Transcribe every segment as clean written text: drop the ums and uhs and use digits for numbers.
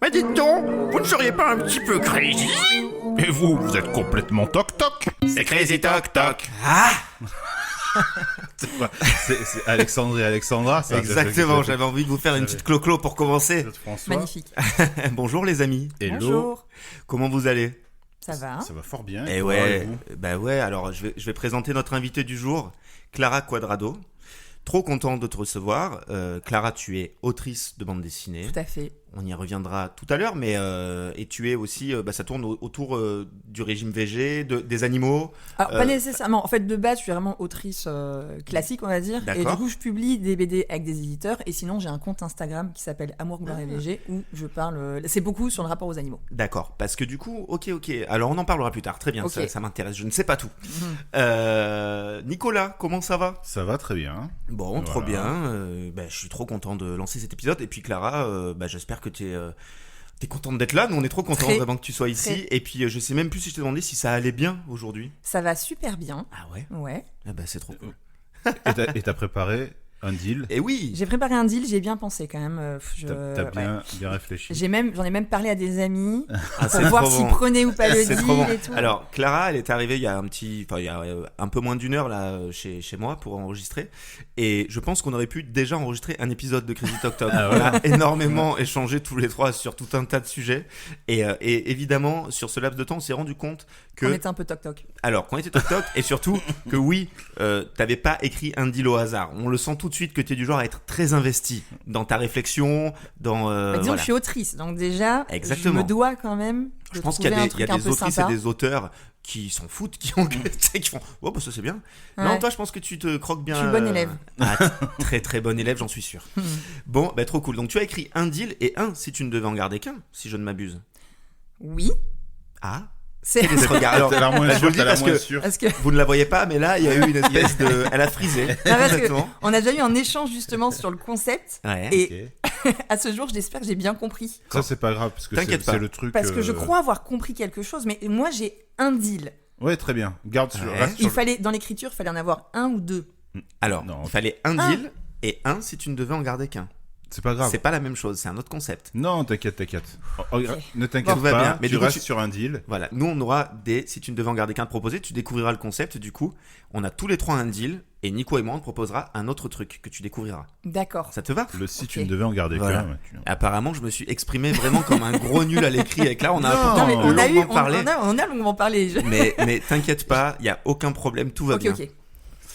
Mais dites donc, vous ne seriez pas un petit peu crazy? Et vous êtes complètement toc-toc. C'est Crazy Toc Toc. C'est Alexandre et Alexandra, ça. Exactement, j'avais envie de vous faire une petite clo-clo pour commencer. François. Magnifique. Bonjour les amis. Hello. Bonjour. Comment vous allez? Ça va. Ça va fort bien. Eh toi, ouais, et vous bah ouais, alors je vais présenter notre invitée du jour, Clara Quadrado. Trop content de te recevoir. Clara, tu es autrice de bande dessinée. Tout à fait. On y reviendra tout à l'heure, mais et tu es aussi, ça tourne autour du régime VG, des animaux. Alors, pas nécessairement. En fait, de base, je suis vraiment autrice classique, on va dire. Et D'accord. du coup, je publie des BD avec des éditeurs. Et sinon, j'ai un compte Instagram qui s'appelle Amour, Gloire et VG où je parle. C'est beaucoup sur le rapport aux animaux. D'accord, parce que du coup, ok. Alors on en parlera plus tard. Très bien, Ok. ça m'intéresse. Je ne sais pas tout. Nicolas, comment ça va? Ça va très bien. Bon, Voilà. trop bien. Je suis trop content de lancer cet épisode. Et puis Clara, j'espère que t'es contente d'être là. Nous, on est trop contents Très, vraiment que tu sois ici. très. Et puis, je sais même plus si je t'ai demandé si ça allait bien aujourd'hui. Ça va super bien. Ah ouais? Ouais. Ah bah, c'est trop cool. Et t'as préparé un deal. Et oui! J'ai préparé un deal, j'ai bien pensé quand même. T'as bien réfléchi. J'en ai même parlé à des amis Ah, pour voir s'ils prenaient ou pas le C'est deal trop bon. et tout. Alors, Clara, elle est arrivée il y a un peu moins d'une heure là chez moi pour enregistrer. Et je pense qu'on aurait pu déjà enregistrer un épisode de Crazy Talk Talk. Ah ouais. On a énormément échangé tous les trois sur tout un tas de sujets. Et évidemment, sur ce laps de temps, on s'est rendu compte que On était un peu toc-toc. alors qu'on était Toc Toc et surtout que oui, t'avais pas écrit un deal au hasard. On le sent tout de suite que t'es du genre à être très investi dans ta réflexion, dans Bah, disons que voilà. je suis autrice, donc déjà, Exactement. je me dois quand même. Je de pense qu'il y trouver a un des, il y a truc un des peu autrices sympa. et des auteurs qui s'en foutent, qui font oh bah ça c'est bien. Ouais. Non, toi je pense que tu te croques bien. Je suis bonne élève. Ah, très très bonne élève, j'en suis sûr. Bon, bah trop cool. Donc tu as écrit un deal et un si tu ne devais en garder qu'un, si je ne m'abuse. Oui. Ah. C'est Quel est ce regard? Alors, T'as l'air moins je vous sûr, le dis t'as l'air parce moins que sûr. parce que vous ne la voyez pas, mais là il y a eu une espèce de, elle a frisé. parce que Complètement. on a déjà eu un échange justement sur le concept Ouais. et Ok. à ce jour, j'espère que j'ai bien compris. Ça c'est pas grave parce que T'inquiète pas. c'est le truc. Parce que je crois avoir compris quelque chose, mais moi j'ai un deal. Ouais, très bien. Garde sur. Ouais. Reste sur Il le- fallait dans l'écriture, il fallait en avoir un ou deux. Alors, Non. il fallait un deal et un si tu ne devais en garder qu'un. C'est pas grave. C'est pas la même chose, c'est un autre concept. Non, t'inquiète. Ne t'inquiète Tout va pas. bien, mais Tu du coup, restes tu- sur un deal. Voilà, nous on aura des, si tu ne devais en garder qu'un de proposé, tu découvriras le concept du coup. On a tous les trois un deal et Nico et moi on te proposera un autre truc que tu découvriras. D'accord. Ça te va? Le si tu Ok. ne devais en garder Voilà. qu'un. ouais, Apparemment je me suis exprimé vraiment comme un gros nul à l'écrit avec là, on a Non, pourtant mais on a eu, longuement parlé. on a longuement parlé. Mais t'inquiète pas, il y a aucun problème, tout va Ok, bien. ok.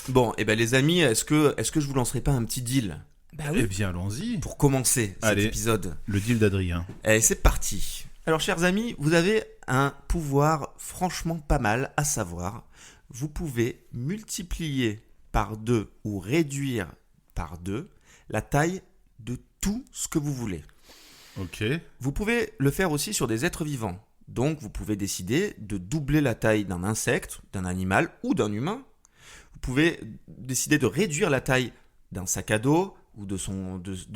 Bon, et ben les amis, est-ce que je vous lancerai pas un petit deal Bah Eh oui. bien, allons-y. pour commencer cet Allez. épisode? Le deal d'Adrien. Allez, c'est parti. Alors, chers amis, vous avez un pouvoir franchement pas mal, à savoir, vous pouvez multiplier par 2 ou réduire par 2 la taille de tout ce que vous voulez. Ok. Vous pouvez le faire aussi sur des êtres vivants. Donc, vous pouvez décider de doubler la taille d'un insecte, d'un animal ou d'un humain. Vous pouvez décider de réduire la taille d'un sac à dos ou de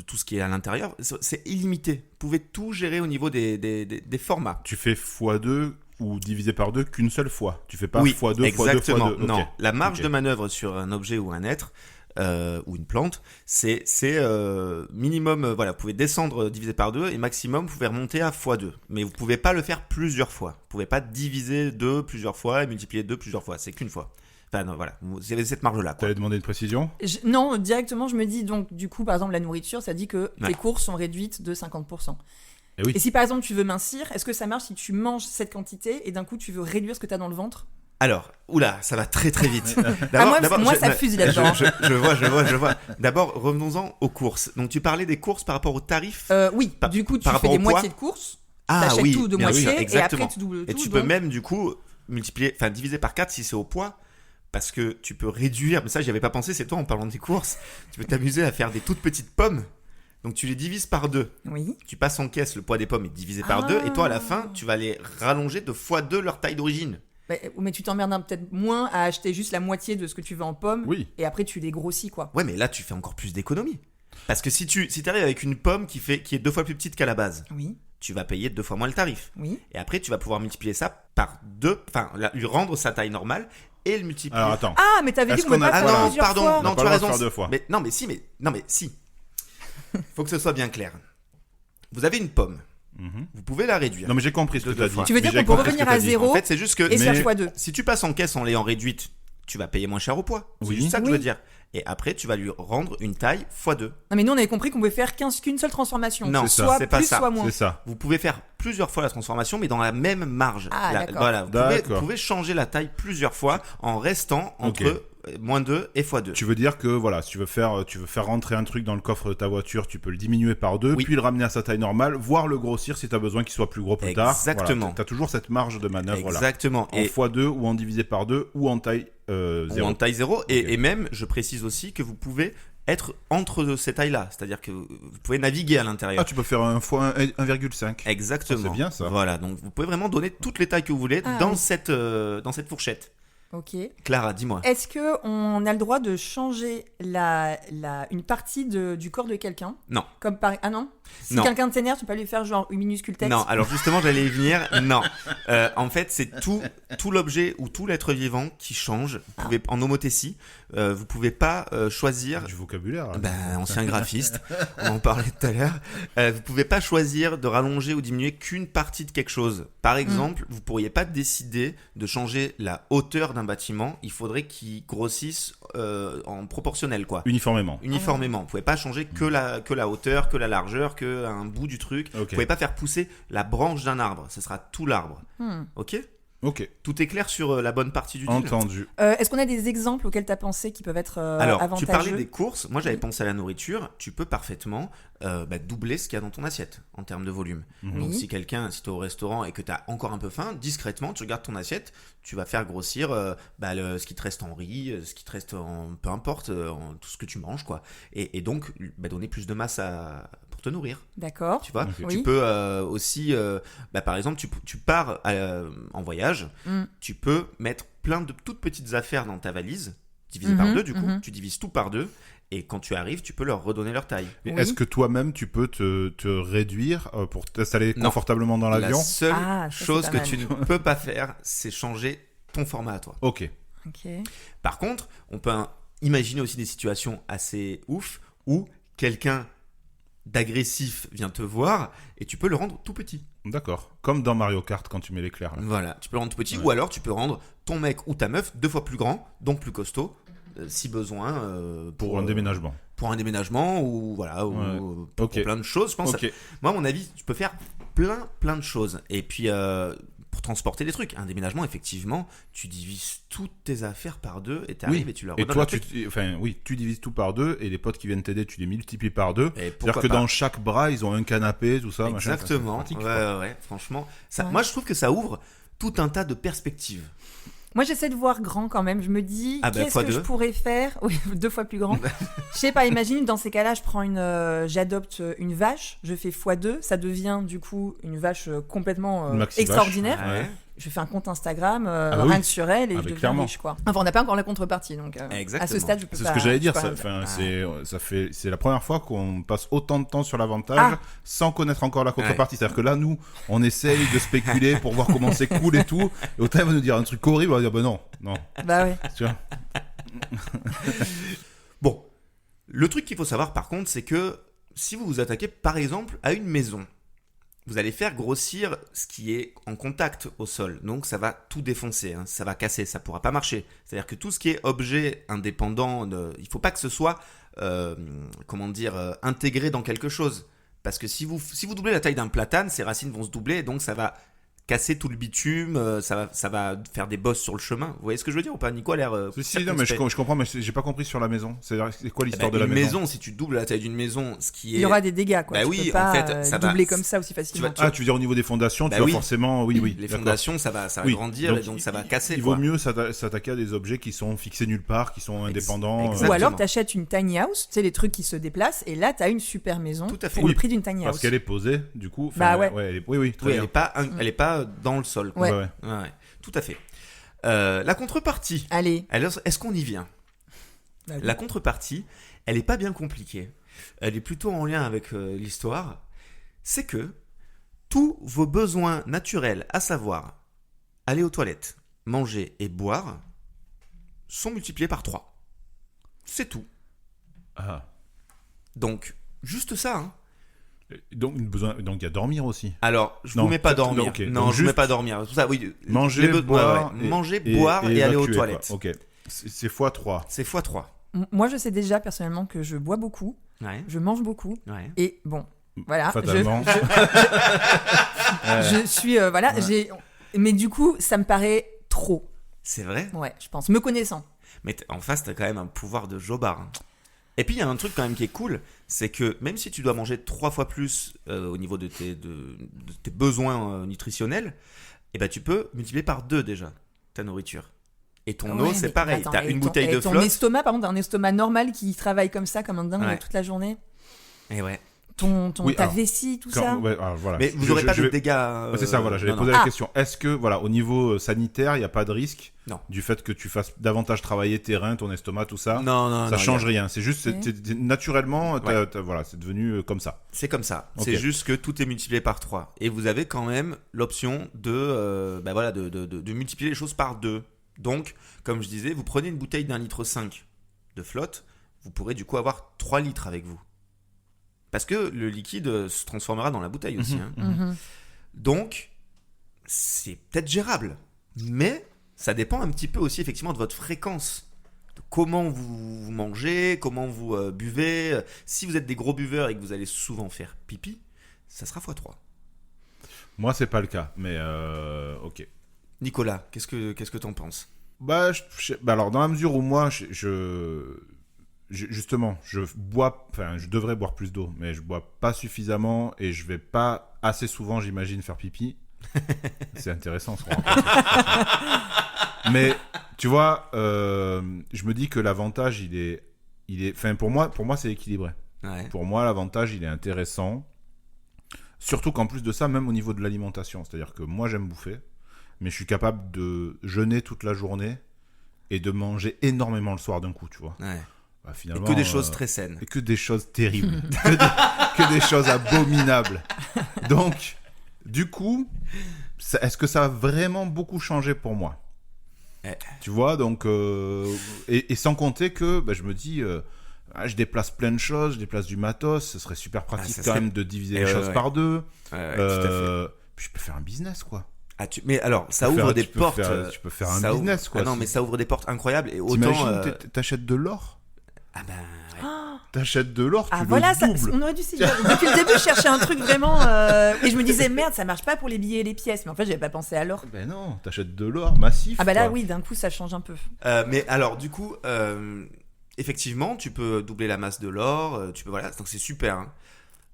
tout ce qui est à l'intérieur. C'est illimité. Vous pouvez tout gérer au niveau des formats. Tu fais x2 ou divisé par 2 qu'une seule fois. Tu fais pas Oui, x2, x2, exactement. x2. Non, Ok. la marge Ok. de manœuvre sur un objet ou un être ou une plante, c'est minimum. Voilà, vous pouvez descendre divisé par 2 et maximum vous pouvez remonter à x2. Mais vous pouvez pas le faire plusieurs fois. Vous pouvez pas diviser 2 plusieurs fois et multiplier 2 plusieurs fois. C'est qu'une fois. Enfin non, voilà, vous avez cette marge là. T'allais demander une précision? Non, directement, je me dis donc, du coup, par exemple, la nourriture, ça dit que Ouais. tes courses sont réduites de 50%. Eh oui. Et si par exemple tu veux mincir, est-ce que ça marche si tu manges cette quantité et d'un coup tu veux réduire ce que tu as dans le ventre? Alors, oula, ça va très très vite. Moi, ça fusille là-dedans. Je vois. D'abord, revenons-en aux courses. Donc, tu parlais des courses par rapport aux tarifs. Oui, Par- du coup, tu par fais rapport des au poids moitiés de courses, Ah t'achètes oui, tout de bien moitié, sûr, et exactement. après tu doubles tout. Et tu peux donc- même du coup diviser par 4 si c'est au poids, parce que tu peux réduire. Mais ça, j'y avais pas pensé. C'est toi en parlant des courses. Tu peux t'amuser à faire des toutes petites pommes. Donc tu les divises par 2. Oui. Tu passes en caisse, le poids des pommes est divisé par Ah. 2. Et toi, à la fin, tu vas les rallonger de x2 leur taille d'origine. Mais tu t'emmerdes peut-être moins à acheter juste la moitié de ce que tu veux en pommes, Oui. et après tu les grossis, quoi. Ouais, mais là, tu fais encore plus d'économies. Parce que si t'arrives avec une pomme qui est 2 fois plus petite qu'à la base, Oui, tu vas payer 2 fois moins le tarif. oui. Et après, tu vas pouvoir multiplier ça par 2, enfin, lui rendre sa taille normale et le multiplier. Alors attends. Ah, mais t'avais dit Est-ce qu'on pouvait qu'on a- pas Ah faire non, plusieurs pardon, fois. non, On tu n'a as pas le droit de raison. faire 2 fois. Mais non, mais si. faut que ce soit bien clair. Vous avez une pomme. Mhm. Vous pouvez la réduire. Non, mais j'ai compris ce que De tu as deux fois. dit. Tu veux dire Mais j'ai qu'on peut compris ce que revenir à t'as dit. zéro En fait, c'est juste que et faire Mais- x2. si tu passes en caisse en l'ayant réduite, tu vas payer moins cher au poids. C'est Oui. juste ça que je Oui. veux dire. Et après, tu vas lui rendre une taille x2. Non, mais nous, on avait compris qu'on pouvait faire qu'une seule transformation. Non, c'est ça. soit c'est pas plus, ça. soit moins. C'est ça. Vous pouvez faire plusieurs fois la transformation, mais dans la même marge. Ah, d'accord. Voilà, vous D'accord. pouvez changer la taille plusieurs fois en restant entre Ok. moins 2 et x2. Tu veux dire que voilà, si tu veux faire rentrer un truc dans le coffre de ta voiture, tu peux le diminuer par 2, Oui. puis le ramener à sa taille normale, voire le grossir si tu as besoin qu'il soit plus gros plus tard. Exactement. Tu as toujours cette marge de manœuvre là. Exactement. En x2 ou en divisé par 2 ou en taille Ou 0. en taille 0. Ok. Et même, je précise aussi que vous pouvez être entre ces tailles-là. C'est-à-dire que vous pouvez naviguer à l'intérieur. Ah, tu peux faire un fois 1,5. Exactement. Ah, c'est bien, ça. Voilà, donc vous pouvez vraiment donner toutes les tailles que vous voulez Ah, dans, oui. dans cette fourchette. Ok. Clara, dis-moi. Est-ce qu'on a le droit de changer une partie du corps de quelqu'un? Non. Comme par... Ah non? Si Non. quelqu'un t'énerve, tu peux lui faire genre une minuscule tête? Non, alors justement, j'allais y venir. Non. En fait, c'est tout l'objet ou tout l'être vivant qui change. Vous pouvez, en homothétie, vous pouvez pas choisir. Du vocabulaire. là. Ben, ancien graphiste, on en parlait tout à l'heure. Vous pouvez pas choisir de rallonger ou diminuer qu'une partie de quelque chose. Par exemple, vous pourriez pas décider de changer la hauteur d'un bâtiment. Il faudrait qu'il grossisse en proportionnel, quoi. Uniformément. Uniformément. Vous pouvez pas changer que la hauteur, que la largeur, que un bout du truc. Ok. Vous pouvez pas faire pousser la branche d'un arbre. Ce sera tout l'arbre. Hmm. Ok? Ok, Tout est clair sur la bonne partie du deal. entendu. Est-ce qu'on a des exemples auxquels tu as pensé qui peuvent être Alors, avantageux? tu parlais des courses. Moi, j'avais pensé à la nourriture. Tu peux parfaitement doubler ce qu'il y a dans ton assiette en termes de volume. Mhm. Donc, Oui. si tu es au restaurant et que tu as encore un peu faim, discrètement, tu regardes ton assiette, tu vas faire grossir ce qui te reste en riz, ce qui te reste en peu importe, en tout ce que tu manges, quoi. Et donc, donner plus de masse pour te nourrir. D'accord. Tu vois, Ok. tu Oui. peux aussi, par exemple, tu pars en voyage, Mm. tu peux mettre plein de toutes petites affaires dans ta valise, divisé par Mhm, deux, du coup, mhm. tu divises tout par deux, et quand tu arrives, tu peux leur redonner leur taille. Mais Oui. est-ce que toi-même tu peux te réduire pour t'installer Non. confortablement dans La l'avion? seule Ah, ça, c'est chose pas que mal. tu ne peux pas faire, c'est changer ton format à toi. Ok. Ok. Par contre, on peut imaginer aussi des situations assez ouf où quelqu'un d'agressif vient te voir et tu peux le rendre tout petit. D'accord. Comme dans Mario Kart quand tu mets l'éclair. là. Voilà, tu peux le rendre tout petit, Ouais. ou alors tu peux rendre ton mec ou ta meuf 2 fois plus grand, donc plus costaud, si besoin. Pour un déménagement. Pour un déménagement, ou voilà, ou Ouais. pour Ok. plein de choses. Je pense. Ok. Moi, à mon avis, tu peux faire plein de choses. Et puis, pour transporter des trucs, un déménagement, effectivement, tu divises toutes tes affaires par deux et tu arrives et tu leur Et redonnes toi, un truc. tu divises tout par deux et les potes qui viennent t'aider, tu les multiplies par deux. Et C'est-à-dire pourquoi que pas. dans chaque bras, ils ont un canapé, tout ça. machin. Exactement. Ça, c'est pratique, ouais, quoi. ouais, franchement. Ça, Ouais. Moi, je trouve que ça ouvre tout un tas de perspectives. Moi, j'essaie de voir grand quand même. Je me dis, Ah bah, qu'est-ce que x2. je pourrais faire? Oui, 2 fois plus grand. Je sais pas, imagine, dans ces cas-là, j'adopte une vache, je fais x2, ça devient du coup une vache complètement Une maxi-vache. extraordinaire. Ouais. Je fais un compte Instagram, Ah bah rien oui. que sur elle, et Ah je bah, deviens clairement. riche, quoi. Enfin, on n'a pas encore la contrepartie, donc à Exactement. ce stade, je peux C'est pas. ce que j'allais dire. je peux Ça, pas dire. c'est la première fois qu'on passe autant de temps sur l'avantage Ah. sans connaître encore la contrepartie. C'est-à-dire que là, nous, on essaye de spéculer pour voir comment c'est cool et tout. Et autant il va nous dire un truc horrible, on va dire bah non. Bah ouais. Tu vois. Bon, le truc qu'il faut savoir par contre, c'est que si vous vous attaquez par exemple à une maison, vous allez faire grossir ce qui est en contact au sol. Donc ça va tout défoncer, hein, ça va casser, ça pourra pas marcher. C'est-à-dire que tout ce qui est objet indépendant, il faut pas que ce soit, intégré dans quelque chose. Parce que si vous doublez la taille d'un platane, ses racines vont se doubler et donc ça va casser tout le bitume, ça va faire des bosses sur le chemin. Vous voyez ce que je veux dire ou pas? Nico a l'air... Si, non, mais je comprends, mais j'ai pas compris sur la maison. C'est quoi l'histoire de la une maison? si tu doubles la taille d'une maison, ce qui est... Il y aura des dégâts, quoi. Bah tu oui, peux pas en fait, ça va- doubler comme ça aussi facilement. tu vas- Tu veux dire au niveau des fondations, Bah tu vas oui. forcément... Oui, Les d'accord. fondations, ça va Oui, grandir et donc ça va casser. Il quoi. vaut mieux s'attaquer à des objets qui sont fixés nulle part, qui sont indépendants. exactement. Ou alors, t'achètes une tiny house, tu sais, les trucs qui se déplacent, et là, t'as une super maison Tout à fait. pour le Oui, prix d'une tiny Parce house. qu'elle est posée, du coup. Bah ouais. Oui, très Oui, bien. elle est pas dans le sol. quoi. Ouais. Ouais. Ouais, tout à fait. La contrepartie. Allez. Alors, est-ce qu'on y vient? Bah oui. La contrepartie, elle est pas bien compliquée. Elle est plutôt en lien avec l'histoire. C'est que tous vos besoins naturels, à savoir aller aux toilettes, manger et boire, sont multipliés par 3. C'est tout. Ah. Donc, Juste ça. Hein. Donc il y a dormir aussi. Alors, je Non, vous mets pas dormir. ok. Non, Donc je vous mets pas dormir. Tout ça, oui. Manger, boire, manger, boire et aller aux évacuer, toilettes. quoi. Ok. C'est x3. C'est x3. Moi, je sais déjà personnellement que je bois beaucoup, Ouais. je mange beaucoup, Ouais. et bon, voilà. Fatalement. Je suis, voilà, mais du coup, ça me paraît trop. C'est vrai. Ouais, je pense, me connaissant. Mais en face, t'as quand même un pouvoir de jobard. Hein. Et puis, il y a un truc quand même qui est cool, c'est que même si tu dois manger 3 fois plus au niveau de tes besoins nutritionnels, eh ben, tu peux multiplier par 2 déjà ta nourriture. Et ton eau, Ouais, c'est mais pareil. attends, T'as et une ton- bouteille et de ton flotte. estomac, par contre, un estomac normal qui travaille comme ça, comme un dingue Ouais. toute la journée. Et ouais. Oui, Ta alors, vessie, tout ça. Ouais, alors, voilà. Mais vous n'aurez pas je de vais- dégâts. Ouais, c'est ça, voilà, j'allais non, poser non. la question. Est-ce que, voilà, au niveau sanitaire, il n'y a pas de risque Non. du fait que tu fasses davantage travailler tes reins, ton estomac, tout ça Non, Ça change rien. C'est juste, Ok. naturellement, voilà, c'est devenu comme ça. C'est comme ça. Ok. C'est juste que tout est multiplié par 3. Et vous avez quand même l'option de multiplier les choses par 2. Donc, comme je disais, vous prenez une bouteille d'1,5 litre de flotte, vous pourrez du coup avoir 3 litres avec vous. Parce que le liquide se transformera dans la bouteille aussi. Hein. Mhm. Donc, c'est peut-être gérable. Mais ça dépend un petit peu aussi effectivement de votre fréquence. De comment vous mangez, comment vous buvez. Si vous êtes des gros buveurs et que vous allez souvent faire pipi, ça sera x3. Moi, c'est pas le cas, mais ok. Nicolas, qu'est-ce que t'en penses? Bah, alors, dans la mesure où moi, justement, je devrais boire plus d'eau, mais je bois pas suffisamment et je vais pas assez souvent, j'imagine, faire pipi. C'est intéressant ce qu'on rencontre. Mais tu vois, je me dis que l'avantage, il est, enfin pour moi, c'est équilibré. Ouais. Pour moi, l'avantage, il est intéressant. Surtout qu'en plus de ça, même au niveau de l'alimentation, c'est-à-dire que moi, j'aime bouffer, mais je suis capable de jeûner toute la journée et de manger énormément le soir d'un coup, tu vois. Ouais. Bah, Et finalement, que des choses très saines. et que des choses terribles, que des choses abominables. Donc, du coup, est-ce que ça a vraiment beaucoup changé pour moi? Tu vois, donc, et sans compter que je me dis, je déplace plein de choses, je déplace du matos, ce serait super pratique ça quand serait- même de diviser Eh les ouais, choses ouais. par 2. Ouais, tout à fait. Puis je peux faire un business, quoi. Mais alors, ça Tu peux ouvre faire- des tu peux portes. faire- tu peux faire un ça ouvre- business, quoi. Ah non, mais ça ouvre des portes incroyables. Et T'imagines, autant. t'achètes de l'or. Ah ben. Ouais. T'achètes de l'or, Ah tu voilà, le doubles. on aurait dû s'y dire. Depuis le début, je cherchais un truc vraiment. Et je me disais, merde, ça marche pas pour les billets et les pièces. Mais en fait, j'avais pas pensé à l'or. Ben non, t'achètes de l'or massif. Ah bah là, quoi. oui, d'un coup, ça change un peu. Mais alors, du coup, effectivement, tu peux doubler la masse de l'or. Tu peux voilà, donc c'est super. Hein.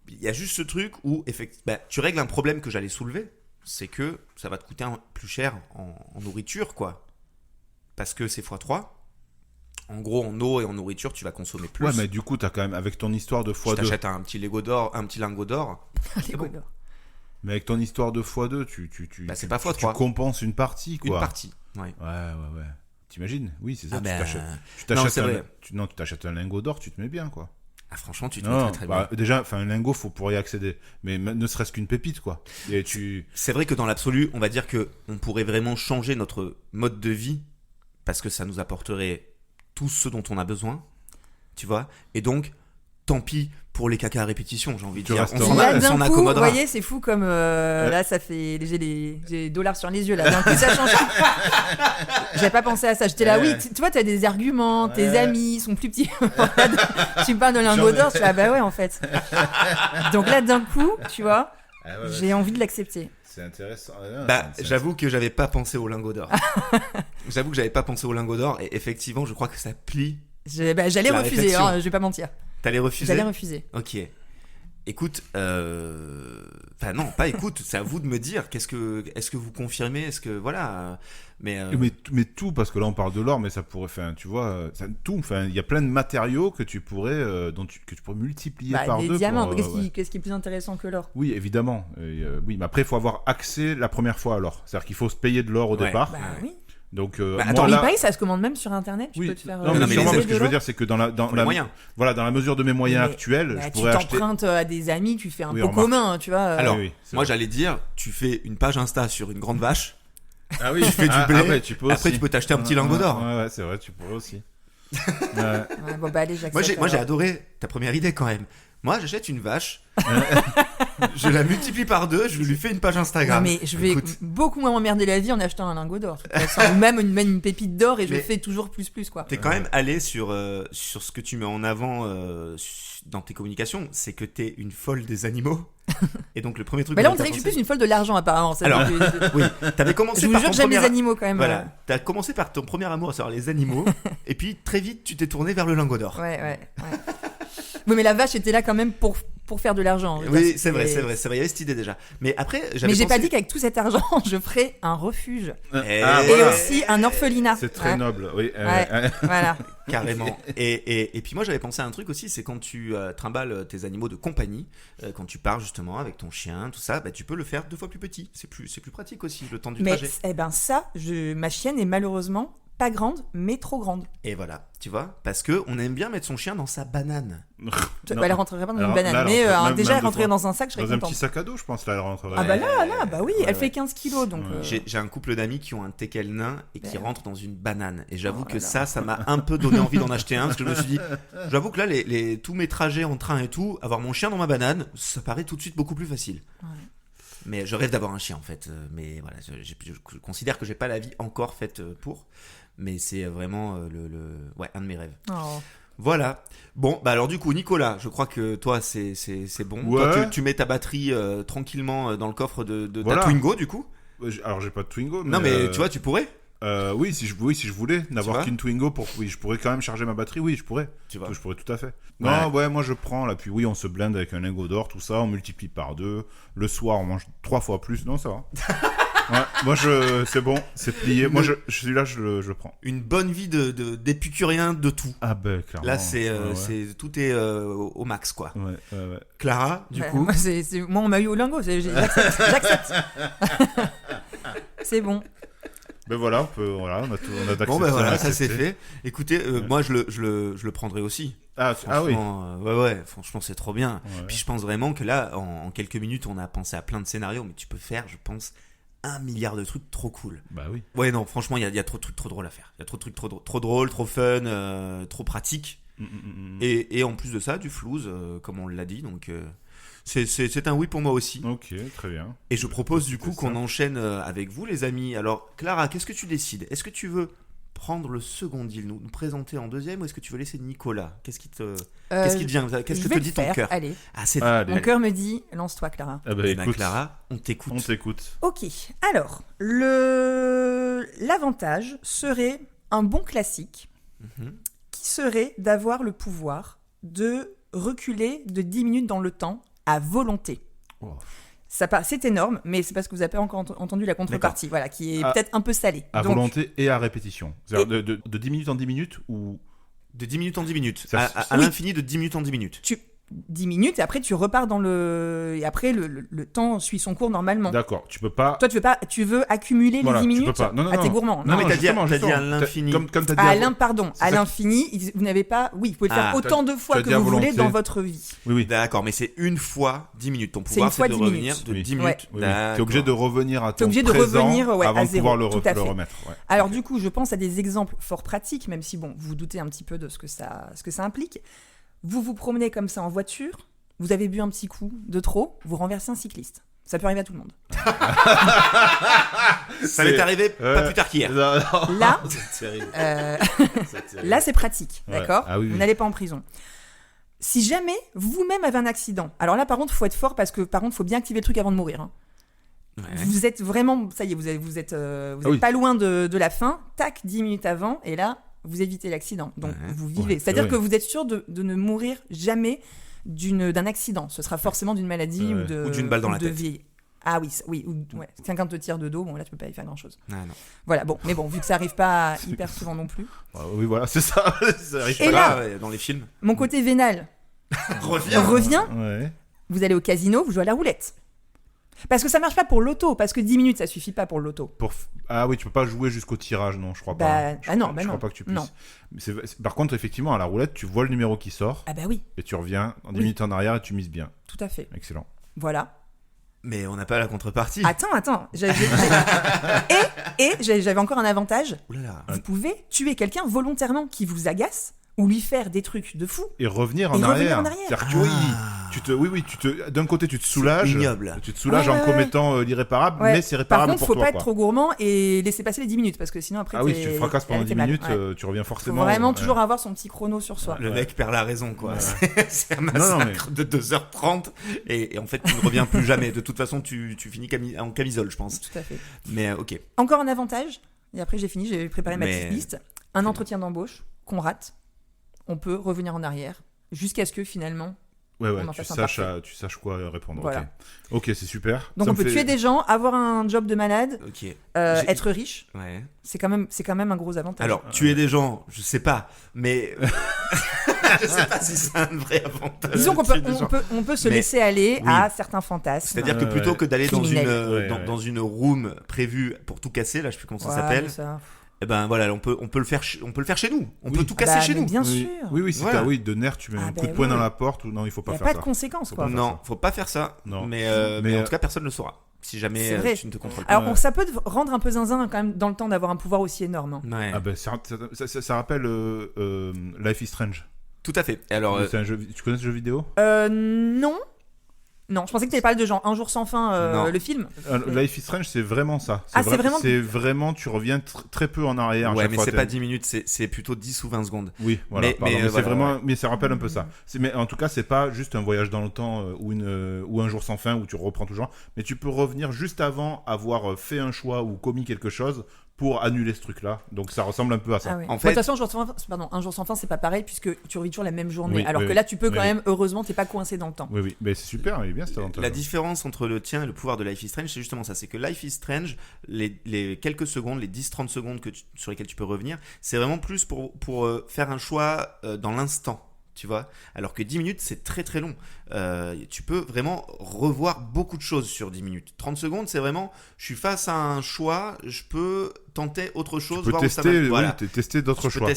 Il y a juste ce truc où tu règles un problème que j'allais soulever, c'est que ça va te coûter plus cher en nourriture, quoi. Parce que c'est x3. En gros, en eau et en nourriture, tu vas consommer plus. Ouais, mais du coup, t'as quand même, avec ton histoire de tu x2, t'achètes un petit lingot d'or. Les bon. couleurs. mais avec ton histoire de x2, C'est pas tu x3. compenses une partie, quoi. Une partie. Ouais. Ouais. T'imagines? Oui, c'est ça. Ah ben, tu t'achètes c'est vrai. tu t'achètes un lingot d'or, tu te mets bien, quoi. Ah, franchement, tu te mets Non, très très bien. déjà, un lingot, faut pour y accéder. Mais ne serait-ce qu'une pépite, quoi. Et C'est vrai que dans l'absolu, on va dire que on pourrait vraiment changer notre mode de vie parce que ça nous apporterait tout ce dont on a besoin, tu vois. Et donc, tant pis pour les caca à répétition, j'ai envie de Tu dire. restes On en- Là, s'en d'un coup, vous accommodera. voyez, c'est fou comme là, ça fait. J'ai des dollars sur les yeux là. D'un coup, ça change. J'avais pas pensé à ça. J'étais là, oui, tu vois, t'as des arguments, tes Ouais. amis sont plus petits. Tu me parles de lingot d'or, je suis là, bah ouais, en fait. Donc là, d'un coup, tu vois, j'ai envie de l'accepter. C'est intéressant. J'avoue que j'avais pas pensé au lingot d'or. J'avoue que j'avais pas pensé au lingot d'or et effectivement, je crois que ça plie. J'allais La refuser, réflexion. hein, je vais pas mentir. T'allais refuser? J'allais refuser. Ok. Écoute, enfin non, pas écoute, c'est à vous de me dire. Est-ce que vous confirmez? Est-ce que voilà? Mais Mais tout, parce que là on parle de l'or, mais ça pourrait, tu vois, tout. Enfin, il y a plein de matériaux que tu pourrais, que tu pourrais multiplier par les 2. diamants, pour, qu'est-ce qui est plus intéressant que l'or? Oui, évidemment. Oui, mais après, il faut avoir accès la première fois à l'or. C'est-à-dire qu'il faut se payer de l'or au Ouais. départ. Bah oui. Donc, attends, moi, Il là... paraît, ça se commande même sur internet. Tu Oui, peux te faire. non, mais mais sûrement, les mais ce que je veux dire, c'est que dans pour les moyens. voilà, dans la mesure de mes moyens Mais- actuels, je Tu pourrais acheter. t'empruntes à des amis, tu fais un Oui, pot remarque. commun, tu vois. Alors, oui, c'est moi vrai. j'allais dire, tu fais une page Insta sur une grande vache. Ah oui, tu fais du blé, ouais, tu peux Après, aussi. tu peux t'acheter un petit lingot d'or. Ouais, c'est vrai, tu pourrais aussi. Ouais. Ouais, bon, bah allez, j'accepte. Moi j'ai alors. adoré ta première idée quand même. Moi, j'achète une vache, je la multiplie par 2, je lui fais une page Instagram. Non, mais je vais beaucoup moins m'emmerder la vie en achetant un lingot d'or. Ou même une pépite d'or et je fais toujours plus, quoi. T'es quand même allé sur ce que tu mets en avant dans tes communications, c'est que t'es une folle des animaux. Et donc le premier truc. Mais là, on dirait que je suis plus une folle de l'argent, apparemment. Alors, oui, t'avais commencé je vous par jure ton que j'aime premier... les animaux quand même. Voilà, t'as commencé par ton premier amour, à savoir les animaux, et puis très vite, tu t'es tourné vers le lingot d'or. Ouais. Oui, mais la vache était là quand même pour faire de l'argent. Oui, c'est vrai, il y avait cette idée déjà. Mais après, j'ai pas dit qu'avec tout cet argent, je ferais un refuge. Et voilà. aussi un orphelinat. C'est très noble, oui. Voilà. Carrément. Et puis moi, j'avais pensé à un truc aussi, c'est quand tu trimbales tes animaux de compagnie, quand tu pars justement avec ton chien, tout ça, bah, tu peux le faire 2 fois plus petit. C'est plus pratique aussi, le temps du trajet. Mais ma chienne est malheureusement pas grande, mais trop grande. Et voilà, tu vois, parce que on aime bien mettre son chien dans sa banane. Elle rentrerait pas dans une banane, mais déjà elle rentrerait dans un sac, je serais contente. Dans un petit sac à dos, je pense, là, elle rentrerait. Ah bah là, bah oui, elle fait 15 kilos, donc... J'ai un couple d'amis qui ont un teckel nain et qui rentrent dans une banane. Et j'avoue que ça m'a un peu donné envie d'en acheter un, parce que je me suis dit, j'avoue que là, tous mes trajets en train et tout, avoir mon chien dans ma banane, ça paraît tout de suite beaucoup plus facile. Ouais. Mais je rêve d'avoir un chien en fait, mais voilà, je considère que j'ai pas la vie encore faite pour, mais c'est vraiment un de mes rêves. Oh. Voilà. Bon, bah alors du coup, Nicolas, je crois que toi c'est bon. Ouais. Toi, tu mets ta batterie tranquillement dans le coffre de ta Twingo du coup. Alors j'ai pas de Twingo. Non mais tu vois, tu pourrais. Oui, si je voulais n'avoir qu'une Twingo je pourrais quand même charger ma batterie. Oui, je pourrais. Je pourrais tout à fait. Non, moi je prends là, puis oui, on se blinde avec un lingot d'or, tout ça, on multiplie par 2. Le soir, on mange 3 fois plus. Non, ça va. Ouais, moi c'est bon, c'est plié. Moi celui-là je le prends. Une bonne vie d'épicurien de tout. Ah ben clairement. Là tout est au max quoi. Ouais. Clara, du coup. Moi on m'a eu au lingot, j'accepte. C'est bon. Ben voilà, on a d'accepter. Bon ben voilà, ça c'est fait. Écoutez, moi je le prendrai aussi. Ah oui. Ouais, franchement c'est trop bien. Ouais. Puis je pense vraiment que là, en quelques minutes, on a pensé à plein de scénarios, mais tu peux faire, je pense, 1 milliard de trucs trop cool. Bah oui. Ouais non, franchement, il y a trop de trucs trop drôles à faire. Il y a trop de trucs trop drôles, trop fun, trop pratiques. Et en plus de ça, du flouze, comme on l'a dit, donc... C'est un oui pour moi aussi. Ok, très bien. Et je propose du coup qu'on enchaîne avec vous les amis. Alors Clara, qu'est-ce que tu décides ? Est-ce que tu veux prendre le second deal, nous présenter en deuxième, ou est-ce que tu veux laisser Nicolas ? Qu'est-ce qui te vient ? Qu'est-ce que te dit ton cœur ? Allez. Mon cœur me dit, lance-toi Clara. Écoute, Clara, on t'écoute. Ok, alors, l'avantage serait un bon classique qui serait d'avoir le pouvoir de reculer de 10 minutes dans le temps à volonté. Oh. C'est énorme, mais c'est parce que vous n'avez pas encore entendu la contrepartie, voilà, qui est peut-être un peu salée. À volonté et à répétition. C'est-à-dire de 10 minutes en 10 minutes ou... De 10 minutes en 10 minutes. À l'infini de 10 minutes en 10 minutes. 10 minutes et après tu repars dans et après le temps suit son cours normalement. D'accord, tu peux pas. Toi tu veux accumuler les 10 minutes. T'es gourmand. Non, mais t'as dit à l'infini. Comme t'as dit à l'infini, vous n'avez pas. Oui, vous pouvez le faire autant de fois que vous voulez dans votre vie. Oui. D'accord, mais c'est une fois 10 minutes. Ton pouvoir c'est de revenir de 10 minutes. T'es obligé de revenir à ton présent avant de pouvoir le remettre. Alors du coup, je pense à des exemples fort pratiques, même si bon, vous vous doutez un petit peu de ce que ça implique. Vous vous promenez comme ça en voiture, vous avez bu un petit coup de trop, vous renversez un cycliste. Ça peut arriver à tout le monde. Ça m'est arrivé pas plus tard qu'hier. Là, là c'est pratique, d'accord ? Ah, oui. Vous n'allez pas en prison. Si jamais vous-même avez un accident, alors là par contre, il faut être fort parce que par contre, il faut bien activer le truc avant de mourir. Hein. Ouais. Vous êtes vraiment, ça y est, vous êtes pas loin de la fin, tac, 10 minutes avant, et là... vous évitez l'accident, donc vous vivez. C'est-à-dire que vous êtes sûr de ne mourir jamais d'un accident. Ce sera forcément d'une maladie ou d'une balle dans la tête. Vieille. Ah oui. Quelqu'un te tire de dos, bon là tu peux pas y faire grand-chose. Ah, non. Voilà, bon, mais bon, vu que ça arrive pas hyper souvent non plus. Oui, voilà, c'est ça. Ça arrive et pas là, dans les films. Mon côté vénal revient. Ouais. Vous allez au casino, vous jouez à la roulette. Parce que ça marche pas pour l'auto, parce que 10 minutes ça suffit pas pour l'auto. Ah oui, tu peux pas jouer jusqu'au tirage, non, je crois pas. Je crois pas que tu puisses. Non. Par contre, effectivement, à la roulette, tu vois le numéro qui sort. Ah bah oui. Et tu reviens en 10 minutes en arrière et tu mises bien. Tout à fait. Excellent. Voilà. Mais on n'a pas la contrepartie. Attends. J'avais encore un avantage. Oulala. Vous pouvez tuer quelqu'un volontairement qui vous agace ou lui faire des trucs de fou. Et revenir en arrière. C'est-à-dire que d'un côté, tu te soulages. C'est ignoble. Tu te soulages en commettant l'irréparable, mais c'est réparable pour toi. Par contre, faut pas être trop gourmand et laisser passer les 10 minutes, parce que sinon après. Ah oui, si tu te fracasses pendant 10 minutes, tu reviens forcément. Faut vraiment toujours avoir son petit chrono sur soi. Le mec perd la raison, quoi. Ouais. C'est un massacre de 2h30 et en fait, tu ne reviens plus jamais. De toute façon, tu finis en camisole, je pense. Tout à fait. Mais ok. Encore un avantage, et après j'ai fini, j'ai préparé ma petite liste. Un entretien d'embauche qu'on rate, on peut revenir en arrière jusqu'à ce que finalement. Tu saches quoi répondre. Voilà. Ok, c'est super. Donc on peut tuer des gens, avoir un job de malade, être riche. Ouais. C'est quand même un gros avantage. Alors, tuer des gens, je sais pas, mais je sais pas si c'est un vrai avantage. Disons qu'on peut se laisser aller à certains fantasmes. C'est-à-dire que plutôt que d'aller dans une room prévue pour tout casser, là je sais plus comment ça s'appelle. Eh ben voilà, on peut le faire chez nous. On peut tout casser chez nous. Bien sûr. Oui, si t'as de nerfs, tu mets un coup de poing dans la porte ou non, il faut pas faire ça. Il n'y a pas de conséquences, quoi. Non, faut pas faire ça. Non. Mais en tout cas, personne ne le saura. Si jamais tu ne te contrôles pas. Alors ça peut te rendre un peu zinzin quand même dans le temps d'avoir un pouvoir aussi énorme. Hein. Ouais. Ah ben ça rappelle Life is Strange. Tout à fait. Alors, c'est un jeu. Tu connais ce jeu vidéo ? Non. Non, je pensais que tu allais parler de genre Un jour sans fin, le film. Life is Strange, c'est vraiment ça. C'est vraiment, tu reviens très peu en arrière. Ouais, mais c'est pas 10 minutes, c'est plutôt 10 ou 20 secondes. Oui, voilà. Mais ça rappelle un peu ça. Mais en tout cas, c'est pas juste un voyage dans le temps ou un jour sans fin où tu reprends toujours. Mais tu peux revenir juste avant avoir fait un choix ou commis quelque chose pour annuler ce truc-là. Donc ça ressemble un peu à ça. Ah ouais. En fait, de toute façon, Un jour sans fin, c'est pas pareil puisque tu revis toujours la même journée. Que là, tu peux quand même, heureusement, t'es pas coincé dans le temps. Oui, mais c'est super, il est bien cet avantage. La différence entre le tien et le pouvoir de Life is Strange, c'est justement ça. C'est que Life is Strange, les quelques secondes, les 10-30 secondes sur lesquelles tu peux revenir, c'est vraiment plus pour faire un choix dans l'instant. Tu vois, alors que 10 minutes, c'est très très long. Tu peux vraiment revoir beaucoup de choses sur 10 minutes. 30 secondes, c'est vraiment, je suis face à un choix, je peux tenter autre chose. Tu peux tester d'autres choix.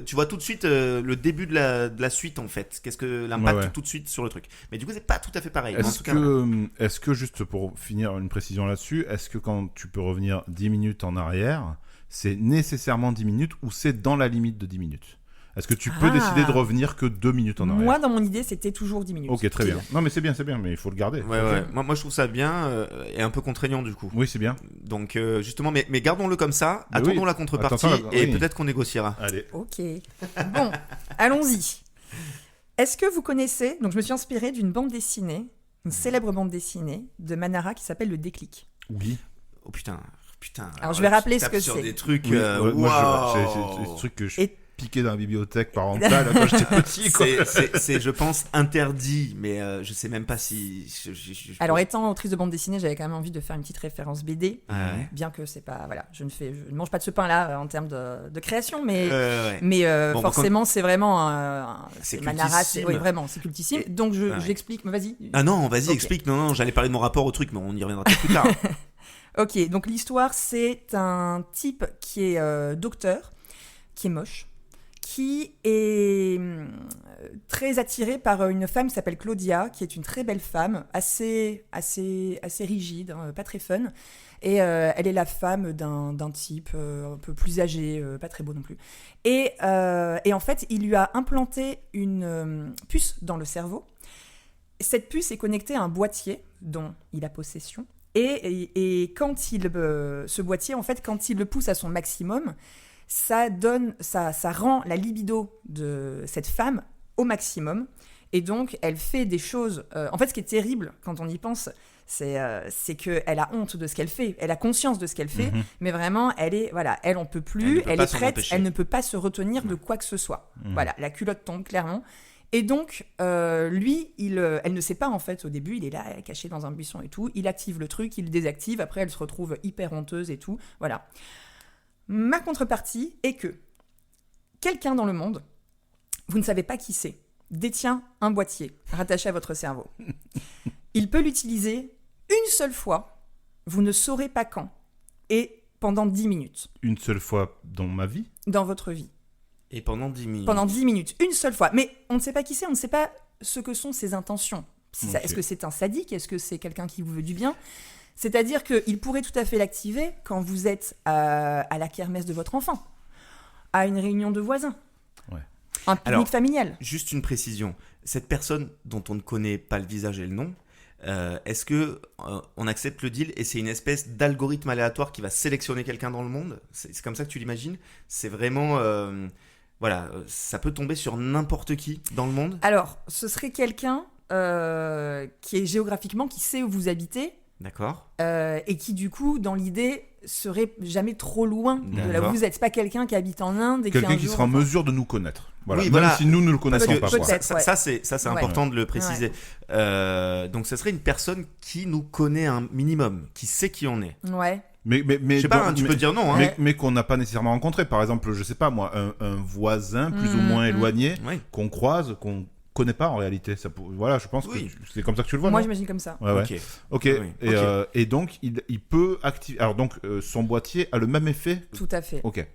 Tu vois tout de suite le début de la suite, en fait. Qu'est-ce que l'impact tout de suite sur le truc. Mais du coup, c'est pas tout à fait pareil. Est-ce que, juste pour finir une précision là-dessus, est-ce que quand tu peux revenir 10 minutes en arrière, c'est nécessairement 10 minutes ou c'est dans la limite de 10 minutes ? Est-ce que tu peux décider de revenir que 2 minutes en arrière ? Moi, dans mon idée, c'était toujours 10 minutes. Ok, très bien. Non, mais c'est bien, mais il faut le garder. Ouais. Moi, je trouve ça bien et un peu contraignant du coup. Oui, c'est bien. Donc, justement, mais gardons-le comme ça. Attendons la contrepartie et peut-être qu'on négociera. Allez. Ok. Bon, allons-y. Est-ce que vous connaissez... Donc, je me suis inspirée d'une bande dessinée, une célèbre bande dessinée de Manara qui s'appelle Le Déclic. Oui. Oh putain. Alors, je vais rappeler ce que c'est. Sur des trucs... moi, c'est des trucs que je... piqué dans la bibliothèque parentale quand j'étais petit, quoi. C'est, je pense, interdit, mais je sais même pas si... Alors, étant autrice de bande dessinée, j'avais quand même envie de faire une petite référence BD, bien que c'est pas... Voilà, je ne mange pas de ce pain-là en termes de création, mais forcément, c'est vraiment... c'est Manara, cultissime. Oui, vraiment, c'est cultissime. Donc, j'explique, mais vas-y. Ah non, vas-y, explique. Non, j'allais parler de mon rapport au truc, mais on y reviendra plus tard. Ok, donc l'histoire, c'est un type qui est docteur, qui est moche, qui est très attiré par une femme qui s'appelle Claudia, qui est une très belle femme, assez rigide, pas très fun. Et elle est la femme d'un type un peu plus âgé, pas très beau non plus. Et en fait, il lui a implanté une puce dans le cerveau. Cette puce est connectée à un boîtier dont il a possession. Et quand ce boîtier, en fait, quand il le pousse à son maximum, ça rend la libido de cette femme au maximum. Et donc, elle fait des choses... en fait, ce qui est terrible quand on y pense, c'est qu'elle a honte de ce qu'elle fait. Elle a conscience de ce qu'elle fait, mais vraiment, elle on peut plus, elle est prête, elle ne peut pas se retenir de quoi que ce soit. Voilà, la culotte tombe, clairement. Et donc, lui, elle ne sait pas, en fait, au début, il est là, caché dans un buisson et tout. Il active le truc, il le désactive. Après, elle se retrouve hyper honteuse et tout. Voilà. Ma contrepartie est que quelqu'un dans le monde, vous ne savez pas qui c'est, détient un boîtier rattaché à votre cerveau. Il peut l'utiliser une seule fois, vous ne saurez pas quand, et pendant 10 minutes. Une seule fois dans ma vie ? Dans votre vie. Et pendant 10 minutes. Pendant 10 minutes, une seule fois. Mais on ne sait pas qui c'est, on ne sait pas ce que sont ses intentions. Est-ce que c'est un sadique ? Est-ce que c'est quelqu'un qui vous veut du bien ? C'est-à-dire qu'il pourrait tout à fait l'activer quand vous êtes à la kermesse de votre enfant, à une réunion de voisins. Ouais. Un pique-nique familial. Juste une précision. Cette personne dont on ne connaît pas le visage et le nom, est-ce que on accepte le deal et c'est une espèce d'algorithme aléatoire qui va sélectionner quelqu'un dans le monde ? C'est comme ça que tu l'imagines ? C'est vraiment... voilà, ça peut tomber sur n'importe qui dans le monde ? Alors, ce serait quelqu'un qui est géographiquement, qui sait où vous habitez. D'accord. Et qui, du coup, dans l'idée, serait jamais trop loin de là où vous êtes. C'est pas quelqu'un qui habite en Inde. Quelqu'un qui sera en mesure de nous connaître. Voilà. Oui, Même voilà. si nous ne le connaissons pas. Ça, c'est important de le préciser. Donc, ce serait une personne qui nous connaît un minimum, qui sait qui on est. Ouais. Mais je sais pas, tu peux dire non. Mais qu'on n'a pas nécessairement rencontré. Par exemple, je sais pas moi, un voisin plus ou moins éloigné qu'on croise, qu'on connaît pas en réalité. Voilà, je pense que c'est comme ça que tu le vois. Moi, non j'imagine comme ça. Ouais. Ok. Et donc, il peut activer. Alors donc, son boîtier a le même effet. Tout à fait. Ok.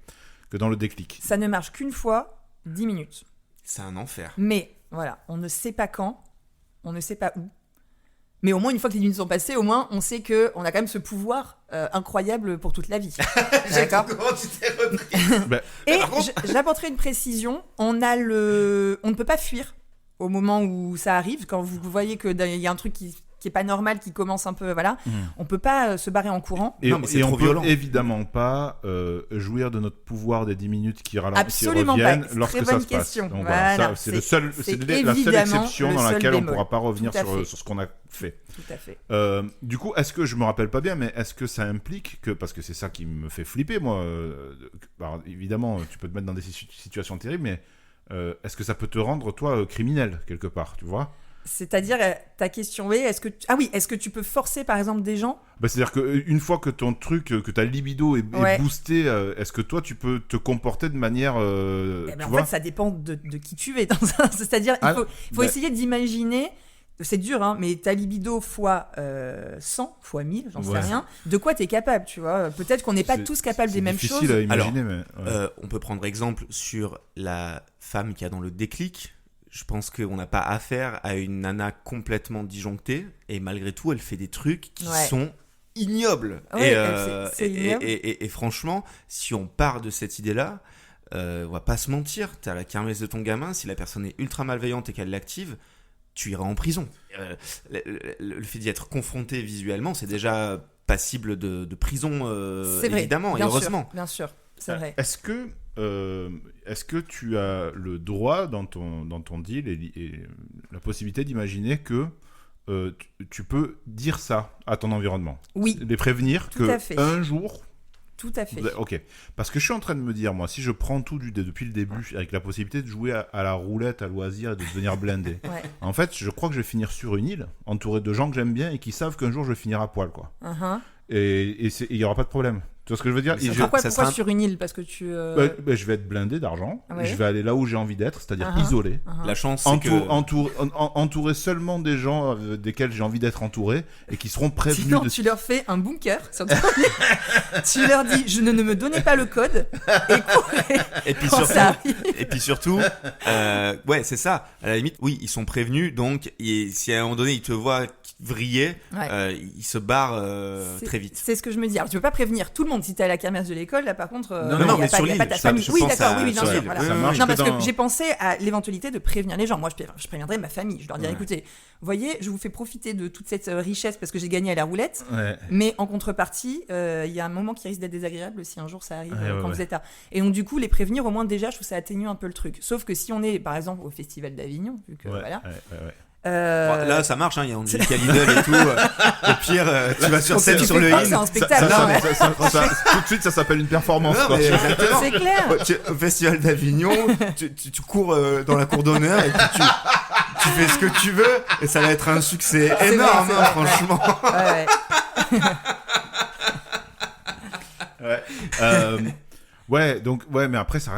Que dans le déclic. Ça ne marche qu'une fois, 10 minutes. C'est un enfer. Mais voilà, on ne sait pas quand, on ne sait pas où. Mais au moins, une fois que les minutes sont passées, au moins, on sait qu'on a quand même ce pouvoir incroyable pour toute la vie. D'accord ? Comment tu t'es repris ? Et j'apporterai une précision. On ne peut pas fuir au moment où ça arrive. Quand vous voyez qu'il y a un truc qui est pas normal, qui commence un peu, voilà. On peut pas se barrer en courant. Et, non, mais c'est et trop on violent. peut évidemment pas jouir de notre pouvoir des 10 minutes qui Absolument reviennent pas. lorsque Très ça bonne se passe. question. Donc voilà, c'est la seule évidemment exception dans laquelle on ne pourra pas revenir sur ce qu'on a fait. Tout à fait. Du coup, est-ce que je me rappelle pas bien, mais est-ce que ça implique que, parce que c'est ça qui me fait flipper, moi, alors, évidemment, tu peux te mettre dans des situations terribles, mais est-ce que ça peut te rendre, toi, criminel, quelque part, tu vois ? C'est-à-dire, ta question est, est-ce que tu peux forcer, par exemple, des gens ? C'est-à-dire qu'une fois que ton truc, que ta libido est boostée, est-ce que toi, tu peux te comporter de manière... en fait, ça dépend de qui tu es. C'est-à-dire, il faut essayer d'imaginer... C'est dur, hein, mais ta libido fois 100, fois 1000, j'en sais rien. De quoi tu es capable, tu vois ? Peut-être qu'on n'est pas tous capables des mêmes choses. C'est difficile à imaginer, on peut prendre exemple sur la femme qui a dans le déclic. Je pense qu'on n'a pas affaire à une nana complètement disjonctée et malgré tout, elle fait des trucs qui sont ignobles. Ouais, c'est ignoble. Et franchement, si on part de cette idée-là, on va pas se mentir. T'as la kermesse de ton gamin, si la personne est ultra malveillante et qu'elle l'active, tu iras en prison. Le fait d'y être confronté visuellement, c'est déjà passible de prison, évidemment, et heureusement. Bien sûr, c'est vrai. Est-ce que tu as le droit dans ton deal et la possibilité d'imaginer que tu peux dire ça à ton environnement ? Oui. Les prévenir qu'un jour... Tout à fait. Ok. Parce que je suis en train de me dire, moi, si je prends tout depuis le début, avec la possibilité de jouer à la roulette, à loisir et de devenir blindé, en fait, je crois que je vais finir sur une île, entouré de gens que j'aime bien et qui savent qu'un jour je vais finir à poil, quoi. Et il n'y aura pas de problème. Tu vois ce que je veux dire ? Pourquoi sur une île ? Parce que tu... je vais être blindé d'argent, je vais aller là où j'ai envie d'être, c'est-à-dire isolé. La chance, c'est que... entouré seulement des gens desquels j'ai envie d'être entouré et qui seront prévenus. Sinon, tu leur fais un bunker. Tu leur dis, je ne me donnez pas le code et courez. Et puis surtout, c'est ça. À la limite, oui, ils sont prévenus. Donc, si à un moment donné, ils te voient vriller, ils se barrent très vite. C'est ce que je me dis. Alors, tu peux pas prévenir tout le monde si t'es à la kermesse de l'école. Là, par contre, non, mais sur l'île, pas ta famille. Oui, d'accord, oui, bien sûr. Ça marche. Non, parce que j'ai pensé à l'éventualité de prévenir les gens. Moi, je préviendrais ma famille. Je leur dirais, écoutez, voyez, je vous fais profiter de toute cette richesse parce que j'ai gagné à la roulette. Mais en contrepartie, il y a un moment qui risque d'être désagréable si un jour ça arrive quand vous êtes là. Et donc, du coup, les prévenir, au moins, déjà, je trouve ça atténue un peu le truc. Sauf que si on est, par exemple, au Festival d'Avignon, vu que voilà. Là, ça marche, il y a Angelica Lidl et tout. Au pire, tu vas sur scène sur le c'est un spectacle. Tout de suite, ça s'appelle une performance. C'est clair. Au Festival d'Avignon, tu cours dans la cour d'honneur et puis tu fais ce que tu veux et ça va être un succès énorme, franchement. Mais après ça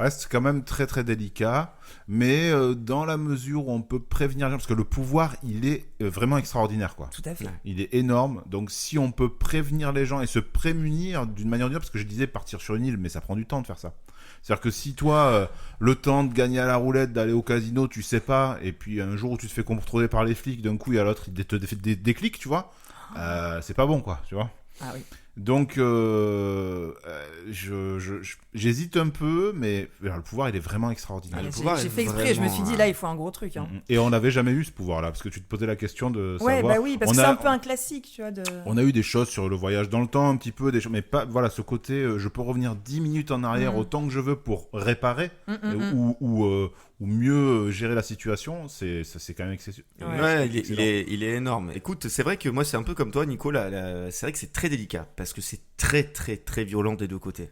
reste quand même très très délicat. Mais dans la mesure où on peut prévenir les gens, parce que le pouvoir, il est vraiment extraordinaire, quoi. Tout à fait. Il est énorme. Donc, si on peut prévenir les gens et se prémunir d'une manière ou d'une autre, parce que je disais partir sur une île, mais ça prend du temps de faire ça. C'est-à-dire que si toi, le temps de gagner à la roulette, d'aller au casino, tu sais pas, et puis un jour où tu te fais contrôler par les flics, d'un coup, il y a l'autre, il te fait des déclics, tu vois, c'est pas bon, quoi, tu vois. Ah oui. Donc, j'hésite un peu, mais le pouvoir, il est vraiment extraordinaire. J'ai fait exprès, je me suis dit, là, il faut un gros truc. Hein. Et on n'avait jamais eu ce pouvoir-là, parce que tu te posais la question de savoir... Ouais, bah oui, parce que c'est un peu un classique, tu vois. On a eu des choses sur le voyage dans le temps, un petit peu, mais pas, voilà, ce côté, je peux revenir 10 minutes en arrière autant que je veux pour réparer, ou mieux gérer la situation, c'est quand même excessif. Ouais, il est énorme. Écoute, c'est vrai que moi, c'est un peu comme toi, Nico, c'est vrai que c'est très délicat, parce que c'est très, très, très violent des deux côtés.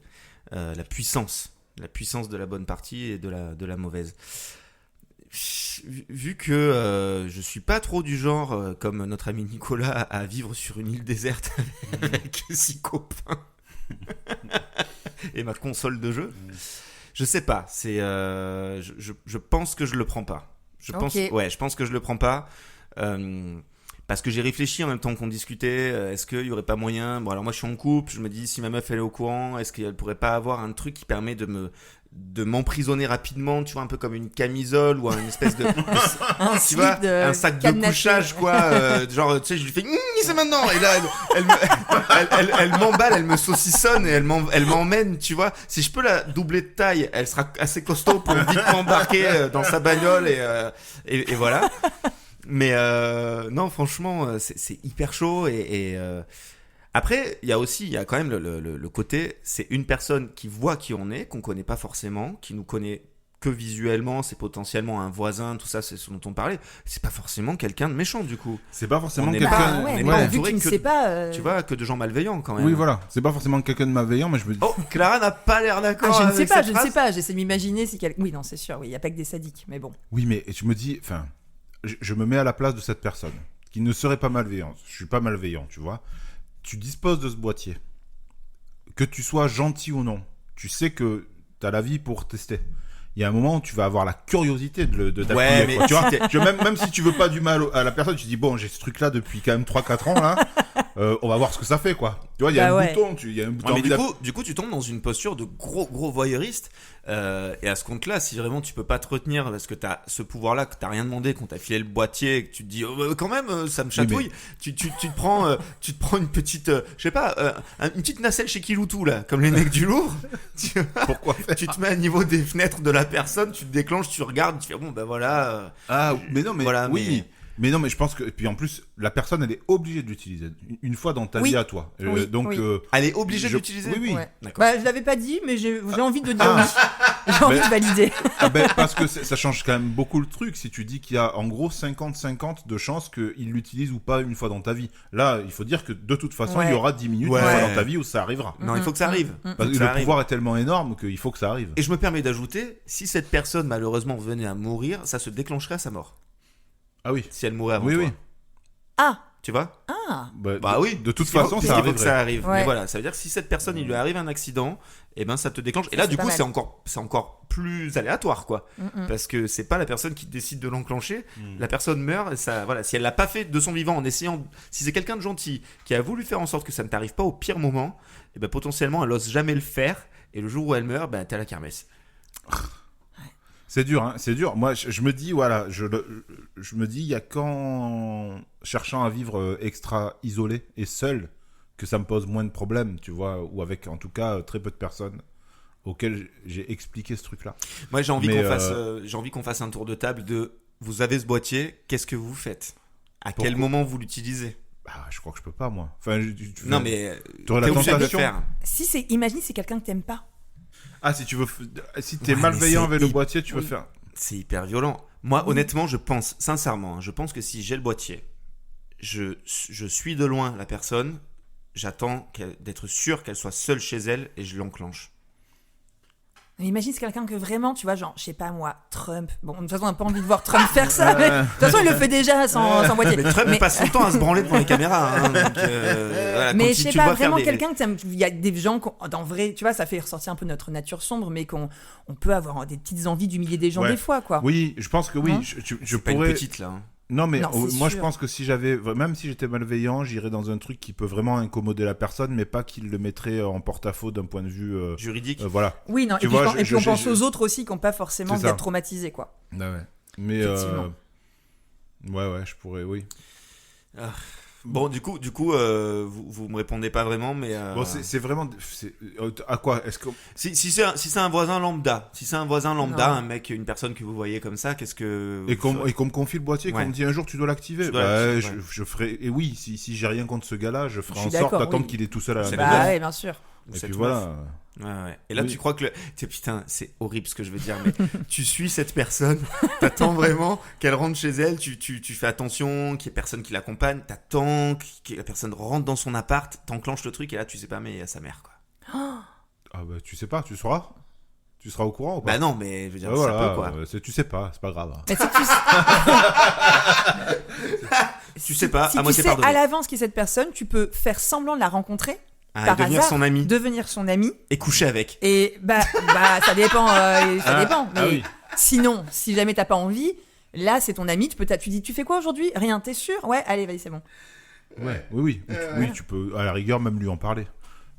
La puissance de la bonne partie et de la mauvaise. Vu que je suis pas trop du genre, comme notre ami Nicolas, à vivre sur une île déserte avec 6 copains et ma console de jeu, je sais pas. Je pense que je le prends pas. Je pense que je le prends pas. Parce que j'ai réfléchi en même temps qu'on discutait, est-ce qu'il y aurait pas moyen, bon alors moi je suis en couple, je me dis si ma meuf elle est au courant, est-ce qu'elle pourrait pas avoir un truc qui permet de m'emprisonner rapidement, tu vois, un peu comme une camisole ou une espèce de tu vois, un sac de couchage quoi, genre tu sais je lui fais c'est maintenant et là elle m'emballe, elle me saucissonne et elle m'emmène, tu vois, si je peux la doubler de taille, elle sera assez costaud pour vite m'embarquer dans sa bagnole et voilà. Mais non, franchement, c'est hyper chaud et après, il y a quand même le côté, c'est une personne qui voit qui on est, qu'on connaît pas forcément, qui nous connaît que visuellement, c'est potentiellement un voisin, tout ça, c'est ce dont on parlait. C'est pas forcément quelqu'un de méchant du coup. C'est pas forcément quelqu'un. On n'est pas entouré tu vois, que de gens malveillants quand même. Oui, voilà. C'est pas forcément quelqu'un de malveillant, mais je me dis. Oh, Clara n'a pas l'air d'accord. Je ne sais pas. J'essaie de m'imaginer si quelqu'un. Oui, non, c'est sûr. Oui, il y a pas que des sadiques, mais bon. Oui, mais je me dis, enfin. Je me mets à la place de cette personne qui ne serait pas malveillante. Je suis pas malveillant, tu vois. Tu disposes de ce boîtier. Que tu sois gentil ou non, tu sais que tu as la vie pour tester. Il y a un moment où tu vas avoir la curiosité de t'appuyer. Ouais, mais tu vois, même si tu veux pas du mal à la personne, tu te dis bon, j'ai ce truc-là depuis quand même 3-4 ans là. On va voir ce que ça fait quoi. Tu vois, il y a un bouton, il y a un bouton. Mais du coup, tu tombes dans une posture de gros voyeuriste. Et à ce compte-là, si vraiment tu peux pas te retenir parce que t'as ce pouvoir-là, que t'as rien demandé, qu'on t'a filé le boîtier, et que tu te dis quand même ça me chatouille, tu te prends une petite, je sais pas, une petite nacelle chez Kiloutou là, comme les mecs du Louvre. Pourquoi faire ? Tu te mets à niveau des fenêtres de la personne, tu te déclenches, tu regardes, tu fais bon ben voilà. Mais non, mais voilà, oui. Mais non, mais je pense que. Et puis en plus, la personne, elle est obligée de l'utiliser une fois dans ta vie à toi. Donc, elle est obligée de l'utiliser. Oui. Ouais. Bah, je l'avais pas dit, mais j'ai envie de dire oui. J'ai envie de valider. Parce que ça change quand même beaucoup le truc si tu dis qu'il y a en gros 50-50 de chances qu'il l'utilise ou pas une fois dans ta vie. Là, il faut dire que de toute façon, il y aura 10 minutes une fois dans ta vie où ça arrivera. Non, il faut que ça arrive. Parce que le pouvoir est tellement énorme qu'il faut que ça arrive. Et je me permets d'ajouter, si cette personne malheureusement venait à mourir, ça se déclencherait à sa mort. Ah oui. Si elle mourait avant toi. Oui. Ah. Tu vois ? Ah. Bah oui, de toute façon, ça arrive. Il faut que ça arrive. Ouais. Mais voilà, ça veut dire que si cette personne, il lui arrive un accident, et ben ça te déclenche. Et là, du coup, c'est encore plus aléatoire, quoi. Parce que c'est pas la personne qui décide de l'enclencher. La personne meurt, et ça, voilà. Si elle l'a pas fait de son vivant en essayant, si c'est quelqu'un de gentil qui a voulu faire en sorte que ça ne t'arrive pas au pire moment, et ben potentiellement, elle ose jamais le faire. Et le jour où elle meurt, ben t'es à la kermesse. C'est dur, hein, c'est dur. Moi, je me dis, voilà, je me dis, il y a qu'en cherchant à vivre extra isolé et seul que ça me pose moins de problèmes, tu vois, ou avec en tout cas très peu de personnes auxquelles j'ai expliqué ce truc-là. Moi, j'ai envie qu'on fasse un tour de table de, vous avez ce boîtier, qu'est-ce que vous faites ? À quel moment vous l'utilisez ? Bah, je crois que je peux pas, moi. Enfin, non, mais tu aurais la tentation. Imagine, c'est quelqu'un que t'aimes pas. Ah, si t'es malveillant avec le boîtier, tu veux faire. C'est hyper violent. Moi, honnêtement, je pense, sincèrement, je pense que si j'ai le boîtier, je suis de loin la personne, j'attends d'être sûr qu'elle soit seule chez elle et je l'enclenche. Mais imagine, c'est quelqu'un que vraiment, tu vois, genre, je sais pas moi, Trump. Bon, de toute façon, on n'a pas envie de voir Trump faire ça, mais de toute façon, il le fait déjà sans boîtier. Mais Trump passe son temps à se branler devant les caméras. Hein, donc, voilà, mais je sais pas, vraiment quelqu'un que t'aimes. Il y a des gens, en vrai, tu vois, ça fait ressortir un peu notre nature sombre, mais qu'on peut avoir des petites envies d'humilier des gens des fois, quoi. Oui, je pense que oui. Je pourrais. Pas une petite, là. Hein. Non, mais moi je pense que si même si j'étais malveillant, j'irais dans un truc qui peut vraiment incommoder la personne, mais pas qu'il le mettrait en porte-à-faux d'un point de vue juridique. Voilà. Oui, non, et puis on pense aux autres aussi qui n'ont pas forcément d'être traumatisés, quoi. Ouais. Mais ouais, je pourrais, oui. Bon, du coup, vous me répondez pas vraiment, mais Bon, c'est vraiment. À quoi est-ce que si c'est un voisin lambda, un mec, une personne que vous voyez comme ça, qu'est-ce que et qu'on me confie le boîtier, qu'on me dit un jour tu dois l'activer, je ferai. Et oui, si j'ai rien contre ce gars-là, je ferai en sorte d'attendre qu'il est tout seul à la maison. Bah ouais, bien sûr. Et puis voilà. Ouais. Et là, tu crois que putain, c'est horrible ce que je veux dire, mais tu suis cette personne, t'attends vraiment qu'elle rentre chez elle, tu fais attention, qu'il y ait personne qui l'accompagne, t'attends que la personne rentre dans son appart, t'enclenches le truc et là, tu sais pas, mais il y a sa mère, quoi. Ah bah, tu sais pas, tu sauras. Tu seras au courant ou pas? Bah non, mais je veux dire, ça peut, quoi. Tu sais pas, c'est pas grave. Mais tu sais pas, si à moi tu c'est sais pardonné. à l'avance qui est cette personne, tu peux faire semblant de la rencontrer. Par devenir hasard, son ami. Devenir son ami. Et coucher avec. Et bah ça dépend. Dépend. Mais oui. sinon, si jamais t'as pas envie, là c'est ton ami. Tu dis, tu fais quoi aujourd'hui? Rien, t'es sûr? Ouais, allez, vas-y, c'est bon. Ouais, oui, tu peux à la rigueur même lui en parler.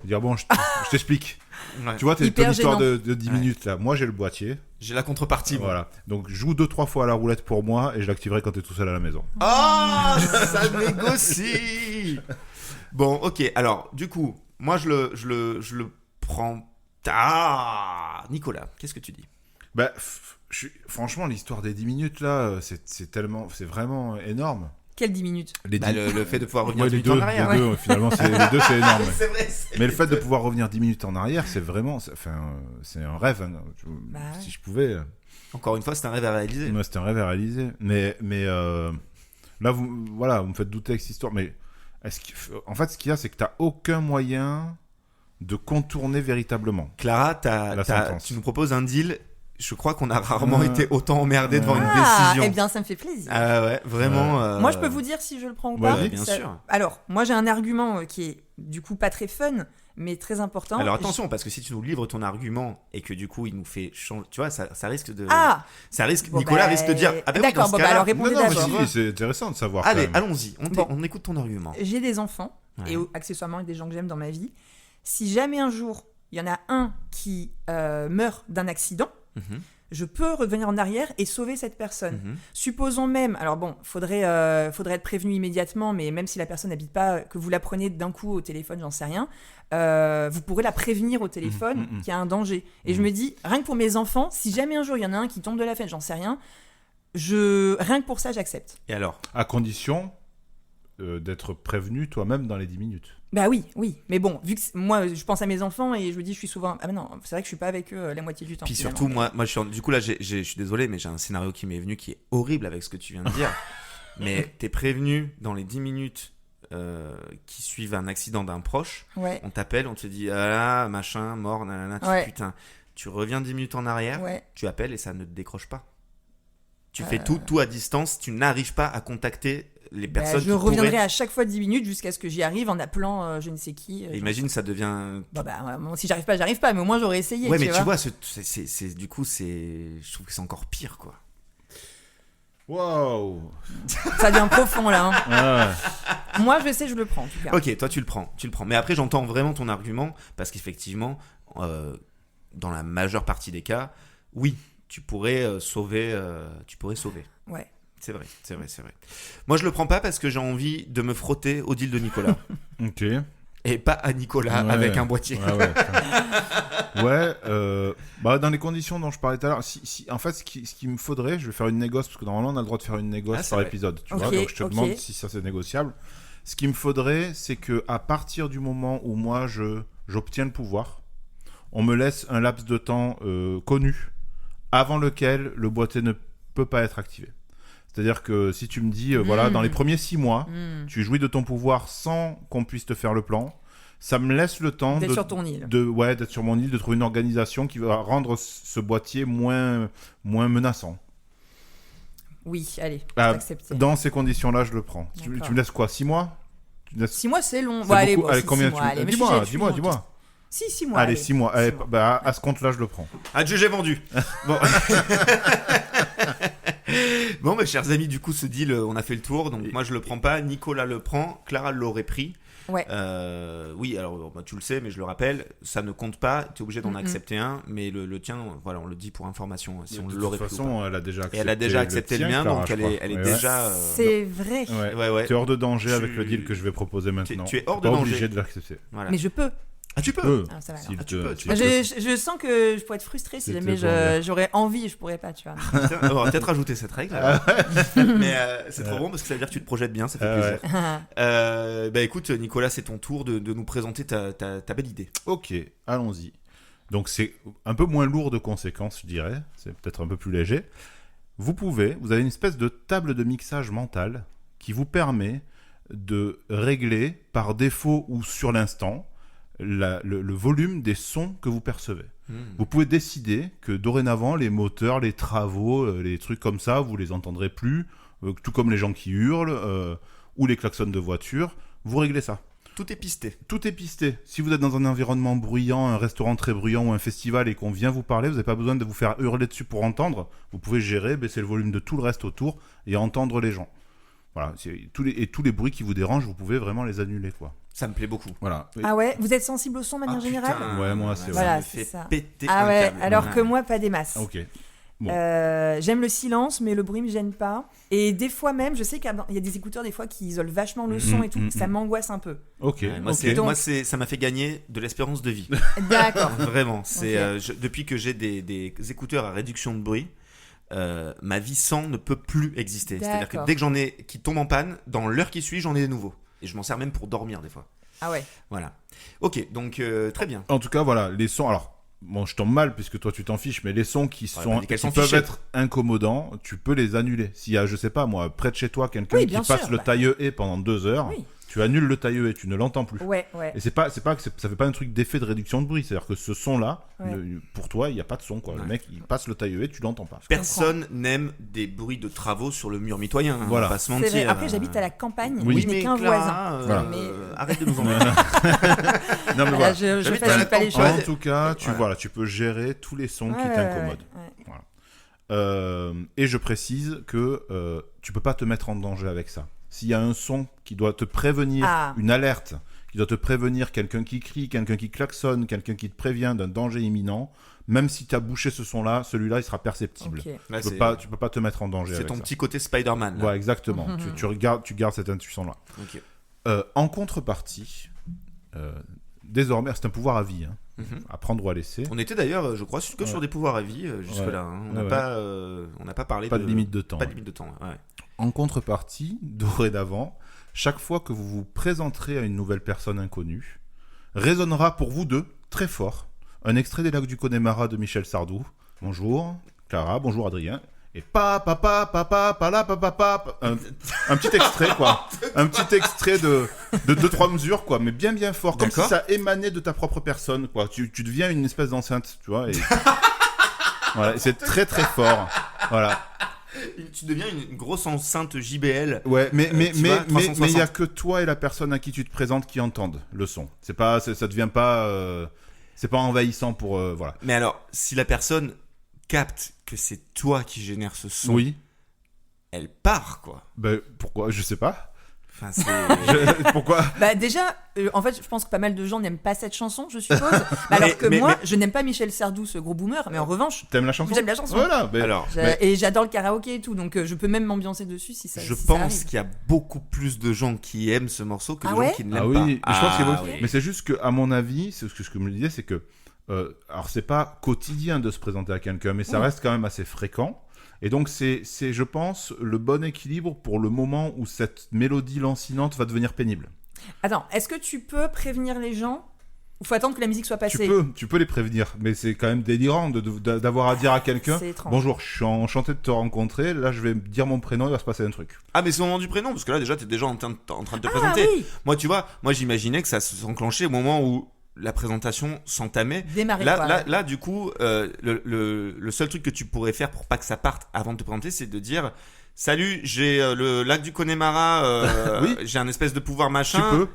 Dire bon, je t'explique. Ouais. Tu vois, t'as Hyper une histoire gênant. de 10 minutes là. Moi j'ai le boîtier. J'ai la contrepartie. Voilà. Donc joue 2-3 fois à la roulette pour moi et je l'activerai quand t'es tout seul à la maison. Ah, ça négocie. Bon, ok. Alors, du coup, moi je le prends. Ah, Nicolas, qu'est-ce que tu dis? Bah, franchement, l'histoire des 10 minutes là, c'est vraiment énorme. Quelles 10 minutes? Le fait de pouvoir revenir Ouais, 10 minutes en arrière. les deux, finalement, les deux, c'est énorme. C'est vrai. Mais le fait de pouvoir revenir 10 minutes en arrière, c'est vraiment, c'est un rêve. Hein. Si je pouvais. Encore une fois, c'est un rêve à réaliser. Ouais, c'est un rêve à réaliser. Mais là, vous me faites douter avec cette histoire. Mais en fait, ce qu'il y a, c'est que t'as aucun moyen de contourner véritablement. Clara, tu nous proposes un deal. Je crois qu'on a rarement été autant emmerdé devant une décision. Eh bien, ça me fait plaisir. Ah ouais, vraiment. Moi, je peux vous dire si je le prends ou pas. Ouais, bien sûr. Alors, moi, j'ai un argument qui est du coup pas très fun, mais très important. Alors attention, parce que si tu nous livres ton argument et que du coup il nous fait changer, tu vois, ça risque de. Ça risque. Bon, Nicolas risque de dire. Ah ben d'accord, oui, dans ce cas-là, alors répondez d'abord. Mais c'est intéressant de savoir. Allez, quand même. allons-y. On écoute ton argument. J'ai des enfants et accessoirement des gens que j'aime dans ma vie. Si jamais un jour il y en a un qui meurt d'un accident. Je peux revenir en arrière et sauver cette personne. Supposons même, alors bon, faudrait être prévenu immédiatement, mais même si la personne n'habite pas, que vous la prenez d'un coup au téléphone, j'en sais rien, vous pourrez la prévenir au téléphone qu'il y a un danger. Et je me dis, rien que pour mes enfants, si jamais un jour il y en a un qui tombe de la fenêtre, j'en sais rien, rien que pour ça, j'accepte. Et alors? À condition d'être prévenu toi-même dans les 10 minutes. Bah oui, mais bon, vu que moi je pense à mes enfants et je me dis je suis souvent non, c'est vrai que je suis pas avec eux la moitié du temps. Puis surtout moi du coup là je suis désolé mais j'ai un scénario qui m'est venu qui est horrible avec ce que tu viens de dire. Mais t'es prévenu dans les 10 minutes qui suivent un accident d'un proche, on t'appelle, on te dit ah là, machin, mort, nanana, putain, tu reviens 10 minutes en arrière, tu appelles et ça ne te décroche pas. Tu fais tout à distance, tu n'arrives pas à contacter les personnes je reviendrai à chaque fois 10 minutes jusqu'à ce que j'y arrive en appelant je ne sais qui. Imagine, ça devient. Si j'arrive pas, mais au moins j'aurais essayé. Ouais, mais tu vois, du coup, je trouve que c'est encore pire, quoi. Waouh! Ça devient profond là. Moi, je sais, je le prends en tout cas. Ok, toi tu le prends. Mais après, j'entends vraiment ton argument parce qu'effectivement, dans la majeure partie des cas, oui, tu pourrais sauver. Ouais. C'est vrai. Moi, je le prends pas parce que j'ai envie de me frotter au deal de Nicolas. Ok. Et pas à Nicolas avec un boîtier. Dans les conditions dont je parlais tout à l'heure, en fait, ce qu'il me faudrait, je vais faire une négoce, parce que normalement, on a le droit de faire une négoce par épisode. Tu vois, donc je te demande si ça c'est négociable. Ce qu'il me faudrait, c'est que à partir du moment où moi, j'obtiens le pouvoir, on me laisse un laps de temps connu, avant lequel le boîtier ne peut pas être activé. C'est-à-dire que si tu me dis, dans les premiers 6 mois, tu jouis de ton pouvoir sans qu'on puisse te faire le plan, ça me laisse le temps d'être sur ton île. D'être sur mon île, de trouver une organisation qui va rendre ce boîtier moins menaçant. Oui, allez, accepter. Dans ces conditions-là, je le prends. Tu me laisses quoi, 6 mois? 6 mois, c'est long. Allez, combien tu... Dis-moi. Si, 6 mois. Allez, 6 mois. Allez, à ce compte-là, je le prends. Adjugé vendu. Bon. Bon, mes chers amis, du coup, ce deal, on a fait le tour. Donc, moi, je le prends pas. Nicolas le prend. Clara l'aurait pris. Ouais. Oui, alors tu le sais, mais je le rappelle, ça ne compte pas. Tu es obligé d'en accepter un, mais le tien, voilà, on le dit pour information. Si on l'aurait de toute façon, elle a déjà accepté. Et elle a déjà accepté le mien, Clara, donc elle est ouais. déjà. C'est vrai. Ouais. Tu es hors de danger avec le deal que je vais proposer maintenant. Tu es hors de pas danger. obligé de l'accepter. Voilà. Mais je peux. Ah, tu peux. Ah, ça va, alors. tu peux. Je sens que je pourrais être frustrée si jamais j'aurais envie et je pourrais pas, tu vois. On va peut-être rajouter cette règle. Mais c'est trop bon parce que ça veut dire que tu te projettes bien, ça fait plaisir. Bah écoute, Nicolas, c'est ton tour de nous présenter ta belle idée. Ok, allons-y. Donc c'est un peu moins lourd de conséquences, je dirais. C'est peut-être un peu plus léger. Vous avez une espèce de table de mixage mental qui vous permet de régler par défaut ou sur l'instant le volume des sons que vous percevez. Vous pouvez décider que dorénavant, les moteurs, les travaux, les trucs comme ça, vous les entendrez plus, tout comme les gens qui hurlent ou les klaxons de voiture. Vous réglez ça. Tout est pisté. Tout est pisté. Si vous êtes dans un environnement bruyant, un restaurant très bruyant ou un festival et qu'on vient vous parler, vous n'avez pas besoin de vous faire hurler dessus pour entendre. Vous pouvez gérer, baisser le volume de tout le reste autour et entendre les gens. Voilà. Tous les bruits qui vous dérangent, vous pouvez vraiment les annuler, quoi. Ça me plaît beaucoup. Voilà. Ah ouais, vous êtes sensible au son de manière générale ? Ouais, moi c'est Voilà, ça me fait ça. péter Ah un ouais, câble. alors que moi, pas des masses. Ok. Bon. J'aime le silence, mais le bruit me gêne pas. Et des fois même, je sais qu'il y a des écouteurs des fois qui isolent vachement le son et tout, ça m'angoisse un peu. Ok. Ouais, moi, ça m'a fait gagner de l'espérance de vie. D'accord. Vraiment. Depuis que j'ai des écouteurs à réduction de bruit, ma vie sans ne peut plus exister. C'est-à-dire que dès que j'en ai qui tombent en panne, dans l'heure qui suit, j'en ai de nouveaux. Et je m'en sers même pour dormir des fois. Ah ouais. Voilà. Ok, donc très bien. En tout cas, voilà, les sons. Alors, bon, je tombe mal puisque toi tu t'en fiches, mais les sons qui peuvent être incommodants, tu peux les annuler. S'il y a, je sais pas moi, près de chez toi, quelqu'un qui passe le taille-haie pendant 2 heures, tu annules le taille-haie, tu ne l'entends plus. Ouais. Et c'est pas que ça fait pas un truc d'effet de réduction de bruit, c'est-à-dire que ce son-là, pour toi, il y a pas de son, quoi. Le mec, il passe le taille-haie, tu l'entends pas. Personne n'aime des bruits de travaux sur le mur mitoyen. Voilà. On va pas se C'est mentir. vrai. Après, j'habite à la campagne, Oui. je n'ai qu'un voisin. Voilà. Arrête de nous emmerder. Non mais voilà. Je J'habite à la facilite pas les campagne. choses. En tout cas, tu peux gérer tous les sons qui t'incommodent. Ouais. Voilà. Et je précise que tu peux pas te mettre en danger avec ça. S'il y a un son qui doit te prévenir, une alerte, qui doit te prévenir quelqu'un qui crie, quelqu'un qui klaxonne, quelqu'un qui te prévient d'un danger imminent, même si tu as bouché ce son-là, celui-là, il sera perceptible. Okay. Là, tu peux pas te mettre en danger avec ça. C'est ton petit côté Spider-Man. Là. Ouais, exactement. Tu gardes cette intuition-là. Okay. En contrepartie, désormais, c'est un pouvoir à vie. À prendre ou à laisser. On était d'ailleurs, je crois, que sur des pouvoirs à vie jusque-là. On n'a pas parlé de limite de temps. Pas de limite de temps. Ouais. En contrepartie, dorénavant, chaque fois que vous vous présenterez à une nouvelle personne inconnue, résonnera pour vous deux très fort un extrait des Lacs du Connemara de Michel Sardou. Bonjour Clara, bonjour Adrien. Et un petit extrait quoi, un petit extrait de 2-3 mesures quoi, mais bien fort, comme si ça émanait de ta propre personne quoi. Tu deviens une espèce d'enceinte, tu vois. Et... voilà, c'est très très fort. Voilà. Tu deviens une grosse enceinte JBL. Ouais, mais il y a que toi et la personne à qui tu te présentes qui entendent le son. Ça devient pas, c'est pas envahissant pour voilà. Mais alors, si la personne capte que c'est toi qui génère ce son, elle part quoi. Ben pourquoi? Je sais pas. Enfin, pourquoi? Bah déjà, en fait, je pense que pas mal de gens n'aiment pas cette chanson, je suppose. Alors que moi, je n'aime pas Michel Sardou, ce gros boomer, mais en revanche, t'aimes la chanson? J'aime la chanson. Voilà. Et j'adore le karaoké et tout, donc je peux même m'ambiancer dessus si ça. Je pense qu'il y a beaucoup plus de gens qui aiment ce morceau que de gens qui ne l'aiment pas. Oui, je pense qu'il y a beaucoup. Mais c'est juste que, à mon avis, ce que je me disais, c'est que, alors c'est pas quotidien de se présenter à quelqu'un, mais ça reste quand même assez fréquent. Et donc, c'est, je pense, le bon équilibre pour le moment où cette mélodie lancinante va devenir pénible. Attends, est-ce que tu peux prévenir les gens ou faut attendre que la musique soit passée? Tu peux les prévenir, mais c'est quand même délirant d'avoir à dire à quelqu'un « Bonjour, je suis enchanté de te rencontrer, là je vais dire mon prénom, il va se passer un truc. » Ah mais c'est au moment du prénom, parce que là déjà t'es déjà en train de te présenter. Oui. Moi tu vois, j'imaginais que ça s'enclenchait au moment où la présentation s'entamait. Démarrer, là, du coup, le seul truc que tu pourrais faire pour pas que ça parte avant de te présenter, c'est de dire « Salut, j'ai le lac du Connemara, j'ai un espèce de pouvoir machin. » Tu peux.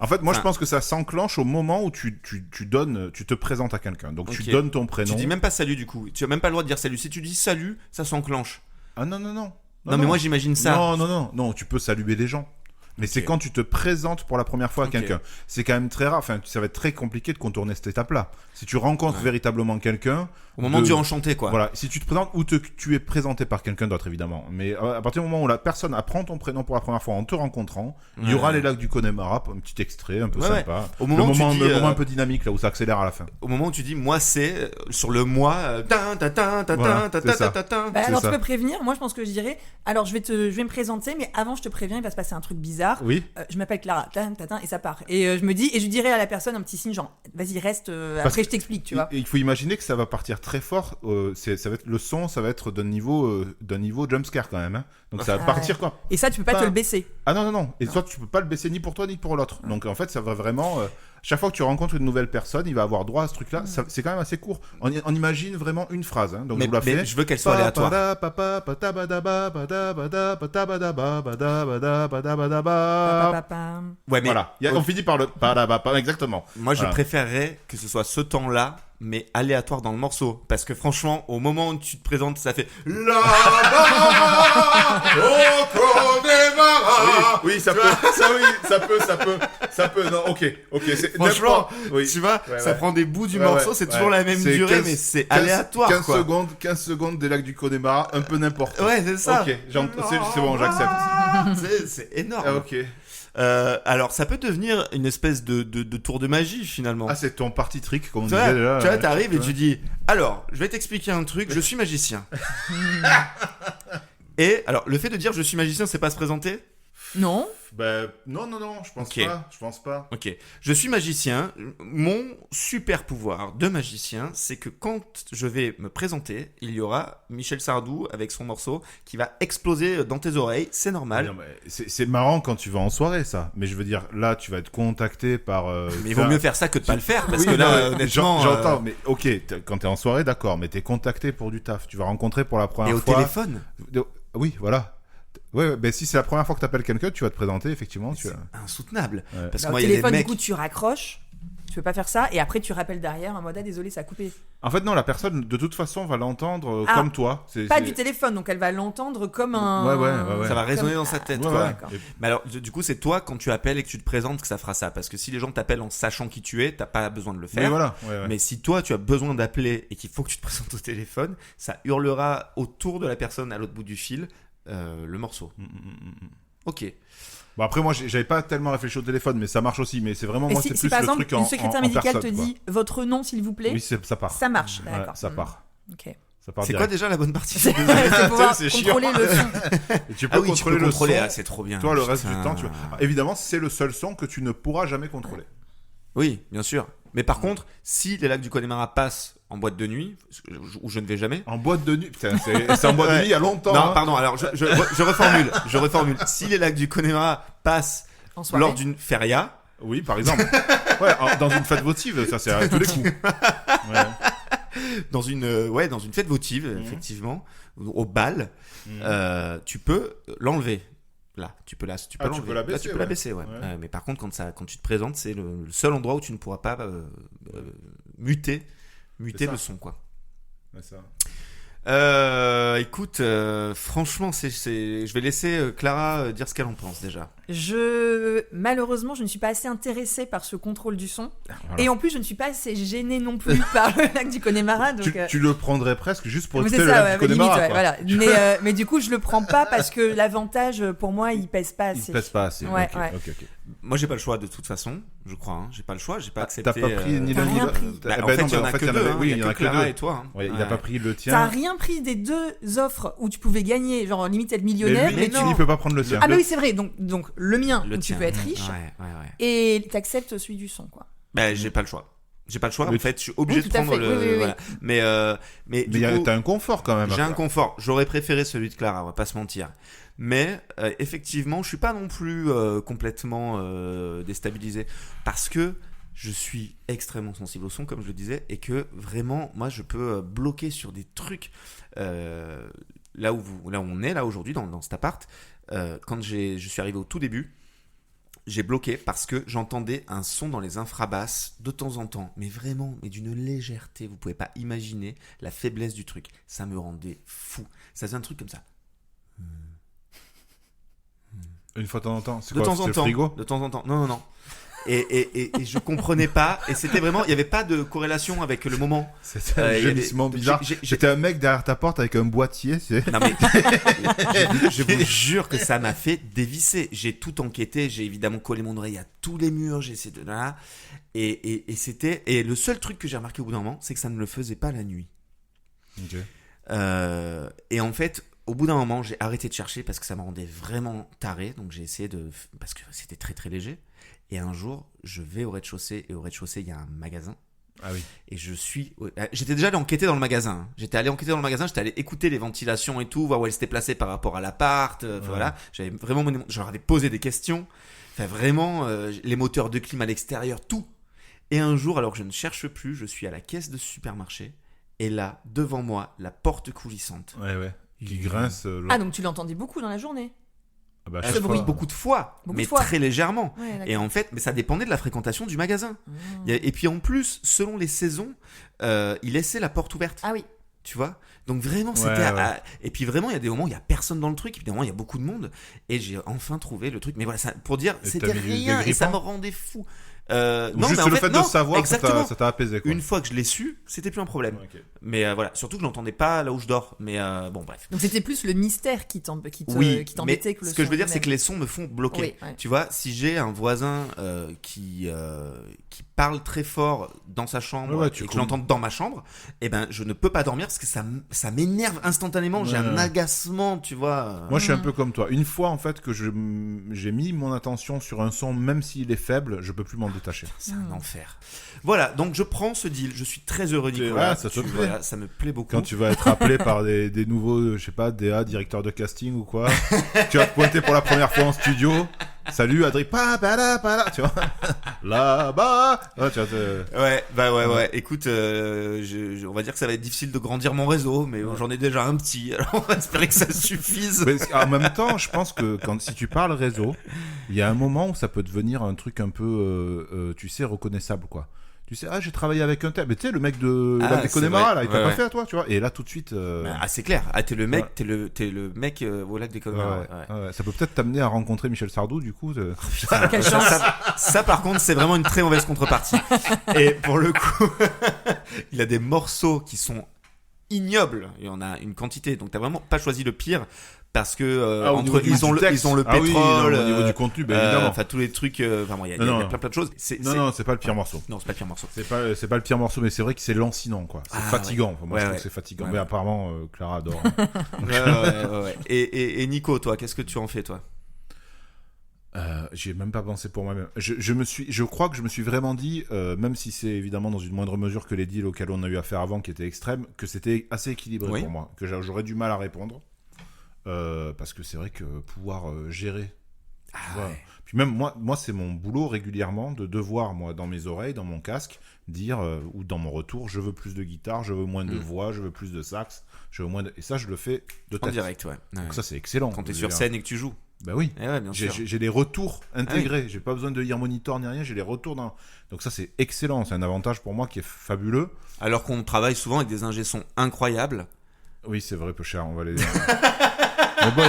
En fait, moi, je pense que ça s'enclenche au moment où tu te présentes à quelqu'un. Donc, tu donnes ton prénom. Tu dis même pas salut, du coup. Tu as même pas le droit de dire salut. Si tu dis salut, ça s'enclenche. Ah non. Non, mais moi, j'imagine ça. Non, tu peux saluer les gens. Mais c'est quand tu te présentes pour la première fois à quelqu'un. C'est quand même très rare. Enfin, ça va être très compliqué de contourner cette étape-là. Si tu rencontres véritablement quelqu'un... Au moment du enchanté, quoi. Voilà. Si tu te présentes ou tu es présenté par quelqu'un d'autre, évidemment. Mais à partir du moment où la personne apprend ton prénom pour la première fois en te rencontrant, il y aura les lacs du Connemara, un petit extrait un peu sympa. Au moment le moment un peu dynamique, là où ça accélère à la fin. Au moment où tu dis, moi, c'est sur le moi... Alors, tu peux prévenir. Moi, je pense que je dirais, alors, je vais me présenter, mais avant, je te préviens, il va se passer un truc bizarre. Oui. Je m'appelle Clara, et ça part. Et je dirais à la personne un petit signe, genre, vas-y, reste, après, je t'explique, tu vois. Il faut imaginer que ça va partir très fort. Ça va être, le son, ça va être d'un niveau jumpscare quand même. Hein. Donc ça va partir quoi. Et ça, tu peux pas te le baisser. Ah non. Et toi, tu peux pas le baisser ni pour toi ni pour l'autre. Donc en fait, ça va vraiment. Chaque fois que tu rencontres une nouvelle personne, il va avoir droit à ce truc-là. C'est quand même assez court. On imagine vraiment une phrase. Hein. Donc je vous la fais. Je veux qu'elle soit aléatoire. Ouais, mais voilà. On finit par le exactement. Moi, je préférerais que ce soit ce temps-là, mais aléatoire dans le morceau. Parce que franchement, au moment où tu te présentes, ça fait là-bas au Connemara. Oui, ça peut. Non, ok. Franchement, tu vois, ça prend des bouts du morceau, c'est toujours la même durée, mais c'est aléatoire. 15 secondes des lacs du Connemara, un peu n'importe. Ouais, c'est ça. Ok, c'est bon, j'accepte. C'est énorme. Ok. Alors, ça peut devenir une espèce de tour de magie finalement. Ah, c'est ton party trick, comme on disait déjà. Tu vois, t'arrives et tu dis alors, je vais t'expliquer un truc, je suis magicien. Et alors, le fait de dire je suis magicien, c'est pas se présenter ? Non. Non, je pense pas. Ok, je suis magicien. Mon super pouvoir de magicien, c'est que quand je vais me présenter, il y aura Michel Sardou avec son morceau qui va exploser dans tes oreilles. C'est normal. Non, c'est marrant quand tu vas en soirée, ça. Mais je veux dire, là, tu vas être contacté par. Mais il vaut mieux faire ça que de pas le faire, parce que là, honnêtement. J'entends, mais ok, quand t'es en soirée, d'accord, mais t'es contacté pour du taf. Tu vas rencontrer pour la première fois. Et au téléphone. Oui, voilà. Ouais, si c'est la première fois que t'appelles quelqu'un, tu vas te présenter, effectivement. C'est insoutenable. Ouais. Parce que au moi, téléphone, il y a des mecs... du coup, tu raccroches. Tu peux pas faire ça. Et après, tu rappelles derrière en mode désolé, ça a coupé. En fait, non, la personne, de toute façon, va l'entendre comme toi. Pas du téléphone, donc elle va l'entendre comme un. Ouais. Ça va résonner dans sa tête, quoi. Ouais. Mais alors, du coup, c'est toi, quand tu appelles et que tu te présentes, que ça fera ça. Parce que si les gens t'appellent en sachant qui tu es, t'as pas besoin de le faire. Oui, voilà. Mais si toi, tu as besoin d'appeler et qu'il faut que tu te présentes au téléphone, ça hurlera autour de la personne à l'autre bout du fil le morceau. Ok. Bon, après, moi, j'avais pas tellement réfléchi au téléphone, mais ça marche aussi. Mais c'est vraiment, moi, c'est plus par le exemple, truc en une secrétaire médicale personne, te quoi. dit votre nom, s'il vous plaît. Oui, ça part. Ça marche, d'accord. Ouais, ça part. Ok. Ça part C'est direct. quoi déjà la bonne partie? C'est pouvoir C'est contrôler le son. Et tu peux contrôler le son. C'est trop bien. Toi, le reste du temps, tu vois. Évidemment, c'est le seul son que tu ne pourras jamais contrôler. Oui, bien sûr. Mais par contre, si les lacs du Connemara passent en boîte de nuit, où je ne vais jamais. En boîte de nuit, putain, c'est en boîte de nuit il y a longtemps. Non, hein. pardon. Alors je reformule. Si les lacs du Connemara passent lors d'une feria. Oui, par exemple. Dans une fête votive, ça c'est à tous les coups. Ouais. Dans une fête votive, effectivement, au bal, tu peux l'enlever. Là, tu peux l'enlever. Tu peux la baisser, là, tu peux la baisser, ouais. Mais par contre, quand tu te présentes, c'est le seul endroit où tu ne pourras pas muter le son, quoi. C'est ça. Écoute, franchement, je vais laisser Clara dire ce qu'elle en pense déjà. Malheureusement, je ne suis pas assez intéressée par ce contrôle du son. Voilà. Et en plus, je ne suis pas assez gênée non plus par le lac du Connemara. Donc, tu le prendrais presque juste pour écouter le lac du Connemara. Limite, voilà. Mais du coup, je le prends pas parce que l'avantage, pour moi, il pèse pas assez. Il pèse pas assez. Ouais. Moi, j'ai pas le choix de toute façon, je crois. Hein. J'ai pas le choix, j'ai pas accepté. T'as pas pris ni l'un ni l'autre. En fait, il y en a que deux. Oui, il y en a que Clara et toi. Il a pas pris le tien. T'as rien pris des deux offres où tu pouvais gagner, genre limite être millionnaire. Mais tu n'y peux pas prendre le tien. Ah, mais oui, c'est vrai. Donc le mien, où tu peux être riche. Et t'acceptes celui du son, quoi. J'ai pas le choix. En fait, je suis obligé de prendre le. Voilà. Mais t'as un confort quand même. J'ai un confort. J'aurais préféré celui de Clara, on va pas se mentir. Mais effectivement, je suis pas non plus complètement déstabilisé parce que je suis extrêmement sensible au son, comme je le disais, et que vraiment, moi, je peux bloquer sur des trucs. Là où on est là aujourd'hui dans cet appart, quand je suis arrivé au tout début. J'ai bloqué parce que j'entendais un son dans les infrabasses de temps en temps, mais vraiment, mais d'une légèreté, vous pouvez pas imaginer la faiblesse du truc. Ça me rendait fou. Ça faisait un truc comme ça. Une fois de temps en temps. C'est de quoi, temps en c'est temps. le frigo? De temps en temps. Non. Et je comprenais pas. Et c'était vraiment, il y avait pas de corrélation avec le moment. C'était un gémissement bizarre. J'étais un mec derrière ta porte avec un boîtier. Non mais, je vous jure que ça m'a fait dévisser. J'ai tout enquêté. J'ai évidemment collé mon oreille à tous les murs. J'ai essayé de là. Et c'était. Et le seul truc que j'ai remarqué au bout d'un moment, c'est que ça ne le faisait pas la nuit. Ok. Et en fait, au bout d'un moment, j'ai arrêté de chercher parce que ça me rendait vraiment taré. Donc j'ai essayé parce que c'était très très léger. Et un jour, je vais au rez-de-chaussée. Et au rez-de-chaussée, il y a un magasin. Ah oui. Et j'étais déjà allé enquêter dans le magasin. J'étais allé écouter les ventilations et tout, voir où elles s'étaient placées par rapport à l'appart. Voilà. J'avais vraiment, je leur avais posé des questions. Enfin, vraiment, les moteurs de clim à l'extérieur, tout. Et un jour, alors que je ne cherche plus, je suis à la caisse de supermarché. Et là, devant moi, la porte coulissante. Ouais. Qui grince. Ah, donc tu l'entendais beaucoup dans la journée? Ah bah, Ce bruit, beaucoup de fois, mais très légèrement. Ouais, et en fait, mais ça dépendait de la fréquentation du magasin. Et puis en plus, selon les saisons, il laissait la porte ouverte. Ah oui. Tu vois? Donc vraiment, c'était... Et puis vraiment, il y a des moments où il n'y a personne dans le truc, et puis des moments où il y a beaucoup de monde. Et j'ai enfin trouvé le truc. Mais voilà, pour dire, c'était rien, et ça me rendait fou. Non, juste mais le fait de savoir, ça t'a apaisé, quoi. Une fois que je l'ai su, c'était plus un problème. Okay. Mais voilà, surtout que je l'entendais pas là où je dors. Mais bon, bref. Donc c'était plus le mystère qui t'embêtait que le son. Ce que je veux dire, c'est que les sons me font bloquer. Oui, ouais. Tu vois, si j'ai un voisin qui parle très fort dans sa chambre et que je l'entends dans ma chambre, eh ben je ne peux pas dormir parce que ça m'énerve instantanément. J'ai un agacement, tu vois. Moi, je suis un peu comme toi. Une fois, en fait, que j'ai mis mon attention sur un son, même s'il est faible, je peux plus m'en détacher. C'est un enfer. Voilà, donc je prends ce deal. Je suis très heureux, Nicolas. Ça te plaît. Ça me plaît beaucoup. Quand tu vas être appelé par des nouveaux, je sais pas, DA, directeurs de casting ou quoi, tu vas te pointer pour la première fois en studio. Salut Adrien, tu vois, là-bas. Ouais. Écoute, on va dire que ça va être difficile de grandir mon réseau, mais j'en ai déjà un petit. Alors on va espérer que ça suffise. Mais en même temps, je pense que si tu parles réseau, il y a un moment où ça peut devenir un truc un peu, tu sais, reconnaissable, quoi. Tu sais, j'ai travaillé avec un tel, mais tu sais, le mec de des Connemara, là, il t'a pas fait à toi, tu vois. Et là, tout de suite. C'est clair. T'es le mec, t'es le mec au lac des Connemara. Ouais. Ça peut peut-être t'amener à rencontrer Michel Sardou, du coup. Quelle chance. Ça, par contre, c'est vraiment une très mauvaise contrepartie. Et pour le coup, il a des morceaux qui sont ignobles. Il y en a une quantité. Donc, t'as vraiment pas choisi le pire. Parce que entre ils ont le pétrole, au niveau du contenu, évidemment. Enfin tous les trucs, il y a plein de choses. Non, c'est pas le pire morceau. Non, c'est pas le pire morceau. C'est pas le pire morceau, mais c'est vrai que c'est lancinant, quoi. C'est fatigant. Moi, je trouve que c'est fatigant. Mais apparemment, Clara adore. Ouais. Et Nico, toi, qu'est-ce que tu en fais, toi? J'y ai même pas pensé pour moi-même. Je crois que je me suis vraiment dit, même si c'est évidemment dans une moindre mesure que les deals auxquels on a eu affaire avant, qui étaient extrêmes, que c'était assez équilibré pour moi, que j'aurais du mal à répondre. Parce que c'est vrai que pouvoir gérer. Puis même moi c'est mon boulot régulièrement de devoir, moi, dans mes oreilles, dans mon casque, dire, ou dans mon retour, je veux plus de guitare, je veux moins de voix, je veux plus de sax, je veux moins de... Et ça, je le fais de tête. En direct, Donc ça, c'est excellent. Quand t'es sur scène et que tu joues. Bah oui, bien sûr. J'ai les retours intégrés, j'ai pas besoin de lire monitor ni rien, j'ai les retours dans... Donc ça, c'est excellent, c'est un avantage pour moi qui est fabuleux. Alors qu'on travaille souvent avec des ingé-sons incroyables. Oui, c'est vrai, peu cher, on va les... Mais bon,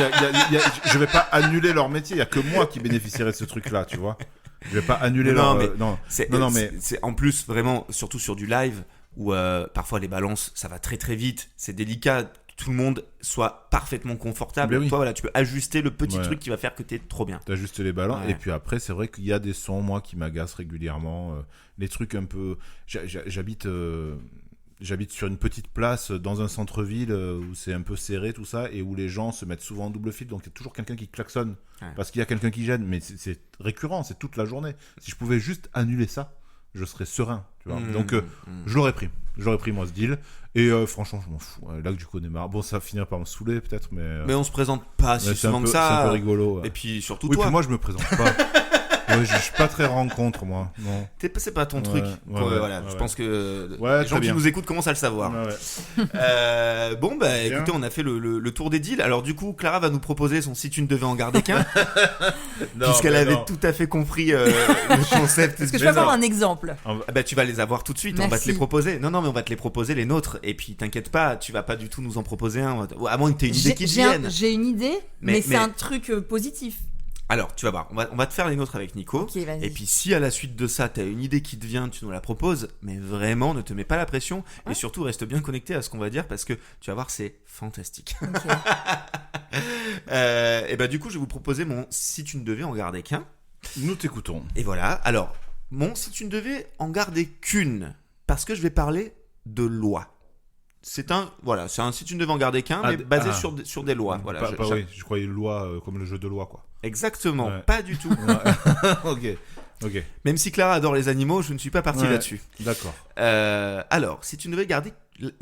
je vais pas annuler leur métier, il y a que moi qui bénéficierai de ce truc-là, tu vois. Je vais pas annuler mais c'est en plus vraiment, surtout sur du live où parfois les balances, ça va très très vite, c'est délicat, que tout le monde soit parfaitement confortable. Oui. Toi, voilà, tu peux ajuster le petit truc qui va faire que t'es trop bien. T'ajustes les balances et puis après, c'est vrai qu'il y a des sons, moi, qui m'agacent régulièrement, les trucs un peu. J'habite sur une petite place dans un centre-ville où c'est un peu serré tout ça et où les gens se mettent souvent en double fil, donc il y a toujours quelqu'un qui klaxonne parce qu'il y a quelqu'un qui gêne, mais c'est récurrent, c'est toute la journée. Si je pouvais juste annuler ça, je serais serein, tu vois. Donc je l'aurais pris moi ce deal et franchement je m'en fous. Lac du Connemara, bon ça finirait par me saouler peut-être, mais on se présente pas si souvent que ça. C'est un peu rigolo. Et puis surtout toi. Puis moi je me présente pas. Je suis pas très rencontre, moi. Non. C'est pas ton truc. Je pense que les gens qui nous écoutent commencent à le savoir. Écoutez, on a fait le tour des deals. Alors du coup, Clara va nous proposer son Si tu ne devais en garder qu'un. Puisqu'elle avait tout à fait compris le concept. Est-ce que je peux avoir un exemple? Tu vas les avoir tout de suite. Merci. On va te les proposer. Non, mais on va te les proposer les nôtres. Et puis t'inquiète pas, tu vas pas du tout nous en proposer un. À moins que t'aies une idée qui te vienne. J'ai une idée, mais c'est un truc positif. Alors, tu vas voir, on va te faire les nôtres avec Nico. Ok, vas-y. Et puis, si à la suite de ça, tu as une idée qui te vient, tu nous la proposes. Mais vraiment, ne te mets pas la pression. Ouais. Et surtout, reste bien connecté à ce qu'on va dire parce que tu vas voir, c'est fantastique. Ok. Et bah, du coup, je vais vous proposer mon Si tu ne devais en garder qu'un. Nous t'écoutons. Et voilà. Alors, mon Si tu ne devais en garder qu'une. Parce que je vais parler de loi. C'est un Si tu ne devais en garder qu'un, mais basé sur des lois. Voilà, Oui, je croyais loi comme le jeu de loi, quoi. Exactement, Ouais. pas du tout. Ok. Même si Clara adore les animaux, je ne suis pas parti là-dessus. D'accord. Alors, si tu ne devais garder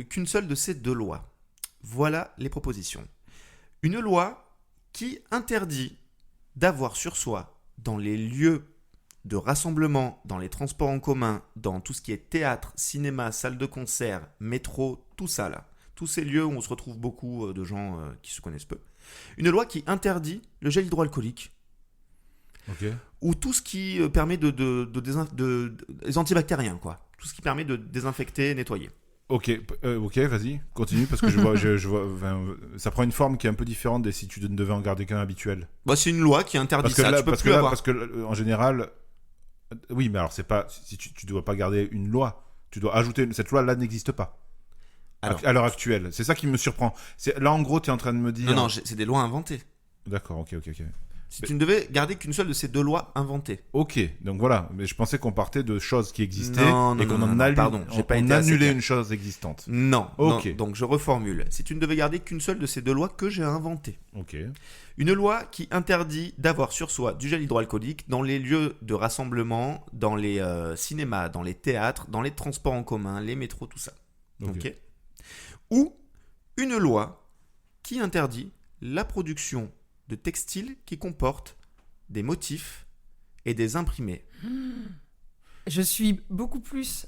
qu'une seule de ces deux lois, voilà les propositions. Une loi qui interdit d'avoir sur soi, dans les lieux de rassemblement, dans les transports en commun, dans tout ce qui est théâtre, cinéma, salle de concert, métro, tout ça là. Tous ces lieux où on se retrouve beaucoup de gens qui se connaissent peu. Une loi qui interdit le gel hydroalcoolique. Ok. Ou tout ce qui permet des antibactériens, quoi. Tout ce qui permet de désinfecter, nettoyer. Ok, vas-y, continue parce que je vois, ça prend une forme qui est un peu différente des si tu ne devais en garder qu'un habituel. Bah, c'est une loi qui interdit Parce que ça. là, Tu peux plus avoir. parce que en général, oui, mais alors c'est pas si tu dois pas garder une loi, tu dois ajouter cette loi là n'existe pas. Alors, à l'heure actuelle, c'est ça qui me surprend. Là en gros, tu es en train de me dire. non, c'est des lois inventées. D'accord, ok. Si tu ne devais garder qu'une seule de ces deux lois inventées. Ok, donc voilà, mais je pensais qu'on partait de choses qui existaient et qu'on on annulait une chose existante. Non, ok. Non, donc je reformule. Si tu ne devais garder qu'une seule de ces deux lois que j'ai inventées. Ok. Une loi qui interdit d'avoir sur soi du gel hydroalcoolique dans les lieux de rassemblement, dans les cinémas, dans les théâtres, dans les transports en commun, les métros, tout ça. Ok. Ou une loi qui interdit la production de textiles qui comportent des motifs et des imprimés. Je suis beaucoup plus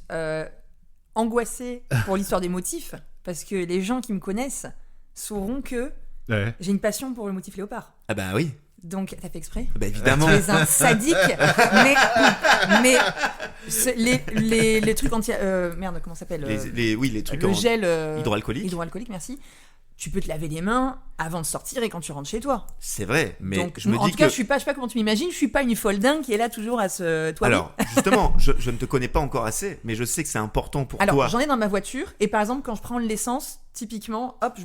angoissée pour l'histoire des motifs, parce que les gens qui me connaissent sauront que j'ai une passion pour le motif léopard. Ah bah oui. Donc, t'as fait exprès ? Bah évidemment. Tu es un sadique, mais les trucs anti... merde, comment ça s'appelle ? Les trucs le gel hydroalcoolique, merci. Tu peux te laver les mains avant de sortir et quand tu rentres chez toi. C'est vrai, mais donc, je me en dis tout cas, je sais pas comment tu m'imagines, je suis pas une folle dingue qui est là toujours à se toiler. Alors, justement, je ne te connais pas encore assez, mais je sais que c'est important pour toi. Alors, j'en ai dans ma voiture, et par exemple, quand je prends de l'essence, typiquement, hop,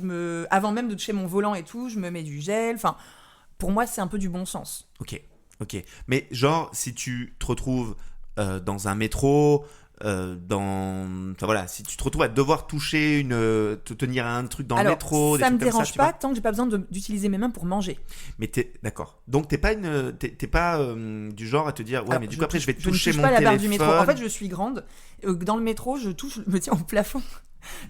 avant même de toucher mon volant et tout, je me mets du gel, enfin, pour moi, c'est un peu du bon sens. Ok. Mais genre, si tu te retrouves dans un métro... si tu te retrouves à devoir toucher te tenir à un truc dans le métro, ça me dérange pas tant que j'ai pas besoin d'utiliser mes mains pour manger. Mais d'accord. Donc t'es pas du genre à te dire mais du coup après je vais toucher mon téléphone. Je ne touche pas la barre du métro. En fait, je suis grande. Dans le métro, je me tiens au plafond.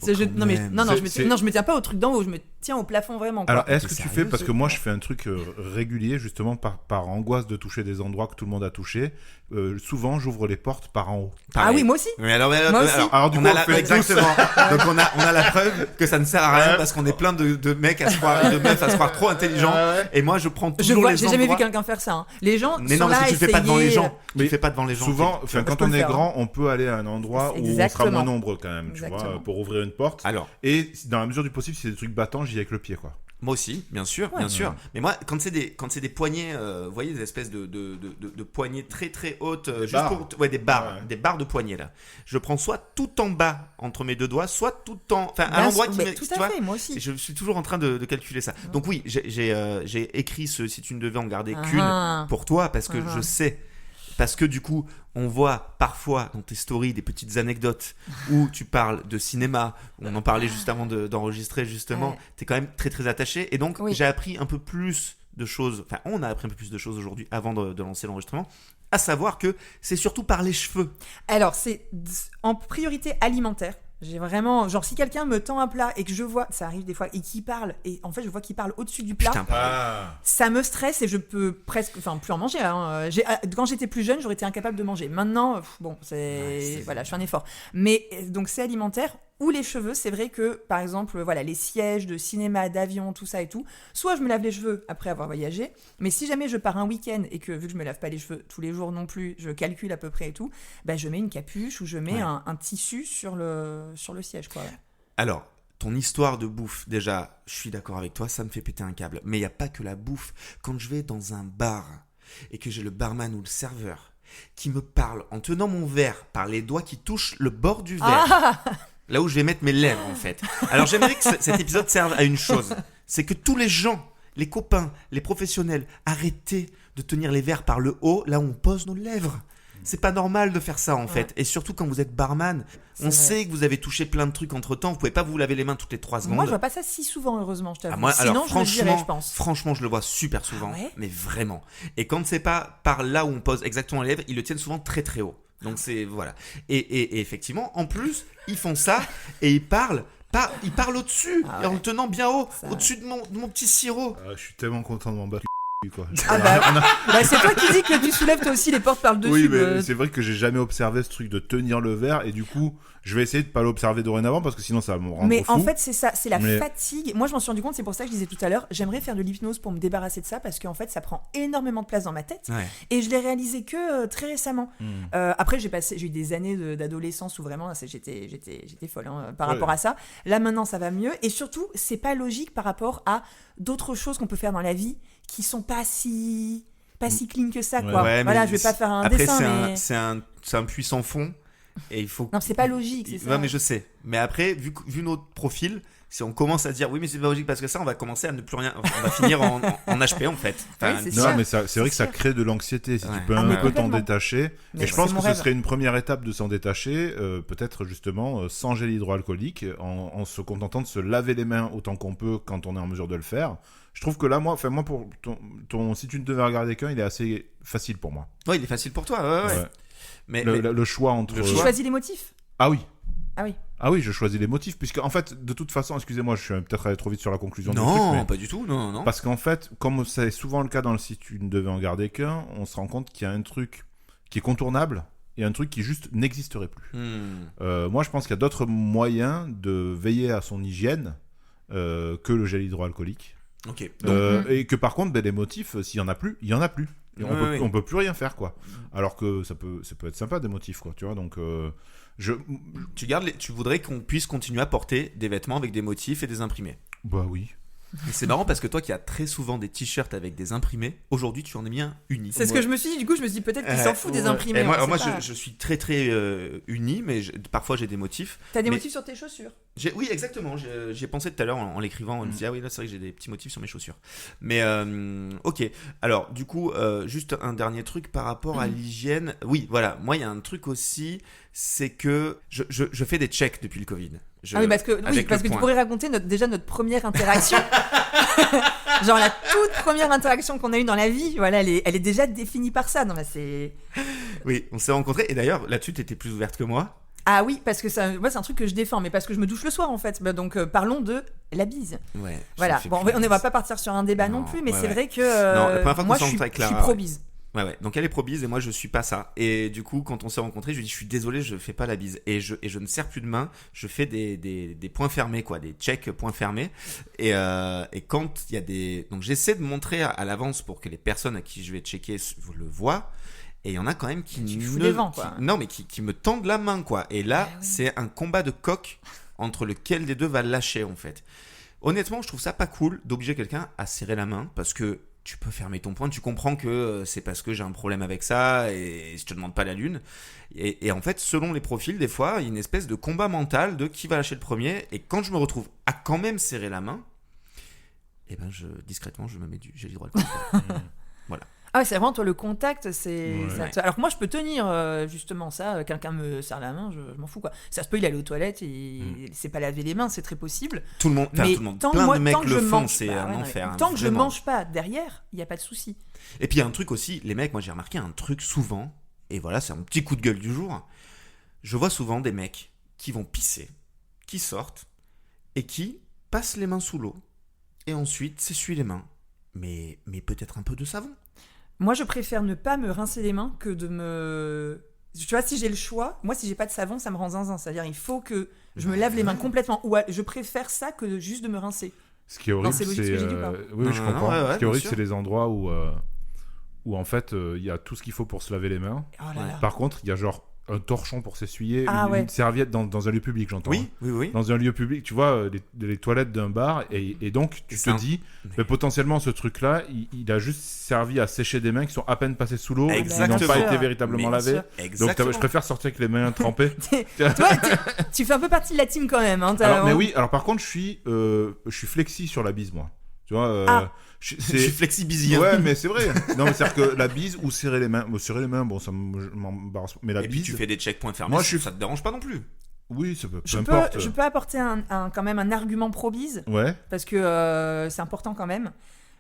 Je me tiens pas au truc d'en haut, je me tiens au plafond vraiment. Quoi. Alors, est-ce que tu fais, parce que moi je fais un truc régulier, justement par angoisse de toucher des endroits que tout le monde a touché, souvent j'ouvre les portes par en haut. Ah oui, moi aussi. Mais alors, du coup, exactement. Donc on a la preuve que ça ne sert à rien parce qu'on est plein de mecs à se croire, de meufs à se croire trop intelligents. Et moi je prends toujours les endroits. J'ai jamais vu quelqu'un faire ça. Hein. Les gens mais sont non, là mais à tu fais pas devant les gens. Mais tu fais pas devant les gens. Souvent, quand on est grand, on peut aller à un endroit où on sera moins nombreux quand même, tu vois, pour ouvrir une porte. Alors. Et dans la mesure du possible, si c'est des trucs battants, j'y vais avec le pied, quoi. Moi aussi, bien sûr. Mais moi, quand c'est des poignées, vous voyez, des espèces de poignées très très hautes, des barres de poignées là. Je prends soit tout en bas entre mes deux doigts, soit tout à l'endroit qui tout à fait, moi aussi. Je suis toujours en train de calculer ça. Donc oui, j'ai écrit si tu ne devais en garder qu'une pour toi parce que je sais. Parce que du coup, on voit parfois dans tes stories des petites anecdotes où tu parles de cinéma, où on en parlait juste avant d'enregistrer justement, t'es quand même très très attaché. Et donc, j'ai appris un peu plus de choses, enfin on a appris un peu plus de choses aujourd'hui avant de lancer l'enregistrement, à savoir que c'est surtout par les cheveux. Alors, c'est en priorité alimentaire. J'ai vraiment, genre si quelqu'un me tend un plat et que je vois, ça arrive des fois, et qu'il parle, et en fait je vois qu'il parle au-dessus du plat, ça me stresse et je peux presque, plus en manger. Hein. Quand j'étais plus jeune, j'aurais été incapable de manger. Maintenant, je fais un effort. Mais donc c'est alimentaire. Ou les cheveux, c'est vrai que, par exemple, les sièges de cinéma, d'avion, tout ça et tout, soit je me lave les cheveux après avoir voyagé, mais si jamais je pars un week-end et que, vu que je me lave pas les cheveux tous les jours non plus, je calcule à peu près et tout, je mets une capuche ou je mets un tissu sur le siège, quoi. Alors, ton histoire de bouffe, déjà, je suis d'accord avec toi, ça me fait péter un câble. Mais il n'y a pas que la bouffe. Quand je vais dans un bar et que j'ai le barman ou le serveur qui me parle en tenant mon verre par les doigts qui touchent le bord du verre, là où je vais mettre mes lèvres en fait. Alors j'aimerais que cet épisode serve à une chose, c'est que tous les gens, les copains, les professionnels, arrêtez de tenir les verres par le haut, là où on pose nos lèvres. C'est pas normal de faire ça en fait. Et surtout quand vous êtes barman, on sait que vous avez touché plein de trucs entre temps. Vous pouvez pas vous laver les mains toutes les 3 secondes. Moi je vois pas ça si souvent, heureusement, je t'avoue. Moi, sinon alors, je le dirais, je pense. Franchement, je le vois super souvent. Ah ouais, mais vraiment. Et quand c'est pas par là où on pose exactement les lèvres, ils le tiennent souvent très très haut. Donc c'est voilà. Et effectivement, en plus, ils font ça et ils parlent au-dessus, en le tenant bien haut, au-dessus de mon petit sirop. Je suis tellement content de m'en battre. Quoi. C'est toi qui dis que tu soulèves toi aussi les portes par le dessus. Oui, mais c'est vrai que j'ai jamais observé ce truc de tenir le verre et du coup, je vais essayer de pas l'observer dorénavant parce que sinon ça va me rendre fou. Mais en fait, c'est ça, c'est la fatigue. Moi, je m'en suis rendu compte, c'est pour ça que je disais tout à l'heure, j'aimerais faire de l'hypnose pour me débarrasser de ça parce qu'en fait, ça prend énormément de place dans ma tête et je l'ai réalisé que très récemment. Après, j'ai eu des années d'adolescence où vraiment j'étais folle par rapport à ça. Là maintenant, ça va mieux et surtout, c'est pas logique par rapport à d'autres choses qu'on peut faire dans la vie qui sont pas si clean que ça quoi. Voilà, je vais pas faire un dessin mais c'est un puits sans fond et il faut Non, c'est pas logique, c'est ça. Non mais je sais. Mais après vu notre profil, si on commence à dire oui mais c'est pas logique parce que ça on va commencer à ne plus rien, on va finir en HP en fait. Mais c'est vrai que ça crée de l'anxiété si tu peux un peu t'en détacher. Mais et je pense que ce serait une première étape de s'en détacher, peut-être justement sans gel hydroalcoolique, en se contentant de se laver les mains autant qu'on peut quand on est en mesure de le faire. Je trouve que là, moi pour si tu ne devais regarder qu'un, il est assez facile pour moi. Ouais, il est facile pour toi. Ouais. Mais le choix entre. Tu choisis les motifs. Ah oui. Ah oui, je choisis les motifs, puisque en fait, de toute façon, excusez-moi, je suis peut-être allé trop vite sur la conclusion. Non, pas du tout, non. Parce qu'en fait, comme c'est souvent le cas dans le Si tu ne devais en garder qu'un, on se rend compte qu'il y a un truc qui est contournable et un truc qui juste n'existerait plus. Moi, je pense qu'il y a d'autres moyens de veiller à son hygiène que le gel hydroalcoolique. Ok. Et que par contre, les motifs, s'il y en a plus, il y en a plus. Et on peut plus rien faire quoi. Alors que ça peut être sympa des motifs quoi, tu vois. Donc tu voudrais qu'on puisse continuer à porter des vêtements avec des motifs et des imprimés. Bah oui. Et c'est marrant parce que toi qui as très souvent des t-shirts avec des imprimés, aujourd'hui tu en as mis un uni. C'est ce que je me suis dit, du coup je me suis dit peut-être qu'il s'en fout des imprimés. Et moi je suis très très uni, mais parfois j'ai des motifs. T'as des motifs sur tes chaussures? Oui, exactement, j'y ai pensé tout à l'heure en l'écrivant, on me dit ah oui là c'est vrai que j'ai des petits motifs sur mes chaussures. Mais ok, alors du coup juste un dernier truc par rapport à l'hygiène. Oui voilà, moi il y a un truc aussi, c'est que je fais des checks depuis le Covid. Parce que tu pourrais raconter notre première interaction. Genre la toute première interaction qu'on a eue dans la vie, voilà, elle est déjà définie par ça. Non, là, c'est... Oui, on s'est rencontrés et d'ailleurs là-dessus t'étais plus ouverte que moi. Ah oui, parce que moi c'est un truc que je défends, mais parce que je me douche le soir en fait. Donc parlons de la bise. Ouais. Voilà. Bon, on ne va pas partir sur un débat non plus, mais c'est vrai que moi je suis pro-bise. Ouais. Donc elle est pro-bise et moi je suis pas ça. Et du coup, quand on s'est rencontrés, je lui ai dit je suis désolé, je fais pas la bise. Et je ne serre plus de main, je fais des points fermés, quoi, des checks points fermés. Et quand il y a des. Donc j'essaie de montrer à l'avance pour que les personnes à qui je vais checker le voient. Et il y en a quand même qui qui me tendent la main, quoi. Et là, c'est un combat de coq entre lequel des deux va lâcher, en fait. Honnêtement, je trouve ça pas cool d'obliger quelqu'un à serrer la main parce que tu peux fermer ton poing, tu comprends que c'est parce que j'ai un problème avec ça et je te demande pas la lune. Et en fait, selon les profils, des fois, il y a une espèce de combat mental de qui va lâcher le premier. Et quand je me retrouve à quand même serrer la main, et ben discrètement, je me mets du gel hydroalcoolique. Voilà. Ah ouais, c'est vraiment toi le contact, c'est ça. Alors que moi je peux tenir justement ça, quelqu'un me serre la main, je m'en fous quoi. Ça se peut, il allait aux toilettes et il s'est pas lavé les mains, c'est très possible. Tout le monde, plein de mecs le font, c'est un enfer. Tant que je mange pas derrière, il y a pas de souci. Et puis il y a un truc aussi, les mecs, moi j'ai remarqué un truc souvent, et voilà, c'est un petit coup de gueule du jour. Je vois souvent des mecs qui vont pisser, qui sortent et qui passent les mains sous l'eau et ensuite s'essuient les mains, mais peut-être un peu de savon. Moi, je préfère ne pas me rincer les mains que de me... Tu vois, si j'ai le choix, moi, si j'ai pas de savon, ça me rend zinzin. C'est-à-dire, il faut que je me lave les mains complètement. Ou je préfère ça que juste de me rincer. Ce qui est horrible, c'est... Oui, je comprends. Ce qui est horrible, c'est les endroits où en fait, il y a tout ce qu'il faut pour se laver les mains. Oh là là. Par contre, il y a genre un torchon pour s'essuyer, Ah, une serviette dans un lieu public, j'entends. Oui. Dans un lieu public, tu vois, les toilettes d'un bar, et donc tu te dis, mais potentiellement ce truc-là, il a juste servi à sécher des mains qui sont à peine passées sous l'eau, et qui n'ont pas été véritablement lavées. Donc je préfère sortir avec les mains trempées. Toi, tu fais un peu partie de la team quand même. Hein, mais oui, alors par contre, je suis flexi sur la bise, moi. Tu vois, je suis flexibisien. Ouais, mais c'est vrai. Non, mais c'est-à-dire que la bise ou serrer les mains. Serrer les mains, bon, ça m'embarrasse. Mais la et bise. Puis tu fais des checkpoints fermés, ça te dérange pas non plus. Oui, ça peut. Importe. Je peux apporter quand même un argument pro-bise. Ouais. Parce que c'est important quand même.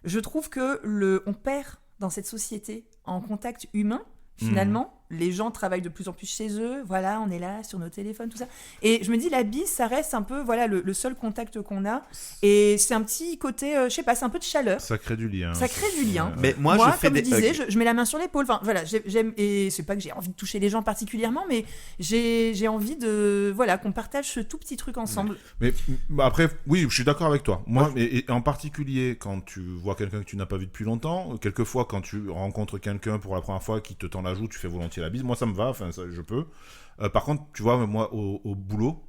Je trouve que on perd dans cette société en contact humain. Finalement, les gens travaillent de plus en plus chez eux. Voilà, on est là sur nos téléphones, tout ça. Et je me dis, la bise, ça reste un peu, voilà, le seul contact qu'on a. Et c'est un petit côté, je sais pas, c'est un peu de chaleur. Ça crée du lien. Ça crée du lien. Mais moi je fais comme des je disais, hugs. je mets la main sur l'épaule. Enfin, voilà, j'aime. Et c'est pas que j'ai envie de toucher les gens particulièrement, mais j'ai envie de, voilà, qu'on partage ce tout petit truc ensemble. Mais après, oui, je suis d'accord avec toi. Moi, et en particulier quand tu vois quelqu'un que tu n'as pas vu depuis longtemps, quelquefois quand tu rencontres quelqu'un pour la première fois qui te tend la joue, tu fais volontiers la bise. Moi, ça me va. Enfin, ça, je peux. Par contre, tu vois, moi, au boulot,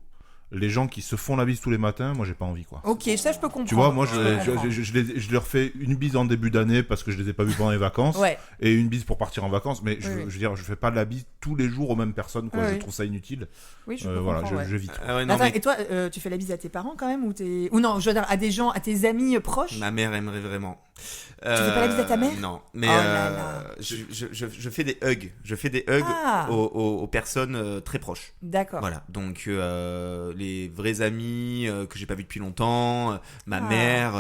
les gens qui se font la bise tous les matins, moi, j'ai pas envie, quoi. Ok, ça, je peux comprendre. Tu vois, moi, je leur fais une bise en début d'année parce que je les ai pas vus pendant les vacances. Ouais. Et une bise pour partir en vacances. Mais je veux dire, je fais pas de la bise tous les jours aux mêmes personnes, quoi. Je trouve ça inutile. Oui, je peux voilà, comprendre, je vite. Attends, et toi, tu fais la bise à tes parents quand même ou non, je veux dire à des gens, à tes amis proches? Ma mère aimerait vraiment. Tu fais pas la bise à ta mère? Non, mais là là. je fais des hugs. Je fais des hugs aux personnes très proches. D'accord. Voilà, donc les vrais amis que j'ai pas vus depuis longtemps, ma mère,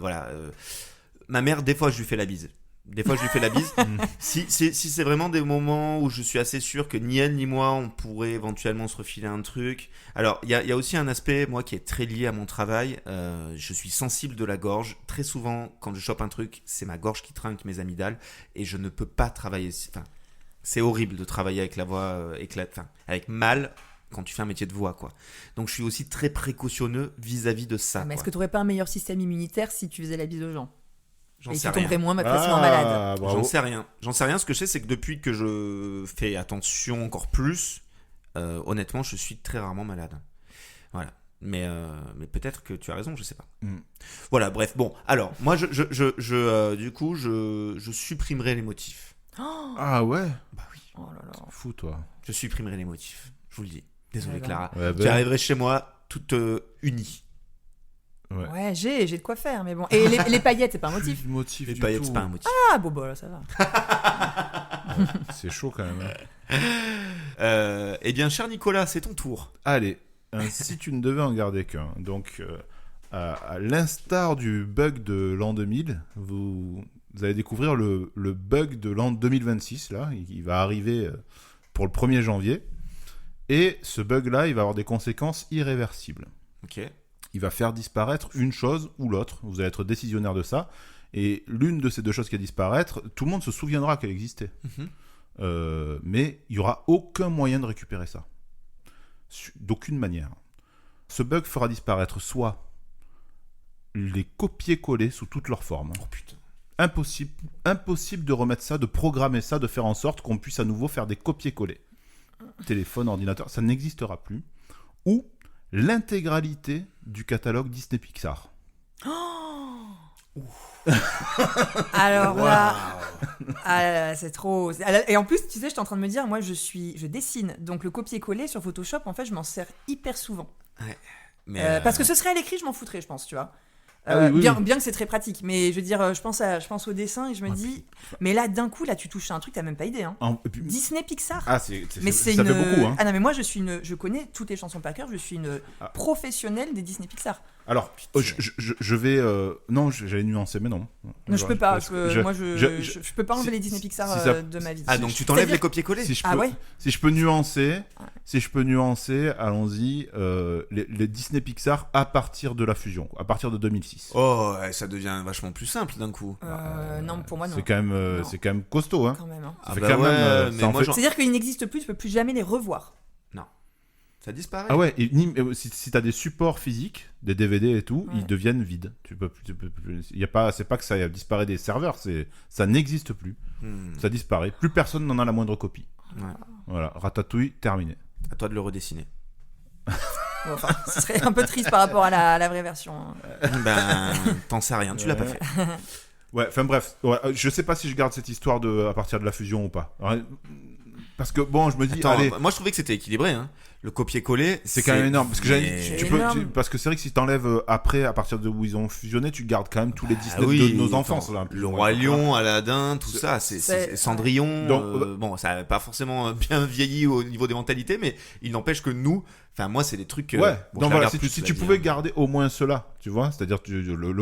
voilà. Ma mère, des fois, je lui fais la bise. Si c'est vraiment des moments où je suis assez sûr que ni elle ni moi on pourrait éventuellement se refiler un truc. Alors il y a aussi un aspect, moi, qui est très lié à mon travail. Je suis sensible de la gorge. Très souvent quand je chope un truc, c'est ma gorge qui trinque, mes amygdales, et je ne peux pas travailler. Enfin, c'est horrible de travailler avec la voix avec mal quand tu fais un métier de voix, quoi. Donc je suis aussi très précautionneux vis-à-vis de ça. Mais est-ce que tu n'aurais pas un meilleur système immunitaire si tu faisais la bise aux gens? J'en et sais tu rien. tomberais moins facilement malade. Bravo. J'en sais rien. Ce que je sais, c'est que depuis que je fais attention encore plus, honnêtement, je suis très rarement malade. Voilà. Mais peut-être que tu as raison, je sais pas. Voilà, bref. Bon, alors, moi, du coup, je supprimerai les motifs. Ah ouais? Bah oui. Oh là là. Fou, toi. Je supprimerai les motifs. Je vous le dis. Désolé, Ouais, Clara. Ouais, Tu arriverais chez moi toute unie. Ouais, j'ai de quoi faire, mais bon. Et les paillettes, c'est pas un motif? Motif Les du paillettes, tout. c'est pas un motif. Ah, bon, bah là, ça va. C'est chaud quand même. Hein. Eh bien, cher Nicolas, c'est ton tour. Allez, si tu ne devais en garder qu'un, donc à l'instar du bug de l'an 2000, vous allez découvrir le bug de l'an 2026, là, il va arriver pour le 1er janvier, et ce bug-là, il va avoir des conséquences irréversibles. Ok. Il va faire disparaître une chose ou l'autre, vous allez être décisionnaire de ça, et l'une de ces deux choses qui va disparaître, tout le monde se souviendra qu'elle existait. Mais il n'y aura aucun moyen de récupérer ça. D'aucune manière. Ce bug fera disparaître soit les copier-coller sous toutes leurs formes. Oh putain. Impossible de remettre ça, de programmer ça, de faire en sorte qu'on puisse à nouveau faire des copier-coller. Téléphone, ordinateur, ça n'existera plus. Ou l'intégralité du catalogue Disney Pixar. Alors là, c'est trop. Et en plus, tu sais, j'étais en train de me dire, moi, je dessine, donc le copier-coller sur Photoshop, en fait, je m'en sers hyper souvent. Ouais. Mais parce que ce serait à l'écrit, je m'en foutrais, je pense, tu vois. Oui. Bien que c'est très pratique, mais je veux dire, je pense au dessin et je me dis, mais là, d'un coup, là, tu touches à un truc, t'as même pas idée, hein. Disney Pixar. Ah, mais ça fait beaucoup, hein. Ah non, mais moi, je connais toutes les chansons par cœur, je suis une professionnelle des Disney Pixar. Alors, je vais... non, j'allais nuancer, mais non. Non, je peux pas. Je peux pas enlever les Disney Pixar de ma vie. Ah, donc tu t'enlèves les copier-coller. Si je peux nuancer, allons-y, les Disney Pixar à partir de la fusion, à partir de 2006. Oh, ça devient vachement plus simple d'un coup. Non, pour moi, non. C'est quand même costaud, hein. Quand même, hein. C'est-à-dire qu'ils n'existent plus, tu peux plus jamais les revoir. Ça disparaît. Ah ouais, et si t'as des supports physiques, des DVD et tout, ils deviennent vides. C'est pas que ça disparaît des serveurs, ça n'existe plus. Ça disparaît. Plus personne n'en a la moindre copie. Ouais. Voilà, Ratatouille, terminé. À toi de le redessiner. Bon, enfin, ce serait un peu triste par rapport à la vraie version. Ben, t'en sais rien, tu l'as pas fait. Ouais, enfin bref, je sais pas si je garde cette histoire à partir de la fusion ou pas. Parce que bon, je me dis, Attends, allez, moi je trouvais que c'était équilibré. Hein. Le copier-coller, c'est quand même énorme. Parce que énorme. parce que c'est vrai que si t'enlèves après, à partir de où ils ont fusionné, tu gardes quand même tous les Disney oui, de nos enfances. Là, le Roi Lion, Aladdin, tout ça, c'est Cendrillon. Donc, bon, ça n'a pas forcément bien vieilli au niveau des mentalités, mais il n'empêche que nous, enfin moi, c'est des trucs. Ouais. Bon, Donc voilà, si tu pouvais garder au moins cela, tu vois, c'est-à-dire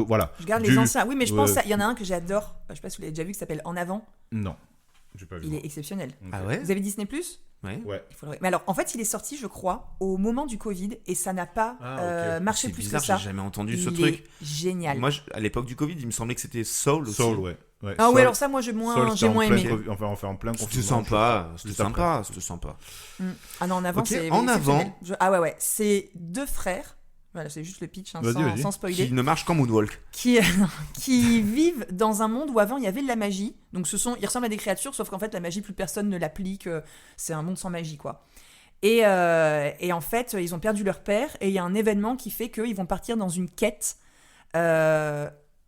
voilà. Je garde les anciens. Oui, mais je pense qu'il y en a un que j'adore. Je sais pas si vous l'avez déjà vu, qui s'appelle En Avant. Non, j'ai pas vu. Il est exceptionnel. Okay. Ah ouais. Vous avez Disney Plus? Ouais. Il faudrait... Mais alors, en fait, il est sorti, je crois, au moment du Covid et ça n'a pas marché C'est plus bizarre, que ça. j'ai jamais entendu ce Il truc. est génial. Moi, à l'époque du Covid, il me semblait que c'était Soul aussi. Soul, ouais. Ah Soul, ouais, alors ça, moi, j'ai moins aimé. Enfin, on fait en plein C'était confinement. sympa, c'était Juste après. sympa, c'était sympa. Ah non, En Avant, Ok, c'est En exceptionnel. Avant. Ah ouais, c'est deux frères. Voilà, c'est juste le pitch, hein, Vas-y. sans spoiler. Qui ne marche qu'en Moonwalk. Qui vivent dans un monde où avant il y avait de la magie. Donc ils ressemblent à des créatures, sauf qu'en fait la magie plus personne ne l'applique. C'est un monde sans magie quoi. Et en fait ils ont perdu leur père et il y a un événement qui fait qu'ils vont partir dans une quête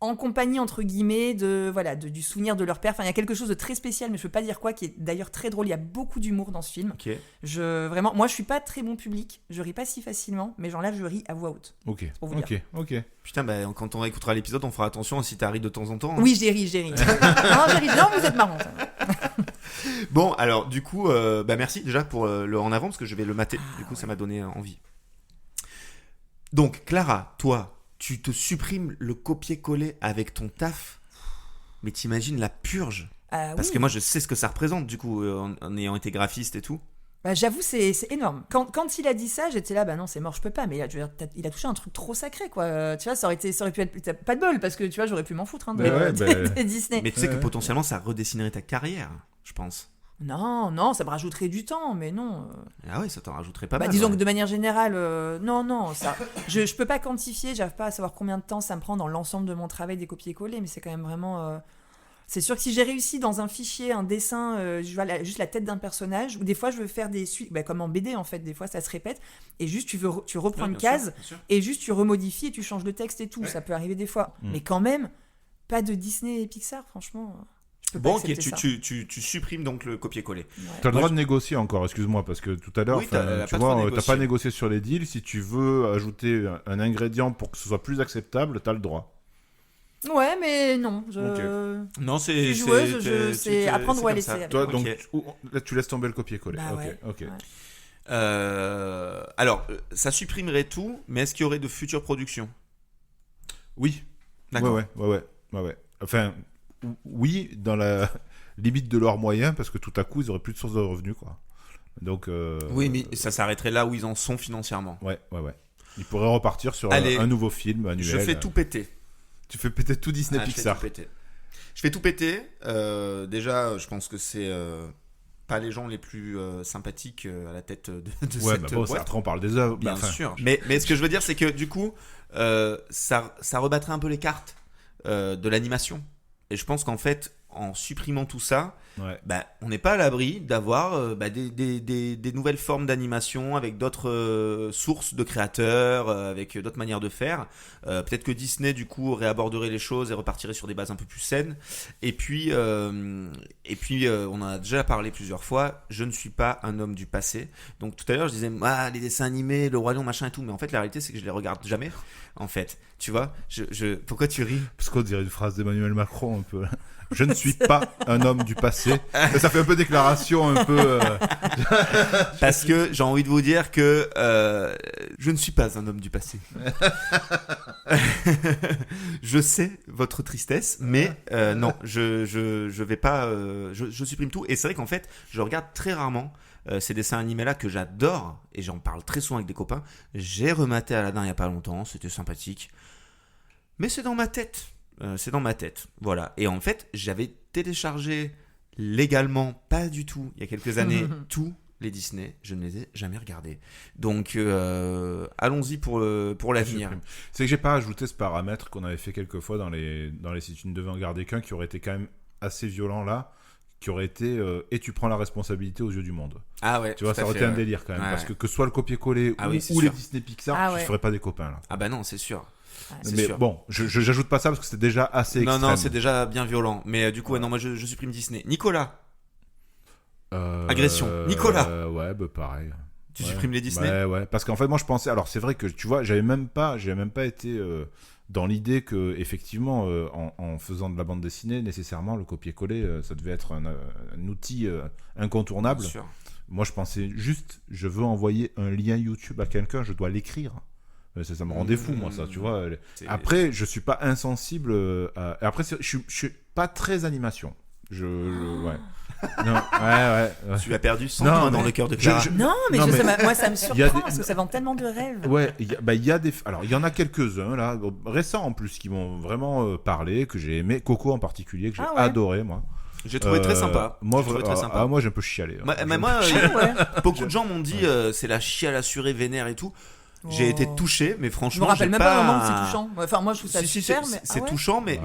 en compagnie entre guillemets du souvenir de leur père. Enfin il y a quelque chose de très spécial, mais je peux pas dire quoi, qui est d'ailleurs très drôle. Il y a beaucoup d'humour dans ce film. Ok. Vraiment, moi je suis pas très bon public, je ris pas si facilement, mais genre là je ris à voix haute. Ok. Pour vous dire. Putain, bah, quand on écoutera l'épisode, on fera attention si t'as ri de temps en temps. Hein. Oui, j'ai ri. non, j'ai ri. Non, vous êtes marrant. Bon, alors du coup, merci déjà pour le En Avant parce que je vais le mater. Du coup, ça m'a donné envie. Donc, Clara, toi, tu te supprimes le copier-coller avec ton taf, mais t'imagines la purge? Parce que moi, je sais ce que ça représente, du coup, en ayant été graphiste et tout. Bah, j'avoue, c'est énorme. Quand il a dit ça, j'étais là, bah non, c'est mort, je peux pas. Mais je veux dire, il a touché un truc trop sacré, quoi. Tu vois, ça aurait pu être pas de bol, parce que tu vois, j'aurais pu m'en foutre de Disney. Mais tu sais que potentiellement, ça redessinerait ta carrière, je pense. Non, ça me rajouterait du temps, mais non. Ah oui, ça t'en rajouterait pas mal. Disons ouais. que de manière générale, non, ça, je peux pas quantifier, j'arrive pas à savoir combien de temps ça me prend dans l'ensemble de mon travail des copier-coller, mais c'est quand même vraiment. C'est sûr que si j'ai réussi dans un fichier, un dessin, je vois juste la tête d'un personnage, ou des fois je veux faire des suites, comme en BD en fait, des fois ça se répète, et juste tu reprends une case, bien sûr. et juste tu remodifies et tu changes le texte et tout, ça peut arriver des fois. Mais quand même, pas de Disney et Pixar, franchement. Bon, ok, tu supprimes donc le copier-coller. Ouais. T'as le droit de négocier encore, excuse-moi, parce que tout à l'heure, Oui, tu vois, t'as pas négocié sur les deals. Si tu veux ajouter un ingrédient pour que ce soit plus acceptable, t'as le droit. Ouais, mais non. Non, Je suis joueuse, c'est apprendre ou à laisser. Toi, Ok. donc, là, tu laisses tomber le copier-coller. Bah ouais, ok. ouais. Alors, ça supprimerait tout, mais est-ce qu'il y aurait de futures productions? Oui. D'accord. Ouais. Enfin, oui, dans la limite de leurs moyens, parce que tout à coup, ils auraient plus de sources de revenus, quoi. Donc. Oui, mais ça s'arrêterait là où ils en sont financièrement. Ouais. Ils pourraient repartir sur un nouveau film annuel. Je fais tout péter. Tu fais péter tout Disney Pixar. Je fais tout péter. Déjà, je pense que c'est pas les gens les plus sympathiques à la tête de cette boîte. Après, on parle des œuvres. Bien sûr. Mais ce que je veux dire, c'est que du coup, ça rebattrait un peu les cartes de l'animation. Et je pense qu'en fait, en supprimant tout ça, on n'est pas à l'abri d'avoir des nouvelles formes d'animation avec d'autres sources de créateurs, avec d'autres manières de faire. Peut-être que Disney, du coup, réaborderait les choses et repartirait sur des bases un peu plus saines. Et puis, on en a déjà parlé plusieurs fois, je ne suis pas un homme du passé. Donc tout à l'heure, je disais, les dessins animés, le Roi Lion, machin et tout. Mais en fait, la réalité, c'est que je les regarde jamais, en fait. Tu vois, pourquoi tu ris? Parce qu'on dirait une phrase d'Emmanuel Macron un peu. Je ne suis pas un homme du passé. Ça fait un peu déclaration, un peu. Parce que j'ai envie de vous dire que je ne suis pas un homme du passé. Je sais votre tristesse, mais non, je vais pas. Je supprime tout. Et c'est vrai qu'en fait, je regarde très rarement ces dessins animés là que j'adore et j'en parle très souvent avec des copains. J'ai rematé Aladdin il y a pas longtemps, c'était sympathique, mais c'est dans ma tête. Voilà. Et en fait, j'avais téléchargé légalement, pas du tout, il y a quelques années, tous les Disney. Je ne les ai jamais regardés. Donc, allons-y pour l'avenir. C'est que j'ai pas ajouté ce paramètre qu'on avait fait quelques fois dans les si tu ne devais en garder qu'un, qui aurait été quand même assez violent là, qui aurait été et tu prends la responsabilité aux yeux du monde. Ah ouais. Tu vois, ça aurait été un délire quand même. Parce que soit le copier-coller ou les Disney Pixar, tu ne ferais pas des copains là. Ah bah non, c'est sûr. Mais sûr. Bon, j'ajoute pas ça parce que c'était déjà assez extrême. Non, c'est déjà bien violent. Mais du coup, non, moi je supprime Disney. Nicolas. Agression. Nicolas. Ouais, bah pareil. Tu supprimes les Disney ? Ouais. Parce qu'en fait, moi je pensais. Alors c'est vrai que tu vois, j'avais même pas été dans l'idée que effectivement, en faisant de la bande dessinée, nécessairement le copier-coller, ça devait être un outil incontournable. Bien sûr. Moi, je pensais juste, je veux envoyer un lien YouTube à quelqu'un, je dois l'écrire. Ça me rendait fou, moi, ça, tu vois. Après, je suis pas insensible. Après, je suis pas très animation. Ouais. Non, ouais. Tu as perdu 100 points dans le cœur de Clara. Moi, ça me surprend parce que ça vend tellement de rêves. Ouais, alors, il y en a quelques-uns, là, récents en plus, qui m'ont vraiment parlé, que j'ai aimé. Coco en particulier, que j'ai adoré, moi. J'ai trouvé très sympa. Moi, j'ai un peu chialé. Beaucoup de gens m'ont dit c'est la chiale assurée vénère et tout. J'ai été touché, mais franchement, je me rappelle même pas un moment que c'est touchant. Enfin, moi, je trouve ça super, mais c'est touchant, mais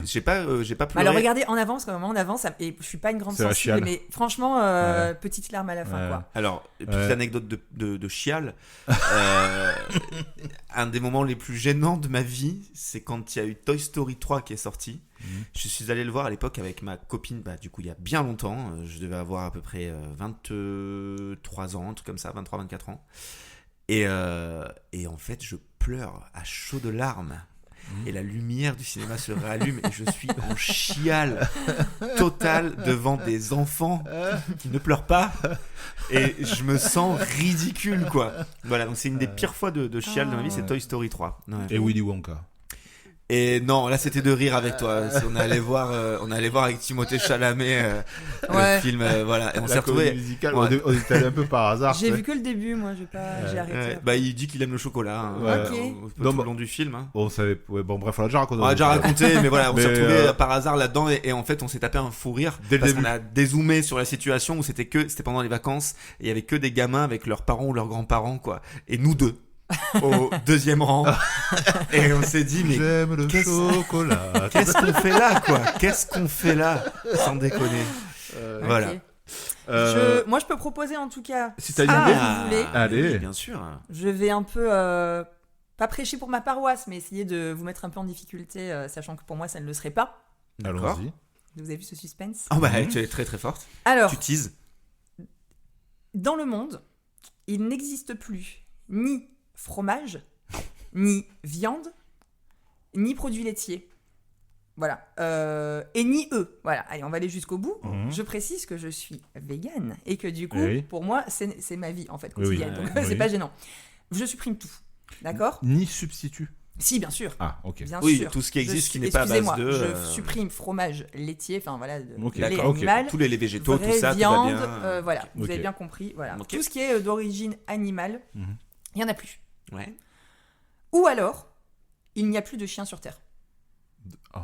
j'ai pas pleuré. Alors regardez en avance, et je suis pas une grande sensible, mais franchement, petite larme à la fin, quoi. Alors, petite anecdote de chiale. Un des moments les plus gênants de ma vie, c'est quand il y a eu Toy Story 3 qui est sorti. Je suis allé le voir à l'époque avec ma copine, du coup il y a bien longtemps. Je devais avoir à peu près 23 ans, un truc comme ça, 23-24 ans. Et en fait, je pleure à chaudes larmes. Et la lumière du cinéma se rallume et je suis en chiale totale devant des enfants qui ne pleurent pas. Et je me sens ridicule, quoi. Voilà, donc c'est une des pires fois de chiale de ma vie, c'est Toy Story 3. Ouais. Et Willy Wonka. Et non, là c'était de rire avec toi. On allait voir avec Timothée Chalamet le film, voilà. Et on s'est retrouvés. On est allé un peu par hasard. J'ai vu que le début, moi, j'ai arrêté. Il dit qu'il aime le chocolat. Tout le long du film. On savait. Bref, on l'a déjà raconté. On l'a déjà raconté, mais voilà, on s'est retrouvés par hasard là-dedans et en fait, on s'est tapé un fou rire parce qu'on a dézoomé sur la situation où c'était pendant les vacances et il y avait que des gamins avec leurs parents ou leurs grands-parents, quoi. Et nous deux. Au deuxième rang et on s'est dit mais j'aime le chocolat. Qu'est-ce qu'on fait là, quoi? Qu'est-ce qu'on fait là, sans déconner. Voilà. Moi je peux proposer en tout cas si t'as une idée, vous voulez. Allez, oui, bien sûr. Je vais un peu pas prêcher pour ma paroisse, mais essayer de vous mettre un peu en difficulté, sachant que pour moi ça ne le serait pas. Allons-y. Vous avez vu ce suspense? Tu es très très forte. Alors, tu teases. Dans le monde, il n'existe plus ni fromage, ni viande, ni produits laitiers. Voilà. Et ni œufs. Voilà. Allez, on va aller jusqu'au bout. Je précise que je suis végane et que du coup, pour moi, c'est ma vie en fait quotidienne. Donc c'est pas gênant. Je supprime tout. D'accord ? Ni substitut. Si, bien sûr. Ah, ok. Bien sûr. Tout ce qui existe qui n'est pas à base de... Je supprime fromage, laitier, enfin voilà, lait animal. Okay. Tous les végétaux, tout ça, viande, tout va bien. voilà, vous avez bien compris. Voilà. Tout ce qui est d'origine animale, il n'y en a plus. Ouais. Ou alors, il n'y a plus de chiens sur Terre. Il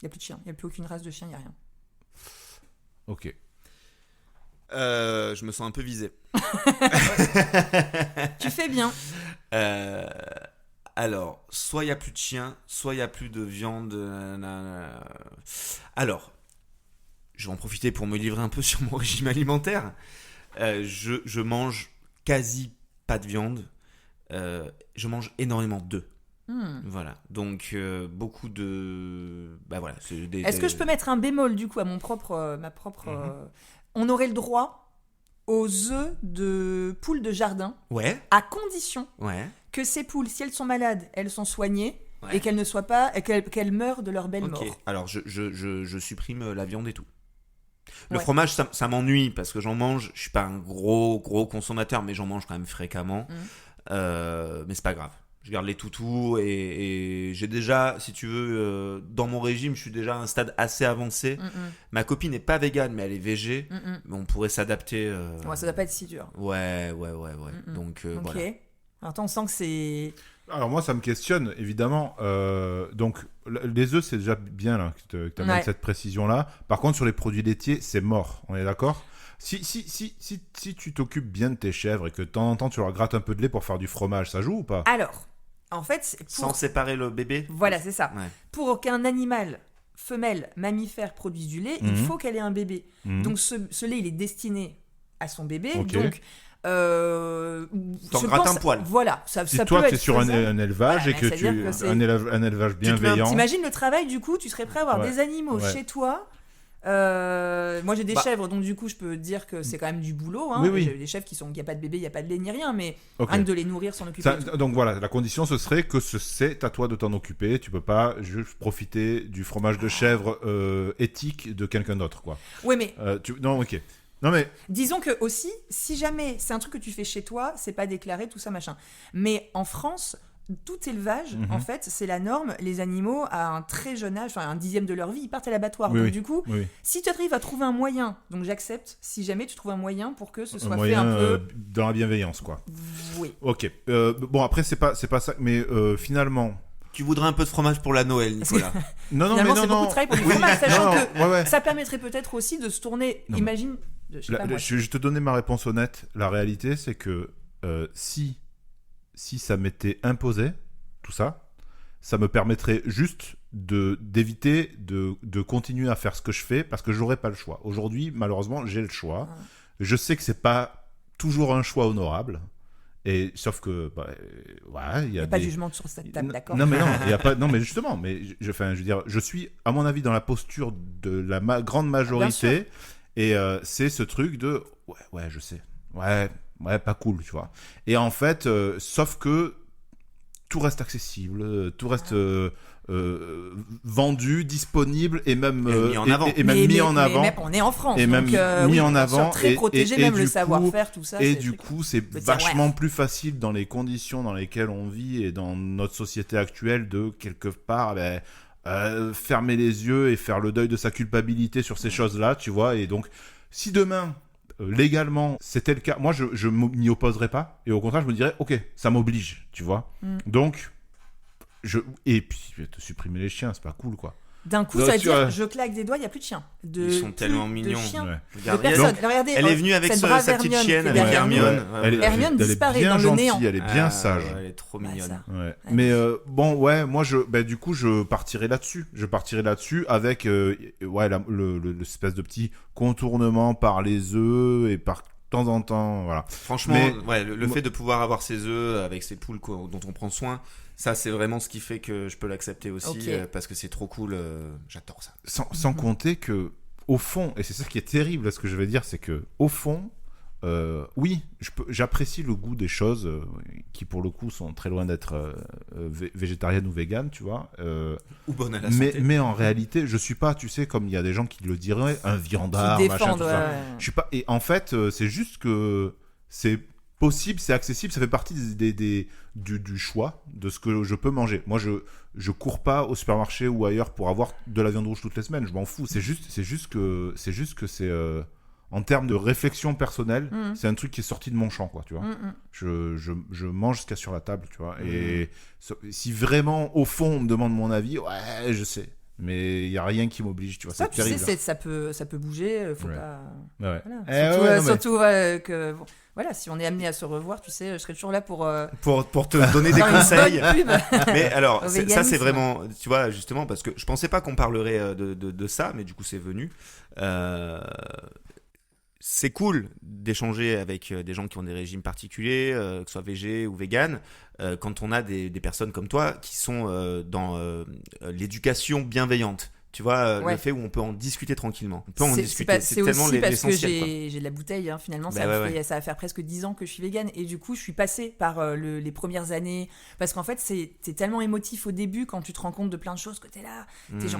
n'y a plus de chiens, il n'y a plus aucune race de chien, il n'y a rien. Ok. Je me sens un peu visé. Tu fais bien. Alors, soit il n'y a plus de chiens, soit il n'y a plus de viande. Alors, je vais en profiter pour me livrer un peu sur mon régime alimentaire. Je mange quasi pas de viande. Je mange énormément d'œufs. Voilà, donc beaucoup de... voilà, Est-ce que je peux mettre un bémol du coup à ma propre... On aurait le droit aux œufs de poules de jardin, à condition que ces poules, si elles sont malades, elles sont soignées et qu'elles ne soient pas, qu'elles meurent de leur belle mort. Alors je supprime la viande et tout. Le fromage, ça m'ennuie parce que j'en mange. Je suis pas un gros consommateur, mais j'en mange quand même fréquemment. Mais c'est pas grave. Je garde les toutous et j'ai déjà, si tu veux, dans mon régime, je suis déjà à un stade assez avancé. Ma copine n'est pas végane, mais elle est végé. Mais on pourrait s'adapter. Ça doit pas être si dur. Ouais. Donc, voilà. Alors, on sent que c'est... Alors, moi, ça me questionne, évidemment. Donc, les œufs, c'est déjà bien là, que tu as mis cette précision-là. Par contre, sur les produits laitiers, c'est mort. On est d'accord ? Si tu t'occupes bien de tes chèvres et que de temps en temps, tu leur grattes un peu de lait pour faire du fromage, ça joue ou pas ? Alors... En fait, sans séparer le bébé. Voilà, c'est ça. Pour qu'un animal femelle mammifère produise du lait, il faut qu'elle ait un bébé. Donc ce lait, il est destiné à son bébé. Donc t'en grattes un poil. Voilà, si ça toi peut tu es être sur un faisable. élevage et que un élevage bienveillant. T'imagines le travail, du coup, tu serais prêt à avoir des animaux chez toi. Moi j'ai des chèvres, donc du coup je peux dire que c'est quand même du boulot. J'ai des chèvres il n'y a pas de bébé, il n'y a pas de lait ni rien, mais rien que de les nourrir, s'en occuper. Donc voilà, la condition ce serait que c'est à toi de t'en occuper. Tu peux pas juste profiter du fromage de chèvre éthique de quelqu'un d'autre, quoi. Oui, mais non, ok. Non mais disons que aussi, si jamais c'est un truc que tu fais chez toi, c'est pas déclaré, tout ça machin. Mais en France, tout élevage, en fait, c'est la norme. Les animaux, à un très jeune âge, enfin un 10e de leur vie, ils partent à l'abattoir. Donc du coup, si tu arrives à trouver un moyen, donc j'accepte, si jamais tu trouves un moyen pour que ce soit fait un peu... dans la bienveillance, quoi. Oui. Ok. Bon, après, c'est pas ça, mais finalement... Tu voudrais un peu de fromage pour la Noël, Nicolas? Non, c'est beaucoup de travail pour du fromage, sachant que ça permettrait peut-être aussi de se tourner, imagine... Je te donnais ma réponse honnête. La réalité, c'est que si ça m'était imposé, tout ça, ça me permettrait juste d'éviter de continuer à faire ce que je fais parce que j'aurais pas le choix. Aujourd'hui, malheureusement, j'ai le choix. Je sais que c'est pas toujours un choix honorable. Et sauf que il y a pas de jugement sur cette table, d'accord. Non mais non, il y a pas non mais justement, mais je veux dire, je suis à mon avis dans la posture de la grande majorité et c'est ce truc de ouais, je sais. Ouais, pas cool, tu vois. Et en fait, sauf que tout reste accessible, tout reste vendu, disponible et même mis en avant. Mais on est en France, et donc, même mis en avant, très protégé, même le savoir-faire, tout ça. Et du coup, c'est vachement plus facile dans les conditions dans lesquelles on vit et dans notre société actuelle de quelque part fermer les yeux et faire le deuil de sa culpabilité sur ces choses-là, tu vois. Et donc, si demain légalement c'était le cas, moi je m'y opposerais pas et au contraire je me dirais ok, ça m'oblige, tu vois. Donc et puis te supprimer les chiens, c'est pas cool, quoi. D'un coup, ça veut dire je claque des doigts, il n'y a plus de chiens. Ils sont tellement mignons. De personne. Regardez, elle est venue avec sa petite chienne, avec Hermione. Hermione disparaît dans le néant. Elle est bien sage. Elle est trop mignonne. Mais moi du coup je partirai là-dessus. Je partirai là-dessus avec l'espèce de petit contournement par les œufs et par temps en temps, voilà. Franchement, le fait de pouvoir avoir ses œufs avec ses poules dont on prend soin, ça c'est vraiment ce qui fait que je peux l'accepter aussi, parce que c'est trop cool, j'adore ça. Sans compter que au fond, et c'est ça qui est terrible, ce que je vais dire, c'est que au fond, oui, j'apprécie le goût des choses qui pour le coup sont très loin d'être végétariennes ou véganes, tu vois, ou bonnes à la santé. Mais en réalité, je suis pas, tu sais, comme il y a des gens qui le diraient, un viandard, machin, tout ça. Je suis pas. Et en fait, c'est juste que c'est possible, c'est accessible, ça fait partie du choix de ce que je peux manger. Moi, je cours pas au supermarché ou ailleurs pour avoir de la viande rouge toutes les semaines. Je m'en fous. C'est juste que c'est en termes de réflexion personnelle, c'est un truc qui est sorti de mon champ, quoi, tu vois. Je mange ce qu'il y a sur la table, tu vois. Et si vraiment, au fond, on me demande mon avis, ouais, je sais. Mais il n'y a rien qui m'oblige, tu vois. C'est terrible. Tu sais, ça peut bouger, faut pas... Ouais. Voilà. Surtout que... Bon, voilà, si on est amené à se revoir, tu sais, je serai toujours là pour te donner des conseils. Mais alors, ça c'est véganisme. vraiment, tu vois, justement, parce que je pensais pas qu'on parlerait de ça, mais du coup c'est venu. C'est cool d'échanger avec des gens qui ont des régimes particuliers, que ce soit végé ou vegan, quand on a des personnes comme toi qui sont dans l'éducation bienveillante. Tu vois, le fait où on peut en discuter tranquillement. On peut en discuter. C'est tellement aussi parce que l'essentiel. j'ai de la bouteille, hein, finalement. Ça va faire presque 10 ans que je suis végane. Et du coup, je suis passée par les premières années. Parce qu'en fait, c'est tellement émotif au début quand tu te rends compte de plein de choses que t'es là.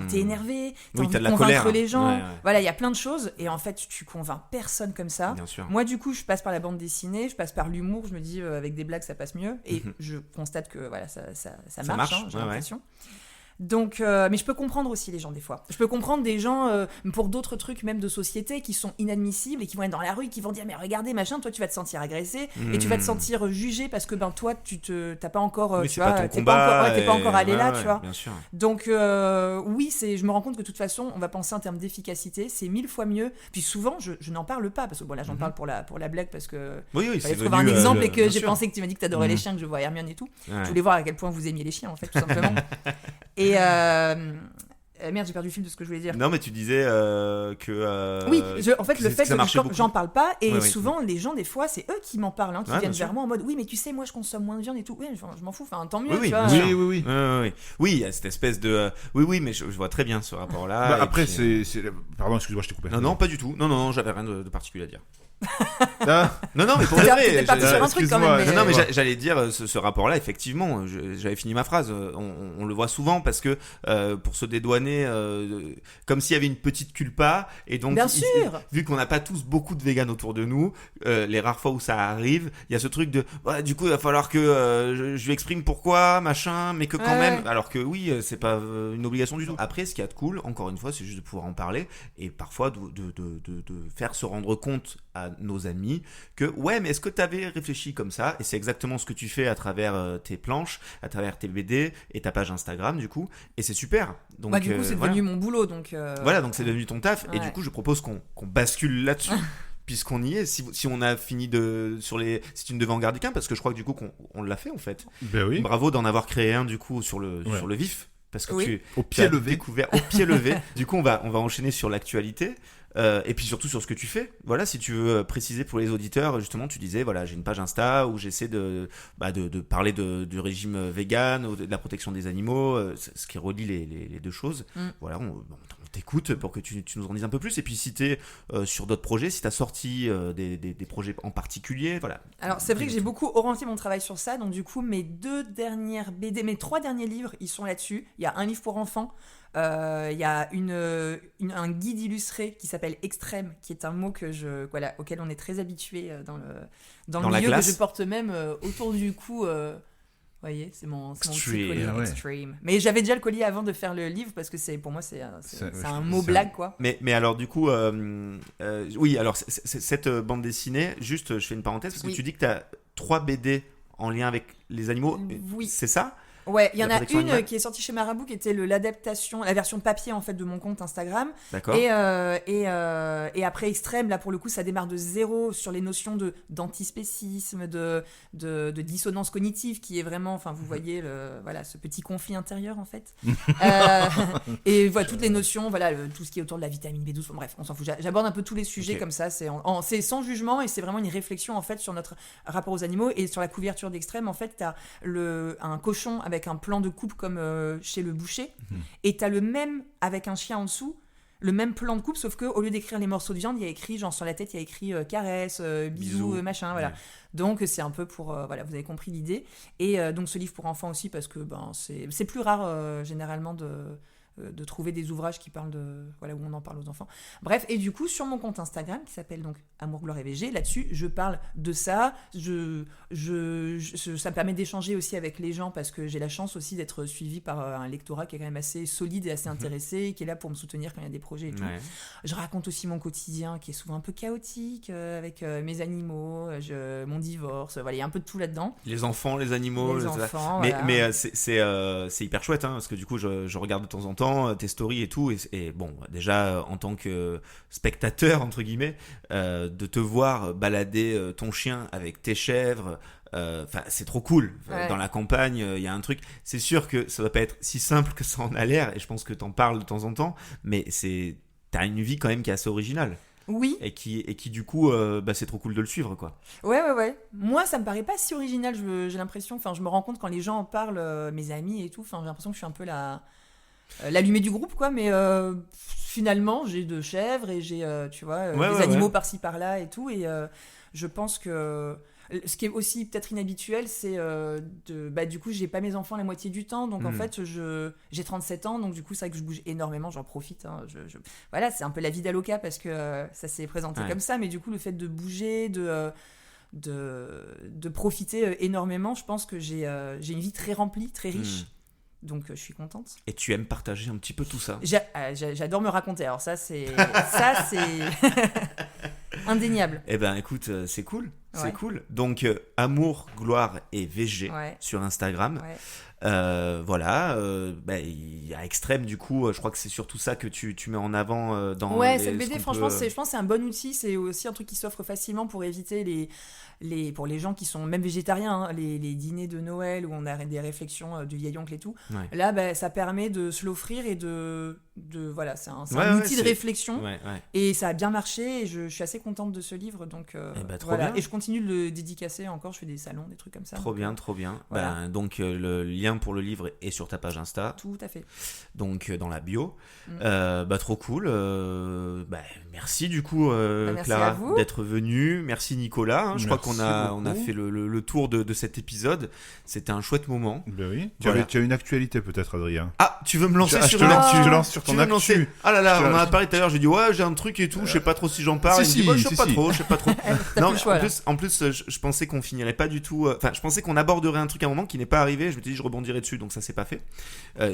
T'es énervé, t'as envie de convaincre les gens. Voilà, il y a plein de choses. Et en fait, tu convaincs personne comme ça. Bien sûr. Moi, du coup, je passe par la bande dessinée, je passe par l'humour. Je me dis, avec des blagues, ça passe mieux. Et je constate que voilà, ça marche, hein, j'ai l'impression. Donc, mais je peux comprendre aussi les gens des fois. Je peux comprendre des gens pour d'autres trucs même de société qui sont inadmissibles et qui vont être dans la rue et qui vont dire mais regardez machin, toi tu vas te sentir agressé et tu vas te sentir jugé parce que toi t'as pas encore tu vois, t'es pas encore allé là, tu vois. Bien sûr. Donc oui, je me rends compte que de toute façon on va penser en termes d'efficacité, c'est 1000 fois mieux. Puis souvent je n'en parle pas parce que bon là j'en parle pour la blague parce que c'est trouver un exemple et que j'ai pensé que tu m'as dit que t'adorais les chiens, que je vois Hermione et tout. Je voulais voir à quel point vous aimiez les chiens en fait tout simplement. Et Merde, j'ai perdu le fil de ce que je voulais dire. Non, mais tu disais que. Oui, en fait, le fait que j'en parle pas, et oui. souvent, les gens, des fois, c'est eux qui m'en parlent, qui viennent vers moi en mode oui, mais tu sais, moi, je consomme moins de viande et tout. Oui, je m'en fous, tant mieux. Oui, tu vois. oui. Oui, il y a cette espèce de. Oui, mais je vois très bien ce rapport-là. Bah, après, puis, Pardon, excuse-moi, je t'ai coupé. Non, pas du tout. Non, j'avais rien de particulier à dire. Ah. Non, mais pour de vrai. T'es parti sur un truc quand même. Non, mais j'allais dire ce rapport-là, effectivement, j'avais fini ma phrase. On le voit souvent parce que pour se dédouaner, comme s'il y avait une petite culpa, et donc Bien sûr. vu qu'on n'a pas tous beaucoup de véganes autour de nous, les rares fois où ça arrive, il y a ce truc de du coup il va falloir que je lui exprime pourquoi, machin, mais que quand même, alors que oui, c'est pas une obligation du tout. Après, ce qu'il y a de cool, encore une fois, c'est juste de pouvoir en parler et parfois de faire se rendre compte à nos amis que mais est-ce que tu avais réfléchi comme ça, et c'est exactement ce que tu fais à travers tes planches, à travers tes BD et ta page Instagram du coup, et c'est super. Donc du coup c'est devenu mon boulot, donc voilà, donc c'est devenu ton taf, ouais. Et du coup je propose qu'on bascule là-dessus puisqu'on y est, si on a fini si tu ne devais en garder qu'un, parce que je crois que du coup on l'a fait en fait. Ben oui. Bravo d'en avoir créé un du coup sur le vif, parce que tu au pied levé. Découvert au pied levé. Du coup on va enchaîner sur l'actualité. Et puis surtout sur ce que tu fais. Voilà, si tu veux préciser pour les auditeurs, justement, tu disais, voilà, j'ai une page Insta où j'essaie de parler du régime vegan, de la protection des animaux, ce qui relie les deux choses. Voilà, on t'écoute pour que tu nous en dises un peu plus. Et puis si t'es sur d'autres projets, si t'as sorti des projets en particulier, voilà. Alors c'est vrai que j'ai beaucoup orienté mon travail sur ça, donc du coup mes 2 dernières BD, mes 3 derniers livres, ils sont là-dessus. Il y a un livre pour enfants. Il y a un guide illustré qui s'appelle Extrême, qui est un mot auquel on est très habitué dans le milieu, que je porte même autour du cou. Vous voyez, c'est mon petit collier Extreme. Mais j'avais déjà le collier avant de faire le livre, parce que pour moi c'est un mot blague, quoi. Mais alors du coup, oui, alors cette bande dessinée, juste je fais une parenthèse, parce que tu dis que tu as 3 BD en lien avec les animaux, c'est ça ? Ouais, il y en a une qui est sortie chez Marabout, qui était l'adaptation, la version papier en fait de mon compte Instagram. D'accord. Et après Extrême, là pour le coup, ça démarre de zéro sur les notions d'antispécisme, de dissonance cognitive, qui est vraiment, enfin vous voyez, ce petit conflit intérieur en fait. Et voilà toutes les notions, tout ce qui est autour de la vitamine B12. Bref, on s'en fout. J'aborde un peu tous les sujets comme ça. C'est sans jugement, et c'est vraiment une réflexion en fait sur notre rapport aux animaux. Et sur la couverture d'Extrême, en fait, t'as un cochon avec un plan de coupe comme chez le boucher, et t'as le même avec un chien en dessous, le même plan de coupe, sauf que au lieu d'écrire les morceaux de viande, il y a écrit genre sur la tête, il y a écrit caresse, bisous, machin, voilà. Donc c'est un peu pour vous avez compris l'idée. Et donc ce livre pour enfants aussi, parce que c'est plus rare généralement de trouver des ouvrages qui parlent où on en parle aux enfants. Bref, et du coup sur mon compte Instagram qui s'appelle donc Amour, Gloire et VG, là-dessus je parle de ça. Ça me permet d'échanger aussi avec les gens, parce que j'ai la chance aussi d'être suivie par un lectorat qui est quand même assez solide et assez intéressé, qui est là pour me soutenir quand il y a des projets et tout. Je raconte aussi mon quotidien qui est souvent un peu chaotique, avec mes animaux, mon divorce, il y a un peu de tout là-dedans. Les enfants, les animaux, mais c'est hyper chouette, parce que du coup je regarde de temps en temps tes stories et tout, et bon, déjà en tant que spectateur entre guillemets, de te voir balader ton chien avec tes chèvres, c'est trop cool. Dans la campagne, il y a un truc, c'est sûr que ça doit pas être si simple que ça en a l'air, et je pense que t'en parles de temps en temps, mais t'as une vie quand même qui est assez originale. Oui. Et qui du coup, c'est trop cool de le suivre, quoi. Ouais. Moi, ça me paraît pas si original, j'ai l'impression. Enfin, je me rends compte quand les gens en parlent, mes amis et tout. Enfin, j'ai l'impression que je suis un peu l'allumée du groupe, quoi. Mais finalement, j'ai 2 chèvres et j'ai, des animaux par-ci par-là et tout. Et je pense que ce qui est aussi peut-être inhabituel, c'est du coup, j'ai pas mes enfants la moitié du temps. Donc en fait, j'ai 37 ans. Donc du coup, c'est vrai que je bouge énormément. J'en profite. Voilà, c'est un peu la vie d'Aloca, parce que ça s'est présenté comme ça. Mais du coup, le fait de bouger, de profiter énormément, je pense que j'ai une vie très remplie, très riche. Donc je suis contente. Et tu aimes partager un petit peu tout ça. J'adore me raconter. Alors ça c'est indéniable. Eh ben écoute, c'est cool. C'est cool. Donc Amour, Gloire et VG sur Instagram. Voilà, il y a Extrême du coup, je crois que c'est surtout ça que tu mets en avant dans cette BD, franchement, je pense que c'est un bon outil, c'est aussi un truc qui s'offre facilement pour éviter pour les gens qui sont même végétariens, hein, les dîners de Noël où on a des réflexions du vieil oncle et tout. Ouais. Là, ça permet de se l'offrir et voilà, c'est un outil de réflexion et ça a bien marché et je suis assez contente de ce livre, donc voilà. Et je continue de le dédicacer encore, je fais des salons, des trucs comme ça. Trop bien. Voilà. Donc le lien pour le livre est sur ta page Insta. Tout à fait. Donc dans la bio. Trop cool. Merci du coup merci Clara d'être venue. Merci Nicolas. Hein. Je crois qu'on a fait le tour de cet épisode. C'était un chouette moment. Ben oui. Tu as une actualité peut-être, Adrien. Ah, tu veux me lancer je te lance sur ton actu. Ah là là, on en a parlé tout à l'heure. J'ai dit j'ai un truc et tout. Je sais pas trop si j'en parle. Je sais pas trop. Non, en plus, je pensais qu'on finirait pas du tout. Enfin, je pensais qu'on aborderait un truc à un moment qui n'est pas arrivé. Je me suis dit je rebondirais dessus, donc ça s'est pas fait.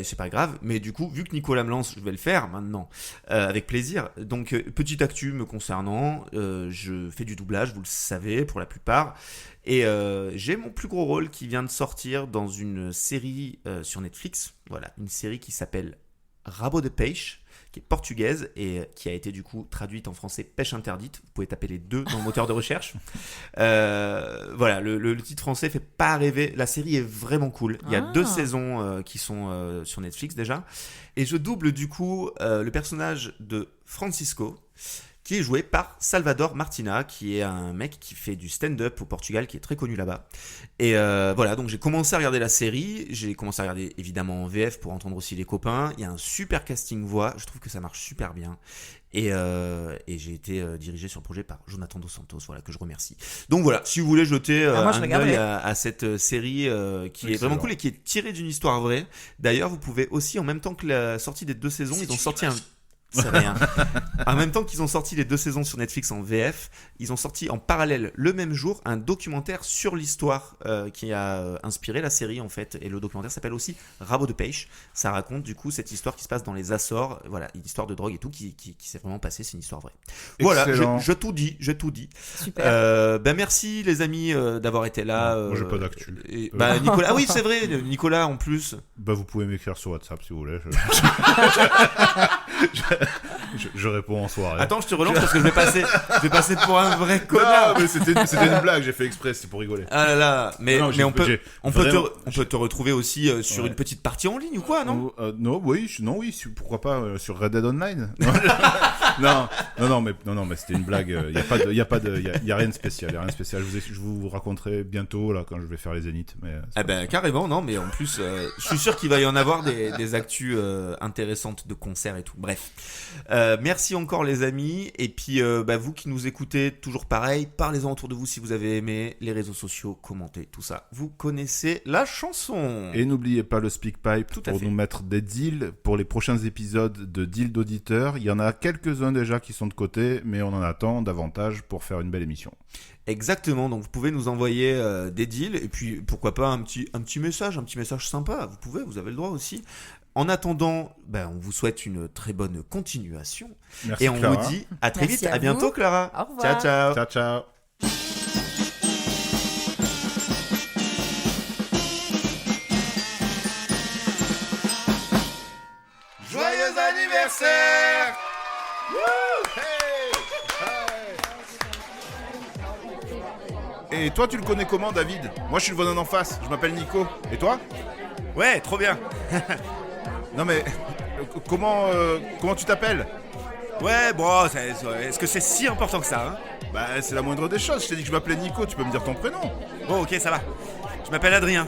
C'est pas grave. Mais du coup, vu que Nicolas me lance, je vais le faire maintenant avec plaisir. Donc petite actu me concernant, je fais du doublage, vous le savez pour la plupart, et j'ai mon plus gros rôle qui vient de sortir dans une série sur Netflix. Voilà, une série qui s'appelle Rabo de Peixe, qui est portugaise et qui a été du coup traduite en français Pêche interdite. Vous pouvez taper les deux dans le moteur de recherche. Voilà, le titre français fait pas rêver. La série est vraiment cool. Il y a 2 saisons qui sont sur Netflix déjà. Et je double du coup le personnage de Francisco, qui est joué par Salvador Martina, qui est un mec qui fait du stand-up au Portugal, qui est très connu là-bas. Et voilà, donc j'ai commencé à regarder la série, j'ai commencé à regarder évidemment en VF pour entendre aussi les copains. Il y a un super casting voix, je trouve que ça marche super bien. Et j'ai été dirigé sur le projet par Jonathan Dos Santos, voilà, que je remercie. Donc voilà, si vous voulez jeter un œil à cette série qui est vraiment cool et qui est tirée d'une histoire vraie. D'ailleurs, vous pouvez aussi, en même temps que la sortie des 2 saisons, ils ont sorti un... C'est rien. En même temps qu'ils ont sorti les 2 saisons sur Netflix en VF, ils ont sorti en parallèle le même jour un documentaire sur l'histoire qui a inspiré la série en fait. Et le documentaire s'appelle aussi Rabo de Peixe. Ça raconte du coup cette histoire qui se passe dans les Açores, voilà, une histoire de drogue et tout qui s'est vraiment passée, c'est une histoire vraie. Excellent. Voilà, je tout dis. Super. Merci les amis d'avoir été là. Moi j'ai pas d'actu. Nicolas, ah oui c'est vrai, Nicolas en plus. Vous pouvez m'écrire sur WhatsApp si vous voulez. Je réponds en soirée. Attends, je te relance parce que je vais passer pour un vrai connard. Non, mais c'était une blague, j'ai fait exprès, c'est pour rigoler. Ah là là, mais on peut te retrouver aussi sur une petite partie en ligne ou quoi, non? Oui, pourquoi pas sur Red Dead Online. Non, mais c'était une blague. Il y a rien de spécial. Je vous raconterai bientôt là quand je vais faire les Zéniths. Mais carrément, non, mais en plus, je suis sûr qu'il va y en avoir des actus intéressantes de concerts et tout. Bref, merci encore les amis. Et puis vous qui nous écoutez, toujours pareil, parlez-en autour de vous si vous avez aimé, les réseaux sociaux, commentez, tout ça. Vous connaissez la chanson. Et n'oubliez pas le SpeakPipe pour nous mettre des deals pour les prochains épisodes de deals d'auditeurs. Il y en a quelques-uns déjà qui sont de côté, mais on en attend davantage pour faire une belle émission. Exactement, donc vous pouvez nous envoyer des deals et puis pourquoi pas un petit message sympa. Vous avez le droit aussi. En attendant, on vous souhaite une très bonne continuation. Merci, et on Clara. vous dit à très vite. À bientôt, Clara. Au revoir. Ciao. Ciao, ciao. Joyeux anniversaire! Et toi, tu le connais comment, David? Moi, je suis le voisin d'en face. Je m'appelle Nico. Et toi? Ouais, trop bien. Non mais comment tu t'appelles? Ouais, bon, est-ce que c'est si important que ça, hein? C'est la moindre des choses. Je t'ai dit que je m'appelais Nico. Tu peux me dire ton prénom? Bon, ok, ça va. Je m'appelle Adrien.